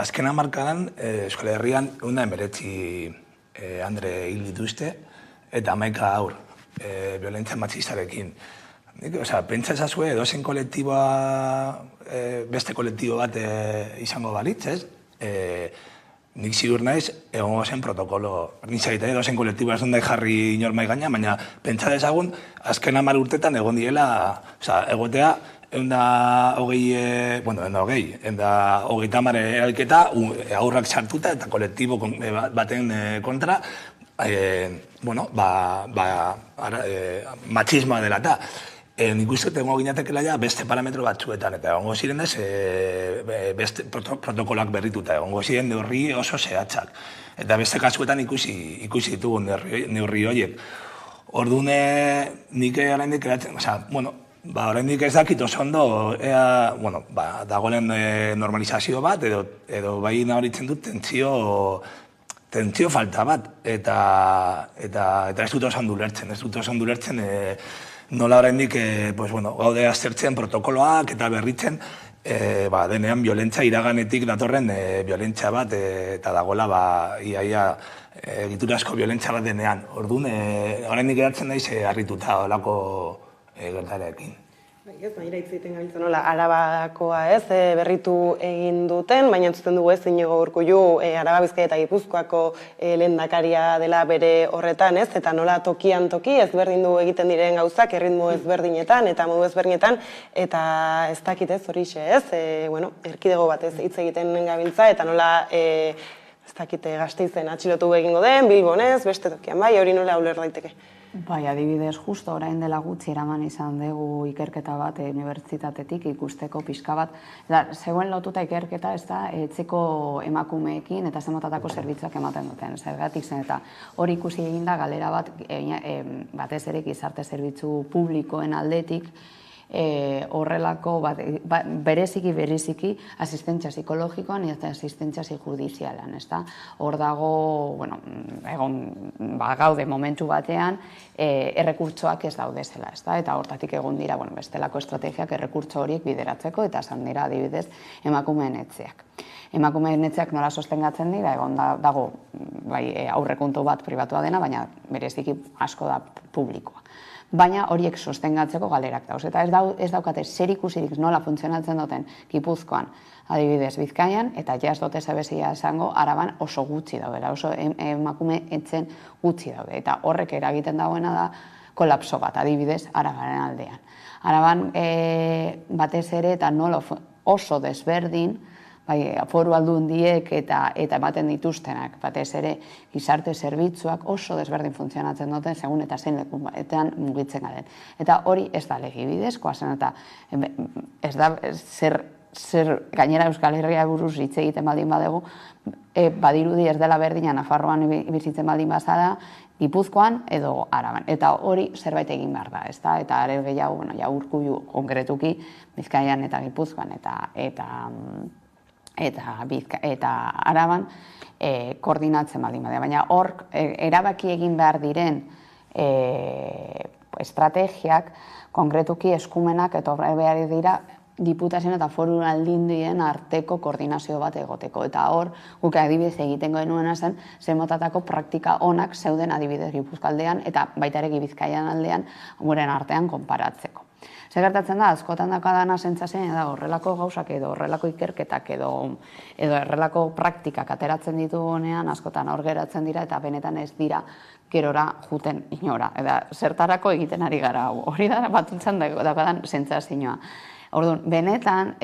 azken hamarkadan Euskal Herrian 119 andre hil dituzte eta 11 haur violentzia matxistarekin. Pentsa ezazue edozein kolektiboa beste kolektibo bat izango balitz, ez? Nik zidur naiz, egongo zen protokolo. Nik zaita edozen kolektiboa ez dut jarri inor mai gaina, baina pentsa dezagun, azken 10 urtetan egon diela, egotea, 120 eralketa, aurrak sartuta eta kolektibo baten kontra, matxismoa dela eta. Nik uste egongo ginatekela ja beste parametro batzuetan, eta egongo ziren ez beste protokoloak berrituta, egongo ziren neurri oso zehatzak. Eta beste kasuetan ikusi ditugu neurri horiek. Orduan nik oraindik oraindik ez dakit oso ondo, dagoen normalizazio bat, edo bai nabaritzen dut tentsio falta bat, eta ez dut oso ondo ulertzen, nola oraindik gaude aztertzen protokoloak eta berritzen denean violentzia iraganetik datorren violentzia bat eta dagoela iaia egiturazko violentzia bat denean. Orduan, oraindik geratzen naiz harrituta olako gertarekin. Baina hitz egiten gabiltzen nola Arabakoa berritu egin duten, baina entzuten dugu Iñigo Urkullu Araba, Bizkaia eta Gipuzkoako lehendakaria dela bere horretan, eta nola tokian toki ezberdin du egiten diren gauzak, erritmo ezberdinetan eta modu ezberdinetan, eta ez dakit horixe erkidego batez hitz egiten gabiltza, eta nola ez dakit Gasteizen atxilotu egingo den, Bilbon beste tokian bai, hori nola uler daiteke. Bai, adibidez, justo orain dela gutxi eraman izan dugu ikerketa bat unibertsitatetik ikusteko pixka bat. Zegoen lotuta ikerketa ez da etxeko emakumeekin eta zemotatako zerbitzuak ematen duten. Zergatik zen eta hori ikusi egin da galera bat batez ere gizarte zerbitzu publikoen aldetik horrelako bereziki asistentzia psikologikoan eta asistentzia judizialan, ezta? Hor dago, egon gaude momentu batean errekurtsoak ez daude zela, ezta? Eta hortatik egon dira, bestelako estrategiak errekurtso horiek bideratzeko eta esan dira adibidez emakumeen etxeak. Emakumeen etxeak nola sostengatzen dira, egon dago aurrekontu bat pribatua dena, baina bereziki asko da publikoa. Baina horiek sostengatzeko galerak dauz. Eta ez daukate zer ikusirik nola funtzionatzen duten Gipuzkoan, adibidez Bizkaian, eta ja ez dute zabezia esango Araban oso gutxi daudela, oso emakume etzen gutxi daude. Eta horrek eragiten dagoena da kolapso bat, adibidez Arabaren aldean. Araban batez ere eta nola oso desberdin, foru aldundiek eta ematen dituztenak, batez ere gizarte zerbitzuak oso desberdin funtzionatzen duten, segun eta zein lekuetan mugitzen garen. Eta hori ez da legibidezkoa zen, eta ez da zer gainera Euskal Herria buruz hitz egiten baldin badegu, badirudi ez dela berdina Nafarroan bizitzen baldin bazara, Gipuzkoan edo Araban. Eta hori zerbait egin behar da, ezta? Eta are gehiago, bueno, ja Urkullu konkretuki Bizkaian eta Gipuzkoan eta Araban koordinatzen baldin bada. Baina hor erabaki egin behar diren estrategiak, konkretuki eskumenak eta behar dira Diputazioen eta Foru Aldundien arteko koordinazio bat egoteko. Eta hor, guk adibidez egiten genuena zen, zen motatako praktika onak zeuden adibidez Gipuzkoaldean eta baita ere Bizkaian aldean guren artean konparatzeko. Zer gertatzen da, askotan dakadana sentsazioa da horrelako gauzak edo horrelako ikerketak edo horrelako praktikak ateratzen ditugunean askotan hor geratzen dira eta benetan ez dira gerora juten inora. Eta zertarako egiten ari gara hau. Hori da batutzen dakadan sentsazioa. Orduan, benetan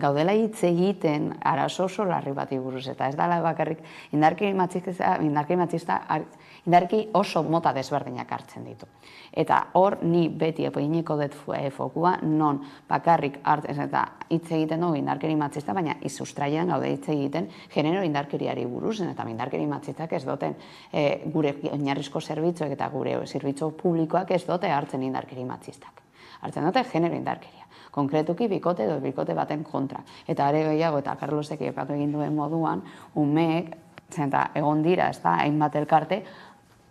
gaudela hitz egiten arazo oso larri bati buruz, eta ez dela bakarrik indarkeria matxista indarki oso mota desberdinak hartzen ditu. Eta hor ni beti eginiko dut fokua non bakarrik eta hitz egiten dugu indarkeria matxista, baina sustraian gaude hitz egiten genero indarkeriari buruz, eta indarkeria matxistak ez duten gure oinarrizko zerbitzuek eta gure zerbitzu publikoak ez dute hartzen indarkeria matxistak. Hartzen dute genero indarkeria. Konkretuki bikote edo bikote baten kontra. Eta are gehiago, eta Carlosek epatu egin duen moduan, umeek, zenta egon dira, ez da, hainbat elkarte,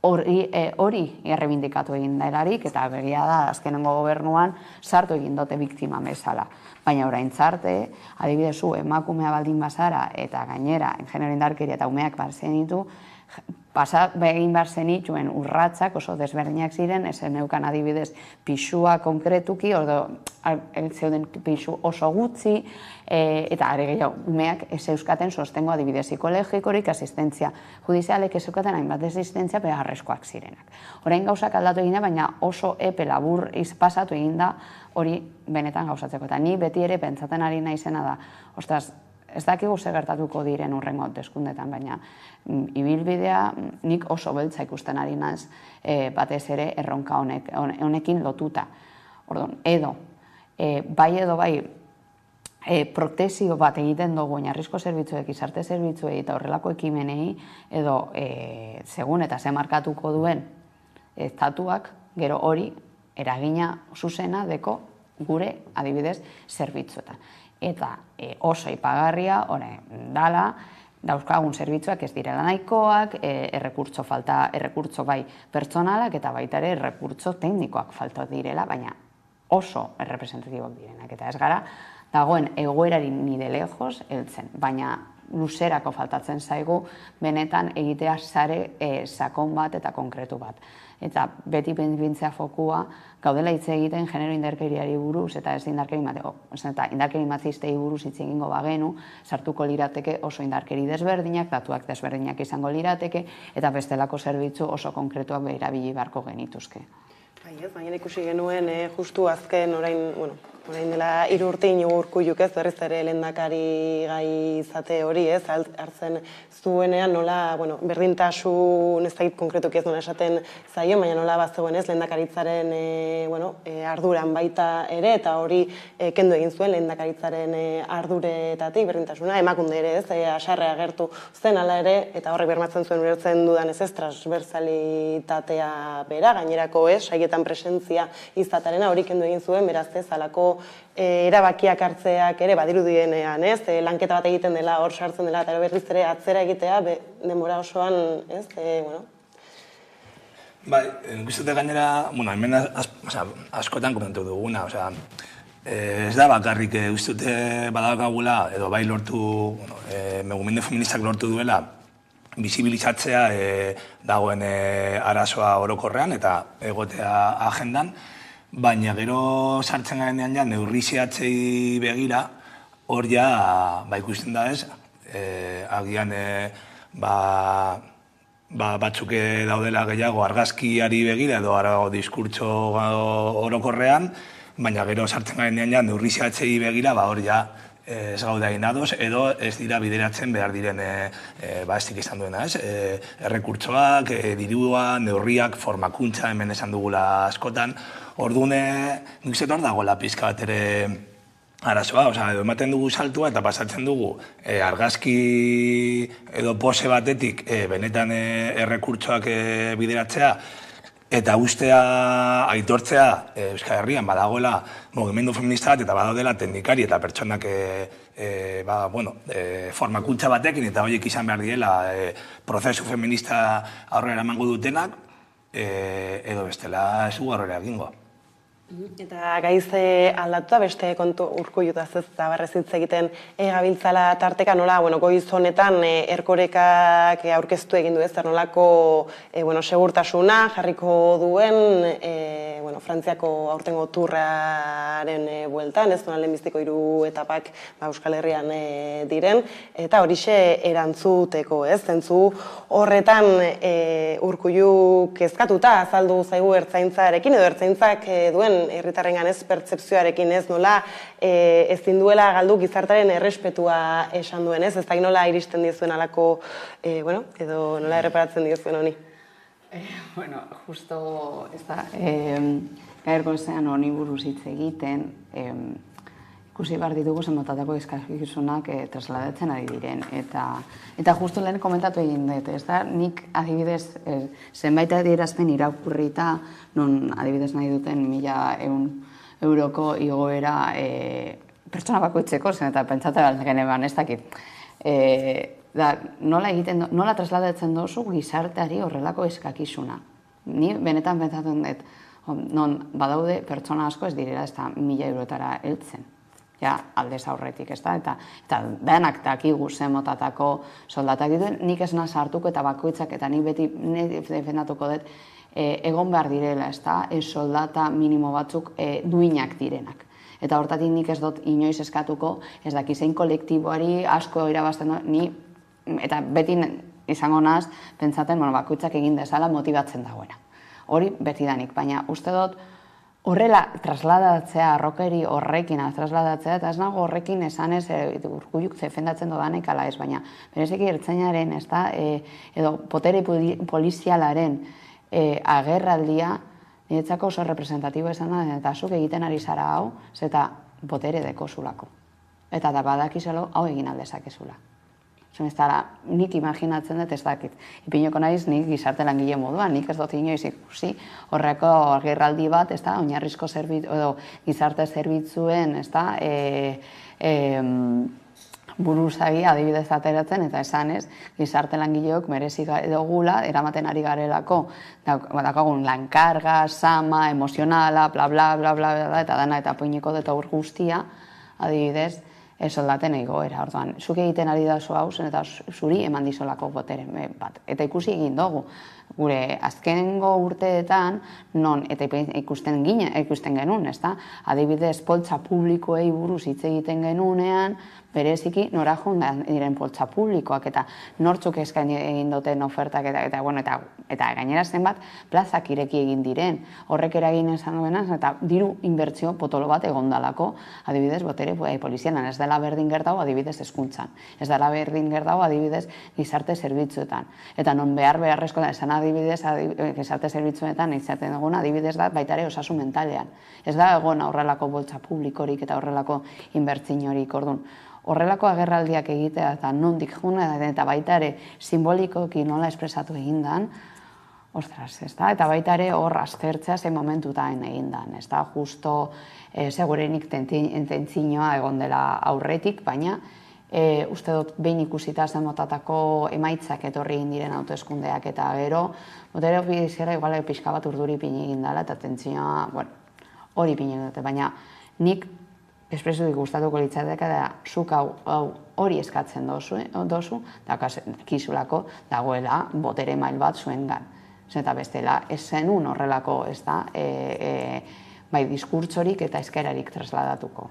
hori errebindikatu egin delarik, eta begia da, azkenengo gobernuan, sartu egin dute biktima bezala. Baina orain zarte, adibidezu, emakumea baldin bazara, eta gainera, genero indarkeria eta umeak barzen ditu, egin behar zenituen urratsak oso desberdinak ziren, ezen neukan adibidez pisua konkretuki, zeuden pisu oso gutxi, eta are gehiago, umeak ez euskaten sostengo adibidez psikologikorik, asistentzia judizialek ez euskaten hainbat asistentzia beharrezkoak zirenak. Orain gauzak aldatu egin da, baina oso epe labur pasatu egin da hori benetan gauzatzeko. Eta ni beti ere pentsatzen ari naizena da, ostras, ez dakigu zer gertatuko diren hurrengo hauteskundetan, baina ibilbidea nik oso beltza ikusten ari naiz batez ere erronka honekin lotuta. Orduan, bai proteksio bat egiten dugu oinarrizko zerbitzuek, gizarte zerbitzuei eta horrelako ekimenei, edo segun eta ze markatuko duen estatuak, gero hori eragina zuzena deko gure adibidez zerbitzuetan. Eta oso ipagarria, dala, dauzkagun zerbitzuak ez direla nahikoak, errekurtso bai pertsonalak eta baita ere errekurtso teknikoak falta direla, baina oso errepresentatiboak direnak. Eta ez gara, dagoen egoerari nire lejos heltzen, baina luzerako faltatzen zaigu benetan egitea sare sakon bat eta konkretu bat. Eta beti bintzea fokua gaudela hitz egiten genero indarkeriari buruz eta ez indarkeri matxistei buruz hitz egingo bagenu, sartuko lirateke oso indarkeri desberdinak, datuak desberdinak izango lirateke eta bestelako zerbitzu oso konkretuak erabili beharko genituzke. Baina ikusi genuen justu azken orain dela 3 urte inigo Urkulluk ez berriz ere lehendakari gai izate hori ez, hartzen zuenean nola, berdintasun ez dakit konkretuki ez nola esaten zaio, baina nola bazegoen ez lehendakaritzaren arduran baita ere, eta hori kendu egin zuen lehendakaritzaren arduretatik berdintasuna, emakunde ere ez, asarre agertu zen ala ere, eta horrek bermatzen zuen ulertzen dudan ez transversalitatea bera, gainerako ez, saietan presentzia izatarena hori kendu egin zuen, beraz ez, alako erabakiak hartzeak ere badirudienean, ez? Lanketa bat egiten dela, hor sartzen dela, eta berriz ere atzera egitea, denbora osoan, ez? Bai, nik uste gainera, hemen askotan komentatu duguna, ez da bakarrik uste badakagula, edo bai lortu, mugimendu feministak lortu duela, bizibilizatzea dagoen arazoa orokorrean eta egotea agendan, baina gero sartzen garenean ja neurri zehatzei begira, hor ja ikusten da ez, agian batzuk daudela gehiago argazkiari begira edo arago diskurtso orokorrean, baina gero sartzen garenean ja neurri zehatzei begira, hor ja ez gaude egin ados, edo ez dira bideratzen behar diren estik izan duena, ez? Errekurtsoak, dirua, neurriak, formakuntza hemen esan dugula askotan. Orduan, nik zetor dagoela pizka bat ere arazoa, edo ematen dugu saltua eta pasatzen dugu argazki edo pose batetik benetan errekurtsoak bideratzea eta ustea, aitortzea Euskal Herrian badagoela mugimendu feminista bat eta badaudela teknikari eta pertsonak formakuntza batekin eta horiek izan behar diela prozesu feminista aurrera emango dutenak edo bestela ez dugu aurrera egingo. Eta gaiz aldatuta beste kontu Urkullutaz ez da barrez hitz egiten gabiltzala tarteka nola, goiz honetan Erkorekak aurkeztu egin du ez, nolako segurtasuna jarriko duen Frantziako aurtengo turraren bueltan, ez nola lehenbiztiko 3 etapak Euskal Herrian diren, eta horixe erantzuteko, ez, zentzu horretan Urkullu kezkatuta azaldu zaigu ertzaintzarekin edo ertzaintzak duen herritarrengan ez pertzepzioarekin ez nola ezin duela galdu gizartaren errespetua esan duen ez da nola iristen dizuen alako edo nola erreparatzen dizuen honi? Justo ez da gaurko ezean honi buruz hitz egiten ikusi behar ditugu zenbotatako eskakizunak trasladatzen ari diren eta justo lehen komentatu egin dut, ez da, nik adibidez zenbait adierazpen irakurrita non adibidez nahi duten 1.000 euroko igoera pertsona bakoitzeko zen eta pentsatzen geneban ez dakit. Nola trasladatzen dozu gizarteari horrelako eskakizuna. Ni benetan pentsatzen dut, non badaude pertsona asko ez direla ez da 1.000 eurotara heltzen. Aldez aurretik, ez da, eta denak dakigu zen motatako soldatak dituen, nik ez naz hartuko eta bakoitzak, eta nik beti defendatuko dut, egon behar direla, ez da, soldata minimo batzuk duinak direnak. Eta hortatik nik ez dut inoiz eskatuko, ez daki zein kolektiboari asko irabazten ni, eta beti izango naz, pentsaten, bakoitzak egin dezala motibatzen dagoena. Hori beti danik, baina uste dut, horrela trasladatzea, arrokeri horrekin trasladatzea, eta ez nago horrekin esanez Urkulluk defendatzen dodanek ala ez, baina bereziki ertzainaren, ez da, edo potere polizialaren agerraldia niretzako oso representatibo esan da, eta zuk egiten ari zara hau, eta potere dekozulako. Eta da badakizelo hau egin aldezakezula. Nik imaginatzen dut ez dakit. Ipinoko naiz nik gizarte langile moduan, nik ez dut inoiz ikusi horreko agerraldi bat, ez da, oinarrizko gizarte zerbitzuen, ez da, buruzagi adibidez ateratzen, eta esanez, gizarte langileok merezi dugula, eramaten ari garelako, dakagun lankarga, sama, emozionala, bla, bla, bla, bla, eta dana eta poineko dut aur guztia, adibidez, soldaten egoera, orduan, zuk egiten ari da hau zen eta zuri eman dizolako botere bat. Eta ikusi egin dugu, gure azkenengo urteetan, non, eta ikusten genuen, ez da? Adibidez, poltsa publikoei buruz hitz egiten genunean, bereziki nora joan diren poltsa publikoak, eta nortzuk eskaini egin duten ofertak, eta gainera zenbat plazak ireki egin diren. Horrek eragin esan duena, eta diru inbertsio potolo bat egondalako, adibidez, botere polizianan, ez dela berdin gertau adibidez hezkuntzan, ez dela berdin gertau adibidez gizarte zerbitzuetan. Eta non beharrezko da, esan adibidez gizarte zerbitzuetan izaten duguna, adibidez da baitare osasun mentalean. Ez da egon horrelako poltsa publikorik eta horrelako inbertsiorik, orduan. Horrelako agerraldiak egitea eta nondik juna eta baita ere simbolikoki nola espresatu egindan, ostras, ez da? Eta baita ere hor aztertzea zein momentutan egindan, ez da? Justo segurenik intentzioa egon dela aurretik, baina uste dut behin ikusita zen motatako emaitzak etorri egin diren hauteskundeak eta gero, botere ofiziera igual pixka bat urduri pini egin dela eta tentzioa, hori pini dute, baina nik espresudik gustatuko litzateke da zuk hori eskatzen dozu, dakizulako dagoela botere mail bat zuengan. Eta bestela, ez zenun horrelako, ez da, bai diskurtsorik eta eskerarik trasladatuko.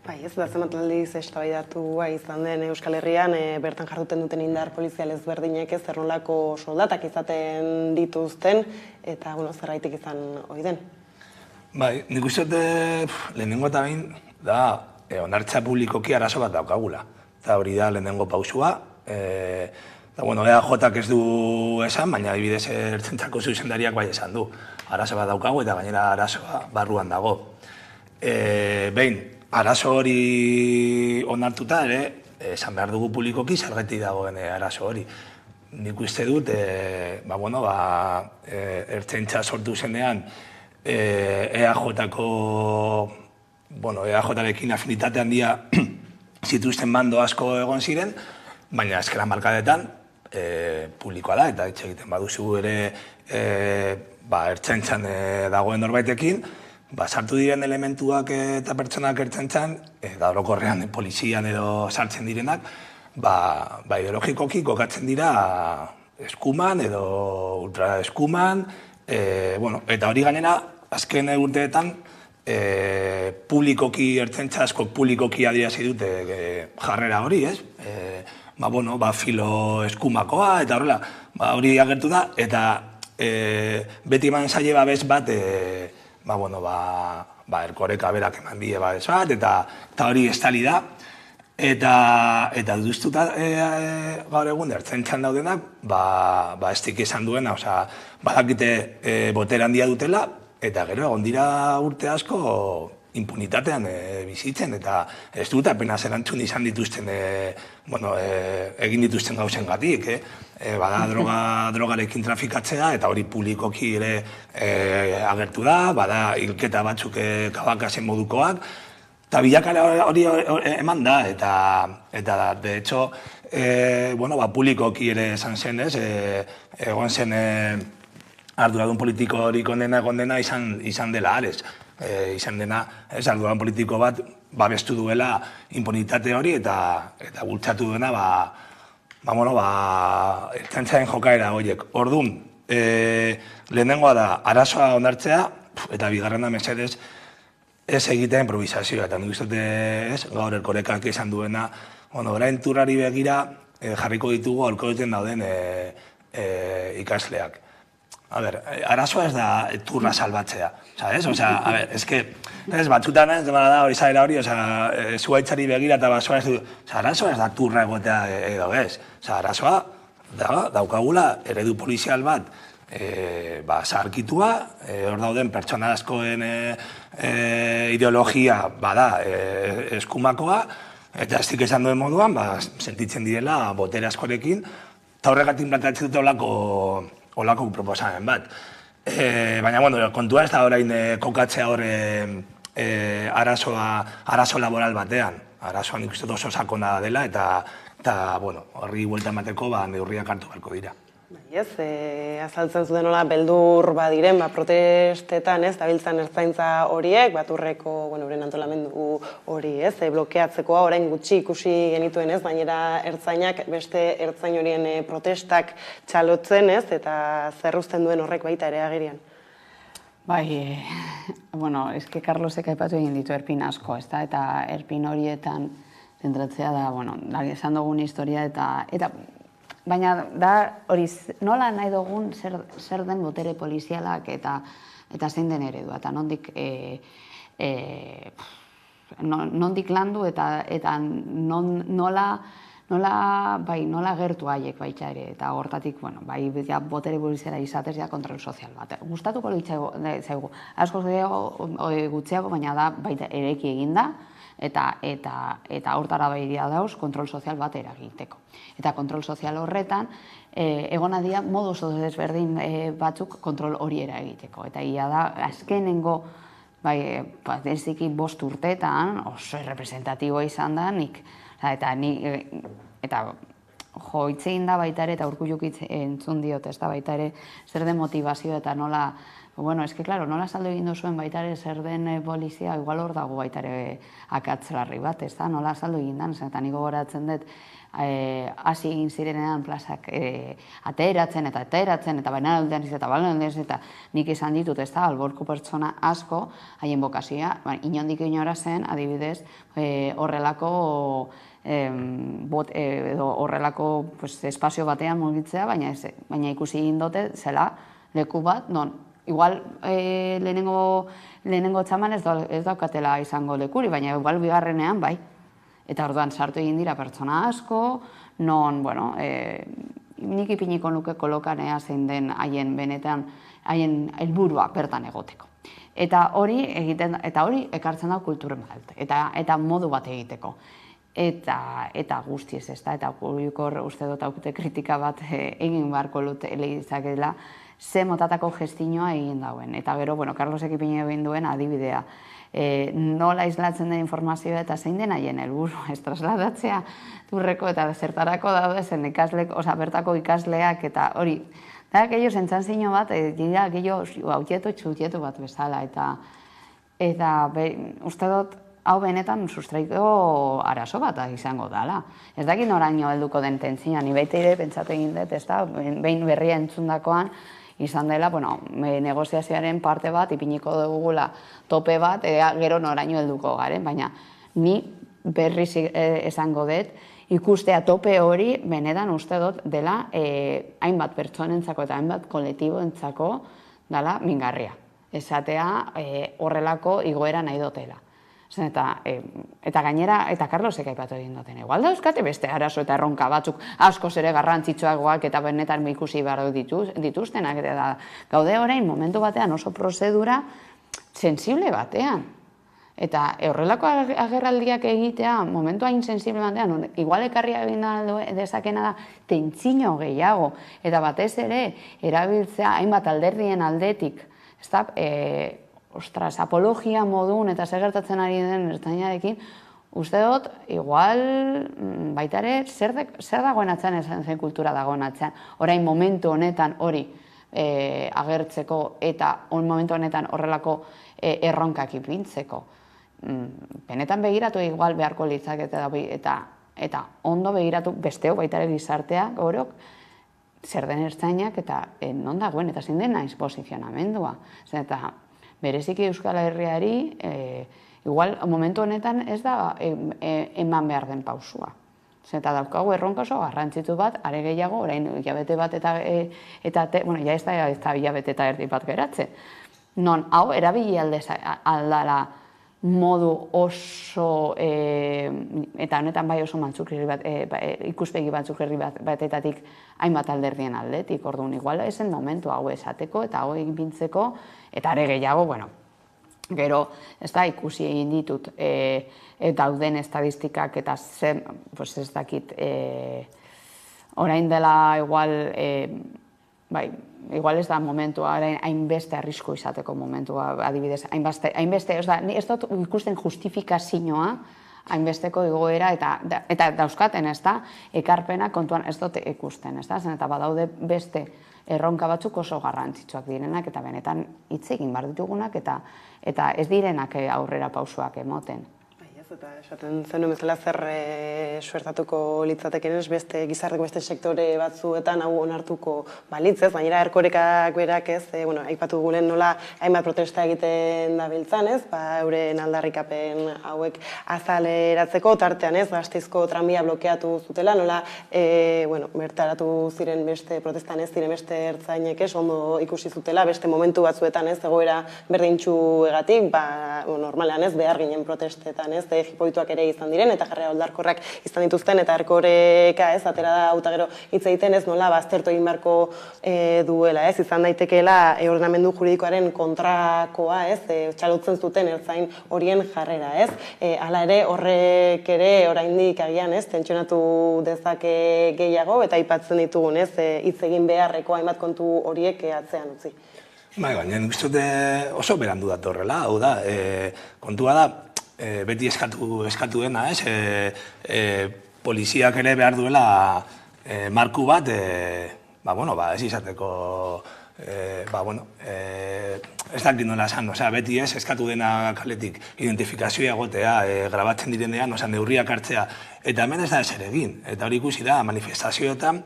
Bai, ez da zenbat aldiz eztabaidatua izan den Euskal Herrian, bertan jarduten duten indar polizial ezberdinek ez zernolako soldatak izaten dituzten, eta zerraitik izan ohi den. Bai, nik uste lehenengo eta behin, da, onartza publikoki arazo bat daukagula. Eta hori da lehenengo pausua. Eta, EAJak ez du esan, baina adibidez ertzaintzako zuzendariak bai esan du. Arazo bat daukagu eta gainera arazoa barruan dago. Behin, arazo hori onartuta ere, esan behar dugu publikoki zergatik dagoen arazo hori. Nik uste dut, ertzaintza sortu zenean, EAJ-rekin afinitate handia zituzten mando asko egon ziren, baina ezker hamarkadetan publikoa da, eta hitz egiten baduzu ere ertzaintzan dagoen norbaitekin, sartu diren elementuak eta pertsonak ertzaintzan, da orokorrean polizian edo sartzen direnak, ideologikoki kokatzen dira eskuman edo ultraeskuman, eta hori gainera, azken urteetan, publikoki, ertzaintza asko publikoki adierazi dute jarrera hori, ez? Filo eskumakoa, eta horrela, hori agertu da, eta beti eman zaile babes bat, Erkoreka berak eman die babes bat, eta hori estali da, eta duztuta gaur egun ertzaintzan daudenak, estik esan duena, badakite botere handia dutela, eta gero egon dira urte asko impunitatean bizitzen, eta ez dut apenas erantzun izan dituzten, egin dituzten gauzengatik, bada drogarekin trafikatzea, eta hori publikoki ere agertu da, bada hilketa batzuk kabakasen modukoak, eta bilakara hori eman da, eta de hecho, publikoki ere esan zen, egon zen arduradun politiko hori kondena izan dela Ares. Izan dena, arduradun politiko bat babestu duela impunitate hori eta bultzatu duena ertzaintzaren jokaera horiek. Orduan, lehenengoa da arazoa onartzea eta bigarrena mesedez ez egitea improvisazioa. Eta nik uste gaur Erkorekak esan duena, orain turrari begira jarriko ditugu aurko duten dauden ikasleak. Arazoa ez da turra salbatzea, ¿sabes? Batzutan ez da hori zaila hori, zuaitzari begira eta basoa ez du, arazoa ez da turra egotea edo ez. Arazoa daukagula eredu polizial bat zaharkitua, hor dauden pertsona askoen ideologia bada eskumakoa, eta ez esan duen moduan, sentitzen direla botere askorekin, eta horregatik planteatzen dute olako proposamen bat. Baina, kontua ez da orain kokatzea hor arazo laboral batean. Arazoan ikusten oso sakona dela eta horri buelta emateko neurriak hartu beharko dira. Ez, azaltzen zuten nola beldur badiren, protestetan, ez, dabiltzan ertzaintza horiek, baturreko, euren antolamendu hori, ez, blokeatzekoa, orain gutxi ikusi genituen, ez, bainera ertzainak beste ertzain horien protestak txalotzen, ez, eta zerruzten duen horrek baita ere agerian. Eske Carlosek aipatu egin ditu erpin asko, ez da, eta erpin horietan zentratzea da, esan dugun historia, eta baina da hori nola nahi dugun zer den botere polizialak eta zein den eredua, eta nondik landu eta nola gertu haiek baita ere, eta hortatik, botere poliziala izatez kontrol sozial bat. Gustatuko zaigu, asko gutxiago, baina da baita ereki eginda, eta hortara behiria dauz kontrol sozial bat eragiteko. Eta kontrol sozial horretan, egona dira modu oso desberdin batzuk kontrol hori eragiteko. Eta ia da, azkenengo, eziki 5 urteetan, oso representatiboa izan da, eta hitz egin da baita ere, eta Urkulluk entzun diot, ez da baita ere, zer den motivazio eta nola, nola saldo egin duzuen baita ere zer den polizia, igual hor dago baita ere akatzlarri bat, ez da, nola saldo egin dan, eta niko goratzen dut, hasi egin zirenean plazak ateratzen, eta baina eta nik izan ditut, ez da, alborko pertsona asko, haien bokazioa, inondik inora zen, adibidez, horrelako espazio batean mugitzea, baina ikusi egin dute zela leku bat, non, igual lehenengo txaman ez daukatela izango lekuri, baina igual bigarrenean bai. Eta orduan sartu egin dira pertsona asko, non, nik ipiniko nuke kolokanea zein den haien benetan, haien helburua bertan egoteko. Eta hori ekartzen da kultur bat, eta modu bat egiteko. Eta guztiz ez da, eta Urikor uste dut aukite kritika bat egin beharko lehizakela, ze motatako gestinoa egin dauen. Eta gero, Carlosek ipini egin duen adibidea. Nola islatzen den informazioa eta zein den haien helburu, ez trasladatzea turreko eta zertarako daudezen bertako ikasleak eta hori. Da, gehiago zentzantzino bat, gehiago autieto txutieto bat bezala, eta uste dut, hau benetan sustraiko arazo bat izango dela. Ez dakit noraino helduko den tentzina, ni baita ere pentsatu egin dut, ez da, behin berria entzundakoan, izan dela, negoziazioaren parte bat, ipiniko dugula tope bat, gero noraino helduko garen, baina ni berriz esango dut, ikustea tope hori benetan uste dut dela hainbat pertsonentzako eta hainbat kolektiboentzako dela mingarria. Esatea horrelako igoera nahi dutela. Eta gainera, eta Carlosek aipatu egin duten, igual dauzkate beste arazo eta erronka batzuk askoz ere garrantzitsuagoak eta benetan ikusi behar dituztenak. Gaude orain momentu batean oso prozedura sensible batean. Eta horrelako agerraldiak egitea, momentu hain sensible batean, igual ekarria egin dezakena da tentzino gehiago, eta batez ere erabiltzea hainbat alderdien aldetik, ez da, apologia modun eta segertatzen ari den ertzainarekin, uste dut, igual, baita ere, zer dagoen atzean, esan zen kultura dagoen atzean, orain momentu honetan hori agertzeko eta momentu honetan horrelako erronkak ipintzeko. Benetan begiratu igual beharko litzak eta ondo begiratu besteo baita ere gizartea gaurok, zer den ertzainak eta non dagoen eta zein den naiz posizionamendua. Eta bereziki Euskal Herriari, igual, momentu honetan ez da eman behar den pausua. Eta daukagu erronka oso garrantzitu bat, are gehiago, orain hilabete bat ja ez da hilabete eta erdi bat geratzen. Non, hau, erabili aldala modu oso, eta honetan bai oso ikuspegi batzuk herri batetatik hainbat alderdien aldetik, orduan igual esen momentu hau esateko eta hau egintzeko, eta are gehiago, gero, ez da ikusi egin ditut dauden estadistikak eta ez dakit, orain dela igual, igual ez da momentua, hainbeste arrisku izateko momentua, adibidez, hainbeste, ez dut ikusten justifikazioa, hainbesteko igoera, eta dauzkaten, ez da, ekarpena kontuan ez dut ikusten, ez da, eta badaude beste erronka batzuk oso garrantzitsuak direnak, eta benetan hitz egin behar ditugunak, eta ez direnak aurrera pausoak emoten. Eta esaten zenuen bezala zer suertatuko litzateken ez beste gizarteko beste sektore batzuetan hau onartuko balitzez, baina Erkorekak berak ez, aipatu gulen nola hainbat protesta egiten dabiltzan ez, euren aldarrikapen hauek azaleratzeko, tartean ez, Gasteizko tranbia blokeatu zutela, nola bertaratu ziren beste protestan ez, ziren beste ertzainek ez, ondo ikusi zutela, beste momentu batzuetan ez, egoera berdintxu egatik, normalean ez, behar ginen protestetan ez, jipoituak ere izan diren, eta jarrera oldarkorrak izan dituzten, eta Erkoreka ez, atera da auta gero hitz egiten ez, nola baztertu egin beharko duela ez, izan daitekeela ordenamendu juridikoaren kontrakoa ez, txalotzen zuten ertzain horien jarrera ez, hala ere horrek ere oraindik agian ez, tentsionatu dezake gehiago, eta aipatzen ditugun ez, hitz egin beharreko hainbat kontu horiek atzean utzi. Baina nik uste oso berandu datorrela, hau da, kontua da, beti eskatu dena, ez? Poliziak ere behar duela marku bat, ez izateko, ez dakit nola esan, beti ez, eskatu dena kaletik identifikazioa egotea, grabatzen direnean, neurriak hartzea, eta hemen ez da ezer egin, eta hori ikusi da, manifestazioetan,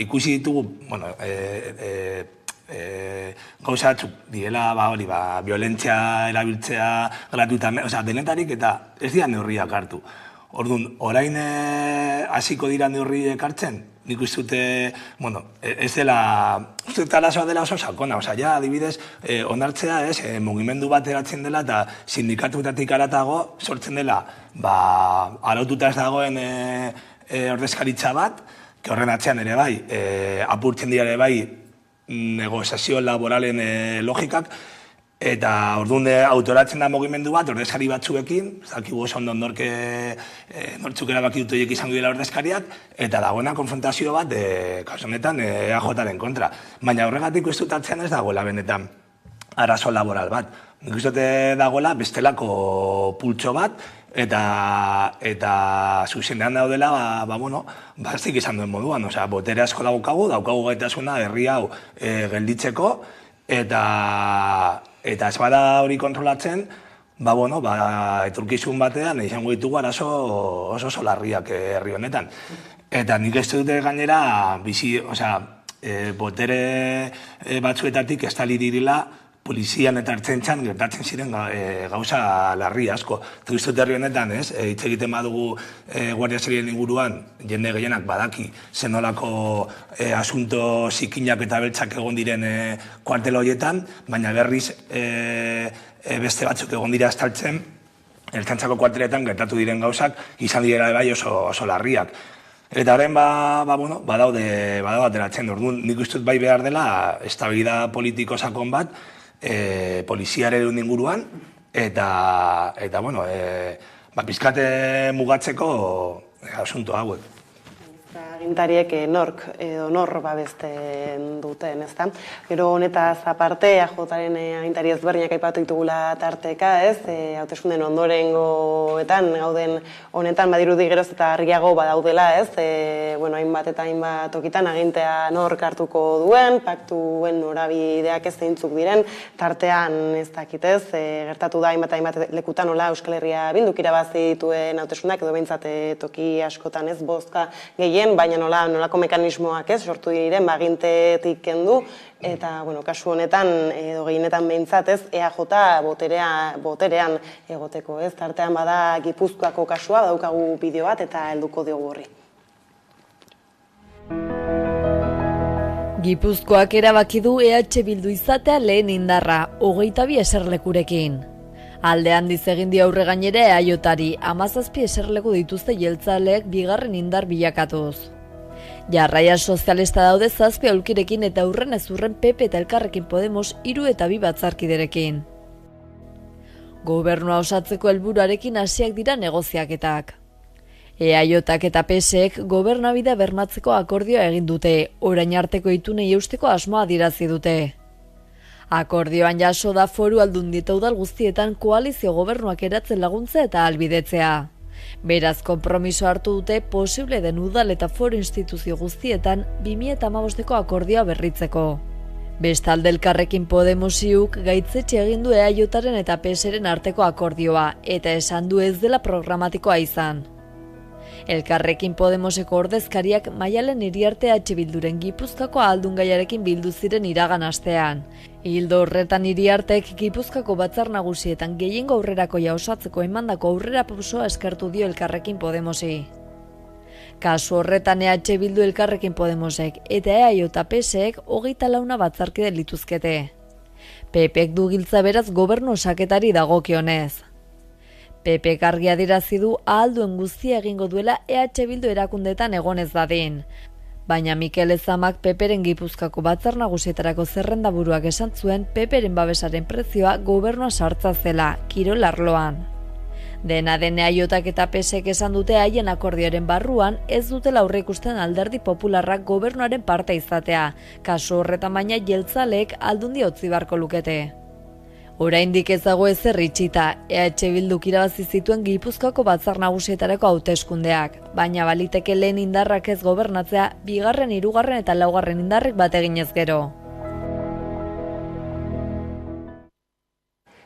ikusi ditugu, gauza batzuk direla, violentzia erabiltzea gratuitamente, denetarik eta ez dira neurriak hartu. Orduan, orain hasiko dira neurriak hartzen, nik uste dute, ez dela, uste dut arazoa dela oso sakona, adibidez, onartzea ez, mugimendu bat eratzen dela eta sindikatuetatik haratago sortzen dela, araututa ez dagoen ordezkaritza bat, horren atzean ere bai, apurtzen dira ere bai, negoziazio laboralen logikak, Eta orduan autoratzen da mugimendu bat, ordezkari batzuekin, zakigu oso ondo nortzuk erabaki dut horiek izango dira ordezkariak, eta dagoena konfrontazio bat, kasu honetan, EAJ-aren kontra. Baina horregatik ez dut hartzen ez dagoela benetan arazo laboral bat. Nik uste dagoela bestelako pultxo bat, eta zuzenean daudela, zik izan duen moduan. Botere asko daukagu gaitasuna herri hau gelditzeko, eta ez bada hori kontrolatzen, etorkizun batean izango ditugu arazo oso larriak herri honetan. Eta nik ez dute gainera, botere batzuetatik estali direla, polizian eta ertzaintzan gertatzen ziren gauza larri asko. Eta uste herri honetan, hitz egiten badugu Guardia Zibilen inguruan, jende gehienak badaki zenolako asunto zikinak eta beltzak egon diren kuartel horietan, baina berriz beste batzuk egon dira estaltzen, ertzaintzako kuarteletan gertatu diren gauzak izan direla bai oso larriak. Eta horren badaude ateratzen. Orduan nik uste bai behar dela eztabaida politiko sakon bat, poliziaren inguruan, eta pizkate mugatzeko asunto hauek. Agintariek nor babesten duten, ezta? Gero honetaz aparte, AJaren agintari ezberdinak aipatu ditugula tarteka, ez? Hauteskunden ondorengoetan, gauden honetan badirudi geroz eta argiago badaudela, ez? Hainbat eta hainbat tokitan agintea nork hartuko duen, paktuen norabideak ez zeintzuk diren, tartean ez dakitez, gertatu da hainbat lekutan nola Euskal Herria Bilduk irabazi dituen hauteskundak edo behintzat toki askotan ez bozka gehien, baina nolako mekanismoak ez sortu diren agintetik kendu, eta kasu honetan edo gehienetan behintzat ez EAJ boterean egoteko ez. Tartean bada Gipuzkoako kasua, daukagu bideo bat eta helduko diogu horri. Gipuzkoak erabaki du EH Bildu izatea lehen indarra, 22 eserlekurekin. Alde handiz egin dio aurre gainera EAJari, 17 eserleku dituzte jeltzaleek bigarren indar bilakatuz. Jarraia sozialista daude 7 aulkirekin eta aurren ez urren PP eta Elkarrekin Podemos 3 eta 2 batzarkiderekin. Gobernua osatzeko helburuarekin hasiak dira negoziaketak. EAJak eta PSek gobernabidea bermatzeko akordioa egin dute, orain arteko itunei eusteko asmoa adierazi dute. Akordioan jaso da Foru Aldundi eta udal guztietan koalizio gobernuak eratzen laguntza eta ahalbidetzea. Beraz, konpromiso hartu dute posible den udal eta foru instituzio guztietan 2015ko akordioa berritzeko. Bestalde Elkarrekin Podemosiuk gaitzetxe egin du EAJaren eta PSren arteko akordioa eta esan du ez dela programatikoa izan. Elkarrekin Podemoseko ordezkariak Maialen Iriarte EH Bilduren Gipuzkoako ahaldungaiarekin bildu ziren iragan astean. Ildo horretan Iriartek Gipuzkoako batzar nagusietan gehiengo aurrerakoia osatzeko emandako aurrerapausoa eskertu dio Elkarrekin Podemosi. Kasu horretan EH Bildu Elkarrekin Podemosek eta EAJ eta PSek 24 batzarkide lituzkete. PPek du giltza beraz gobernu osaketari dagokionez. PP argi adierazi du ahalduen guztia egingo duela EH Bildu erakundetan egonez dadin. Baina Mikel Ezamak PPren Gipuzkoako batzar nagusietarako zerrendaburuak esan zuen PPren babesaren prezioa gobernua sartza zela, kirol arloan. Dena den EAJak eta PSek esan dute haien akordioaren barruan ez dutela aurreikusten Alderdi Popularrak gobernuaren parte izatea, kasu horretan baina jeltzaleek Aldundi utzi beharko lukete. Oraindik ez dago ezer itxita, EH Bilduk irabazi zituen Gipuzkoako batzar nagusietarako hauteskundeak, baina baliteke lehen indarrak ez gobernatzea, 2., 3. eta 4. indarrek bat eginez gero.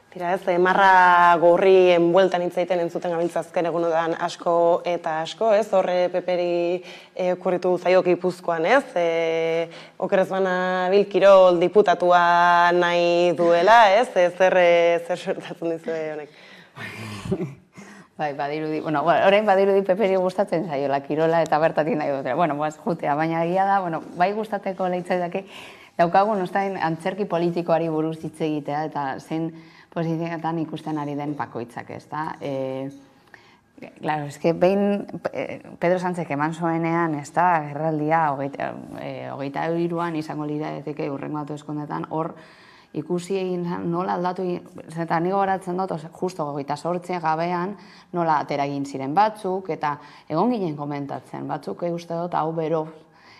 Tira ez, marra gorri enbueltan hitzaiten entzuten gabiltza azken egunotan asko eta asko, ez? Horre PPri okurritu zaio Gipuzkoan, ez? Okerez bana Kirol diputatua nahi duela, ez? Zer sortatzen dizu honek? Bai, badirudi, orain badirudi PPri gustatzen zaiola Kirola eta bertatik nahi dutela. Jutea, baina egia da, bai gustateko leitzaidake, daukagun antzerki politikoari buruz hitz egitea eta zen posizioetan ikusten ari den bakoitzak, ez da? Claro, es que behin Pedro Sánchezek eman zuenean, ez da, erraldia, 23an izango lirateke hurrengo hauteskundeetan, hor ikusi egin nola aldatu egin, eta nigo horatzen dut, justo 28 gabean, nola atera egin ziren batzuk, eta egon ginen komentatzen, batzuk uste dut hau bero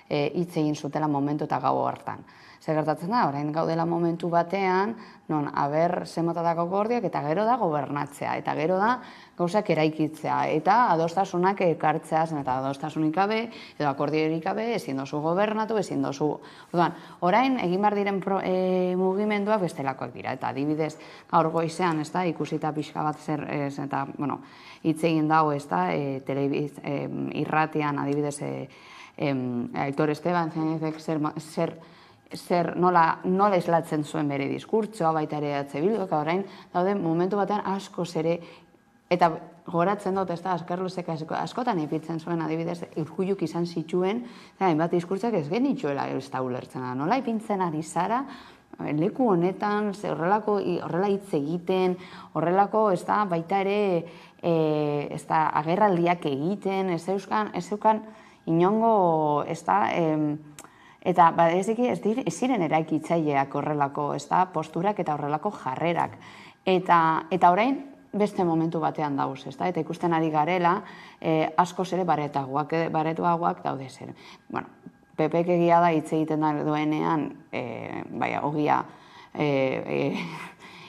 hitz egin zutela momentu eta gau hartan. Zer gertatzen da, orain gaudela momentu batean, non, aber zemotatako akordioak, eta gero da gobernatzea, eta gero da gauzak eraikitzea, eta adostasunak ekartzea, zen eta adostasunik gabe, edo akordiorik gabe, ezin dozu gobernatu, ezin dozu... Orduan, orain, egin behar diren mugimenduak bestelakoak dira, eta adibidez, gaur goizean, ez da, ikusita pixka bat zer, eta, bueno, hitz egin dago, ez da, irratian, adibidez, Aitor Esteban, zer nola islatzen zuen bere diskurtsoa, baita ere Bilduk, orain daude momentu batean asko ere, eta goratzen dut, ez da, Azkar Luzek askotan ipitzen zuen, adibidez, Urkulluk izan zituen, hainbat diskurtsoak ez genitxuela ez da ulertzen da, nola ipintzen ari zara, leku honetan, horrela hitz egiten, horrelako, ez da, baita ere, ez da, agerraldiak egiten, ez zeukan inongo, ez da, eta badeziki ez ziren eraikitzaileak horrelako, ez da, posturak eta horrelako jarrerak. Eta orain, beste momentu batean dauz, ez da, eta ikusten ari garela, askoz ere baretuagoak daude zer. Bueno, PPk egia da hitz egiten duenean, ogia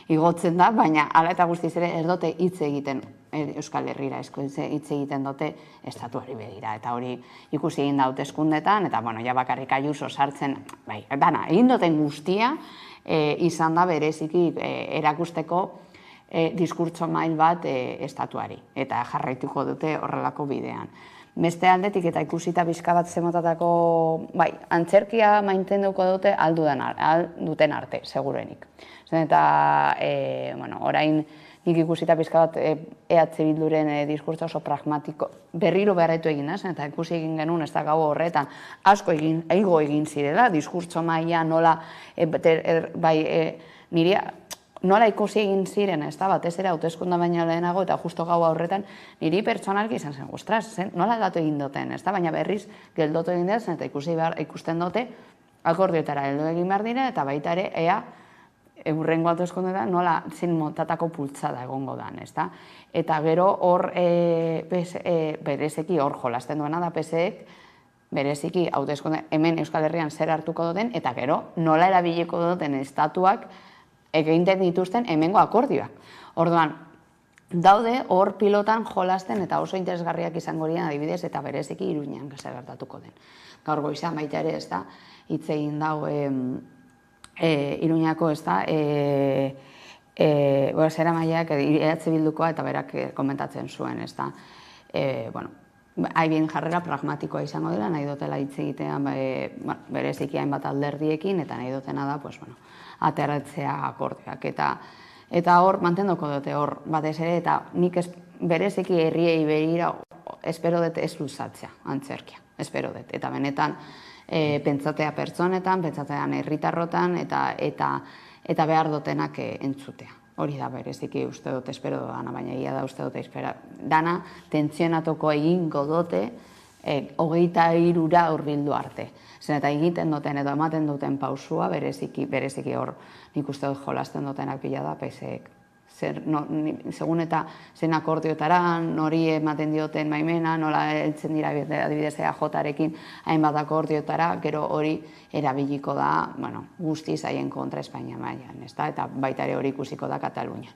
igotzen da, baina hala eta guztiz ere ez dute hitz egiten Euskal Herrira, hitz egiten dute estatuari begira, eta hori ikusi egin da hauteskundetan, eta ja bakarrik Ayuso sartzen, dana, egin duten guztia izan da bereziki erakusteko diskurtso mail bat estatuari, eta jarraituko dute horrelako bidean. Beste aldetik eta ikusita bizka bat zemotatako, antzerkia maintenduko dute duten arte, segurenik. Eta, orain nik ikusita bizka bat EH Bilduren diskurtso oso pragmatiko, berriro beharretu egin da, eta ikusi egin genuen ez da gau horretan, asko eigo egin zirela, diskurtso maila nola, nola ikusi egin ziren, ez da, batez ere hauteskunda baina lehenago, eta justo gau horretan, niri pertsonalki izan zen, ostras, nola datu egin duten, ez da, baina berriz geldotu egin dut, eta ikusten dute akordioetara heldu egin behar dira, eta baita ere, ea, eurrengo hauteskundetan nola zin motatako pultzada egongo dan, ez da? Eta gero hor, bereziki hor jolasten duena da PSek, bereziki hauteskunde hemen Euskal Herrian zer hartuko duten, eta gero nola erabiliko duten estatuak egiten dituzten hemengo akordioak. Orduan, daude hor pilotan jolasten eta oso interesgarriak izango diren adibidez eta bereziki Iruñan zer gertatuko den. Gaur goizean baita ere, ez da, hitz egin dago Iruñako, ez da, zera maiak EH Bildukoa eta berak komentatzen zuen, ez da, haibien jarrera pragmatikoa izango dela, nahi dutela hitz egitean bereziki hainbat alderdiekin, eta nahi dutena da, ateratzea akordioak. Eta hor, mantenduko dute hor, batez ere, eta nik bereziki herriei begira, espero dut ez luzatzea, antzerkia, espero dut, eta benetan, pentsatea pertsonetan, pentsatean herritarrotan, eta behar dutenak entzutea. Hori da bereziki uste dut espero dana, baina egia da uste dut espero dana, tentzionatuko egingo dute, 23 hurbildu arte. Zen eta egiten duten edo ematen duten pausua, bereziki hor nik uste dut jolasten dutenak bila da, PSek. Segun eta zen akordioetara, nori ematen dioten maimena, nola heltzen dira adibidez EAJ-arekin hainbat akordioetara, gero hori erabiliko da guztiz haien kontra Espainia mailan, eta baita ere hori ikusiko da Katalunia.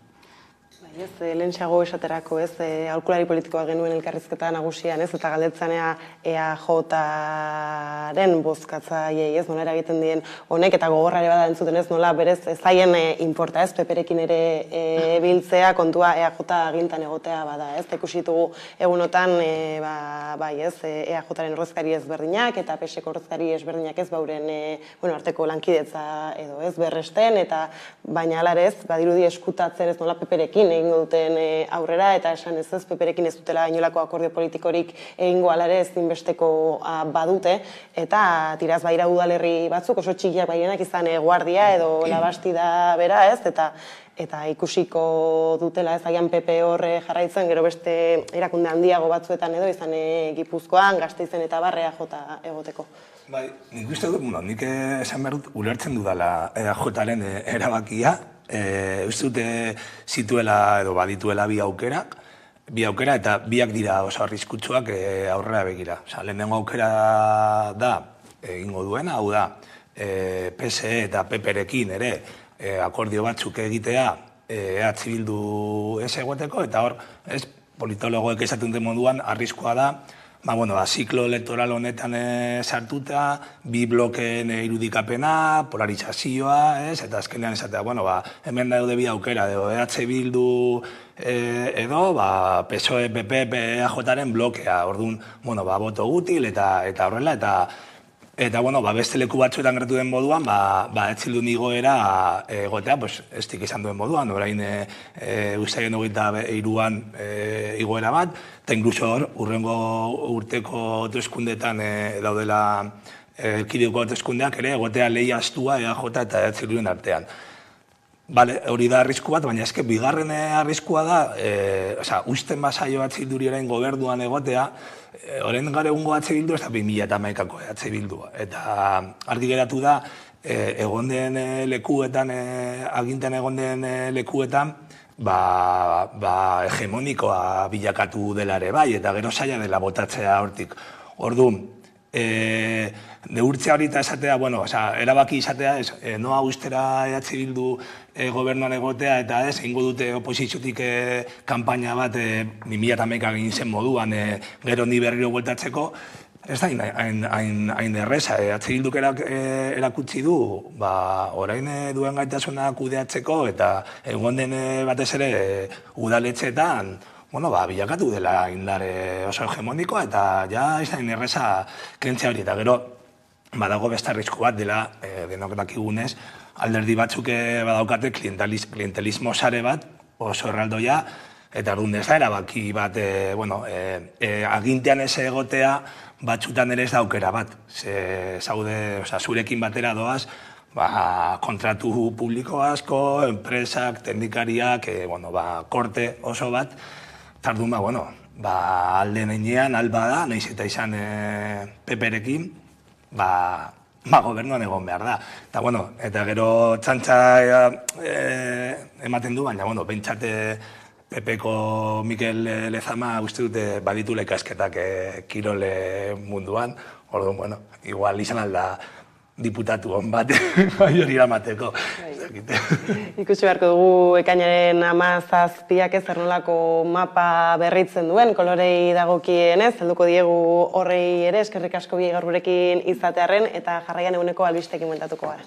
Lehentxeago esaterako, aholkulari politikoa genuen elkarrizketa nagusian, eta galdetzanea EAJ-ren bozkatzaileei, nola eragiten dien honek, eta gogorrare bada entzuten nola berez zaien inporta, peperekin ere biltzea, kontua EAJ agintan egotea bada, ikusitugu egunotan, EAJ-ren ordezkari ezberdinak, eta PSeko ordezkari ezberdinak ez bauren arteko lankidetza edo ez berresten, eta baina alarez, badirudi eskutatzen ez nola peperekin egingo duten aurrera, eta esan ez peperekin ez dutela inolako akordio politikorik egingo alare ez dinbesteko badute, eta tiraz baira udalerri batzuk oso txikiak bairenak izan Guardia edo Labastida bera, eta ikusiko dutela ez agian PP horre jarraitzen, gero beste erakunde handiago batzuetan edo izan Gipuzkoan, Gasteizen eta Barrea jota egoteko. Bai, nik uste dut, nik esan behar dut, ulertzen dudala EAJaren erabakia. Uste dute zituela edo badituela bi aukera eta biak dira oso arriskutsuak aurrera begira. Lehenengo aukera da, egingo duena, hau da, PSE eta PP-rekin ere akordio batzuk egitea EH Bildu ez egoteko, eta hor, politologoek esaten den moduan, arriskoa da, ziklo elektoral honetan sartuta, bi blokeen irudikapena, polarizazioa, eta azkenean esatea, hemen daude bi aukera, edo EH Bildu edo PSOE, PP, EAJaren blokea, orduan, boto gutil eta horrela, eta beste leku batzuetan gertu den moduan, EH Bildun igoera egotea, ez dik izan duen moduan, orain ustaiaren 23an igoera bat, eta inkluso hor, urrengo urteko hauteskundeetan daudela erkidegoko hauteskundeak ere, egotea lehia astua EAJ eta EH Bilduren artean. Hori da arrisku bat, baina eske bigarren arriskua da, usten basaio EH Bilduri orain gobernuan egotea, orain gara egungo EH Bildu ez da 2011ko EH Bildua. Eta argi geratu da, egon den lekuetan, aginten egon den lekuetan, hegemonikoa bilakatu dela ere bai, eta gero zaila dela botatzea hortik. Orduan, neurtzea hori eta esatea, erabaki izatea, noa ustera EH Bildu gobernuan egotea, eta egingo dute oposiziotik kanpaina bat 2011 egin zen moduan, gero ni berriro bueltatzeko, ez da hain erreza. EH Bilduk erakutsi du, orain duen gaitasuna kudeatzeko, eta egon den batez ere udaletxeetan, bilakatu dela indar oso hegemonikoa, eta ja ez da hain erreza kentzea hori, eta gero badago beste arrisku bat dela, denok dakigunez, alderdi batzuk badaukate klientelismo sare bat, oso erraldoia, eta orduan ez da erabaki bat, agintean ez egotea, batzutan ere ez da aukera bat. Zurekin batera doaz, kontratu publiko asko, enpresak, teknikariak, korte oso bat, tardun alde neinean, alba da, nahiz eta izan PP-rekin, gobernuan egon behar da. Eta gero txantxa ematen du, baina, pentsate PP-ko Mikel Lezama uste dute baditula ikasketak kirole munduan, orduan, igual izan alda diputatu hon bat, hori eramateko. Ikusi beharko dugu ekainaren 17ak zer nolako mapa berritzen duen, kolorei dagokienez, helduko diegu horrei ere, eskerrik asko bi gaur gurekin izatearren, eta jarraian eguneko albistekin bueltatuko gara.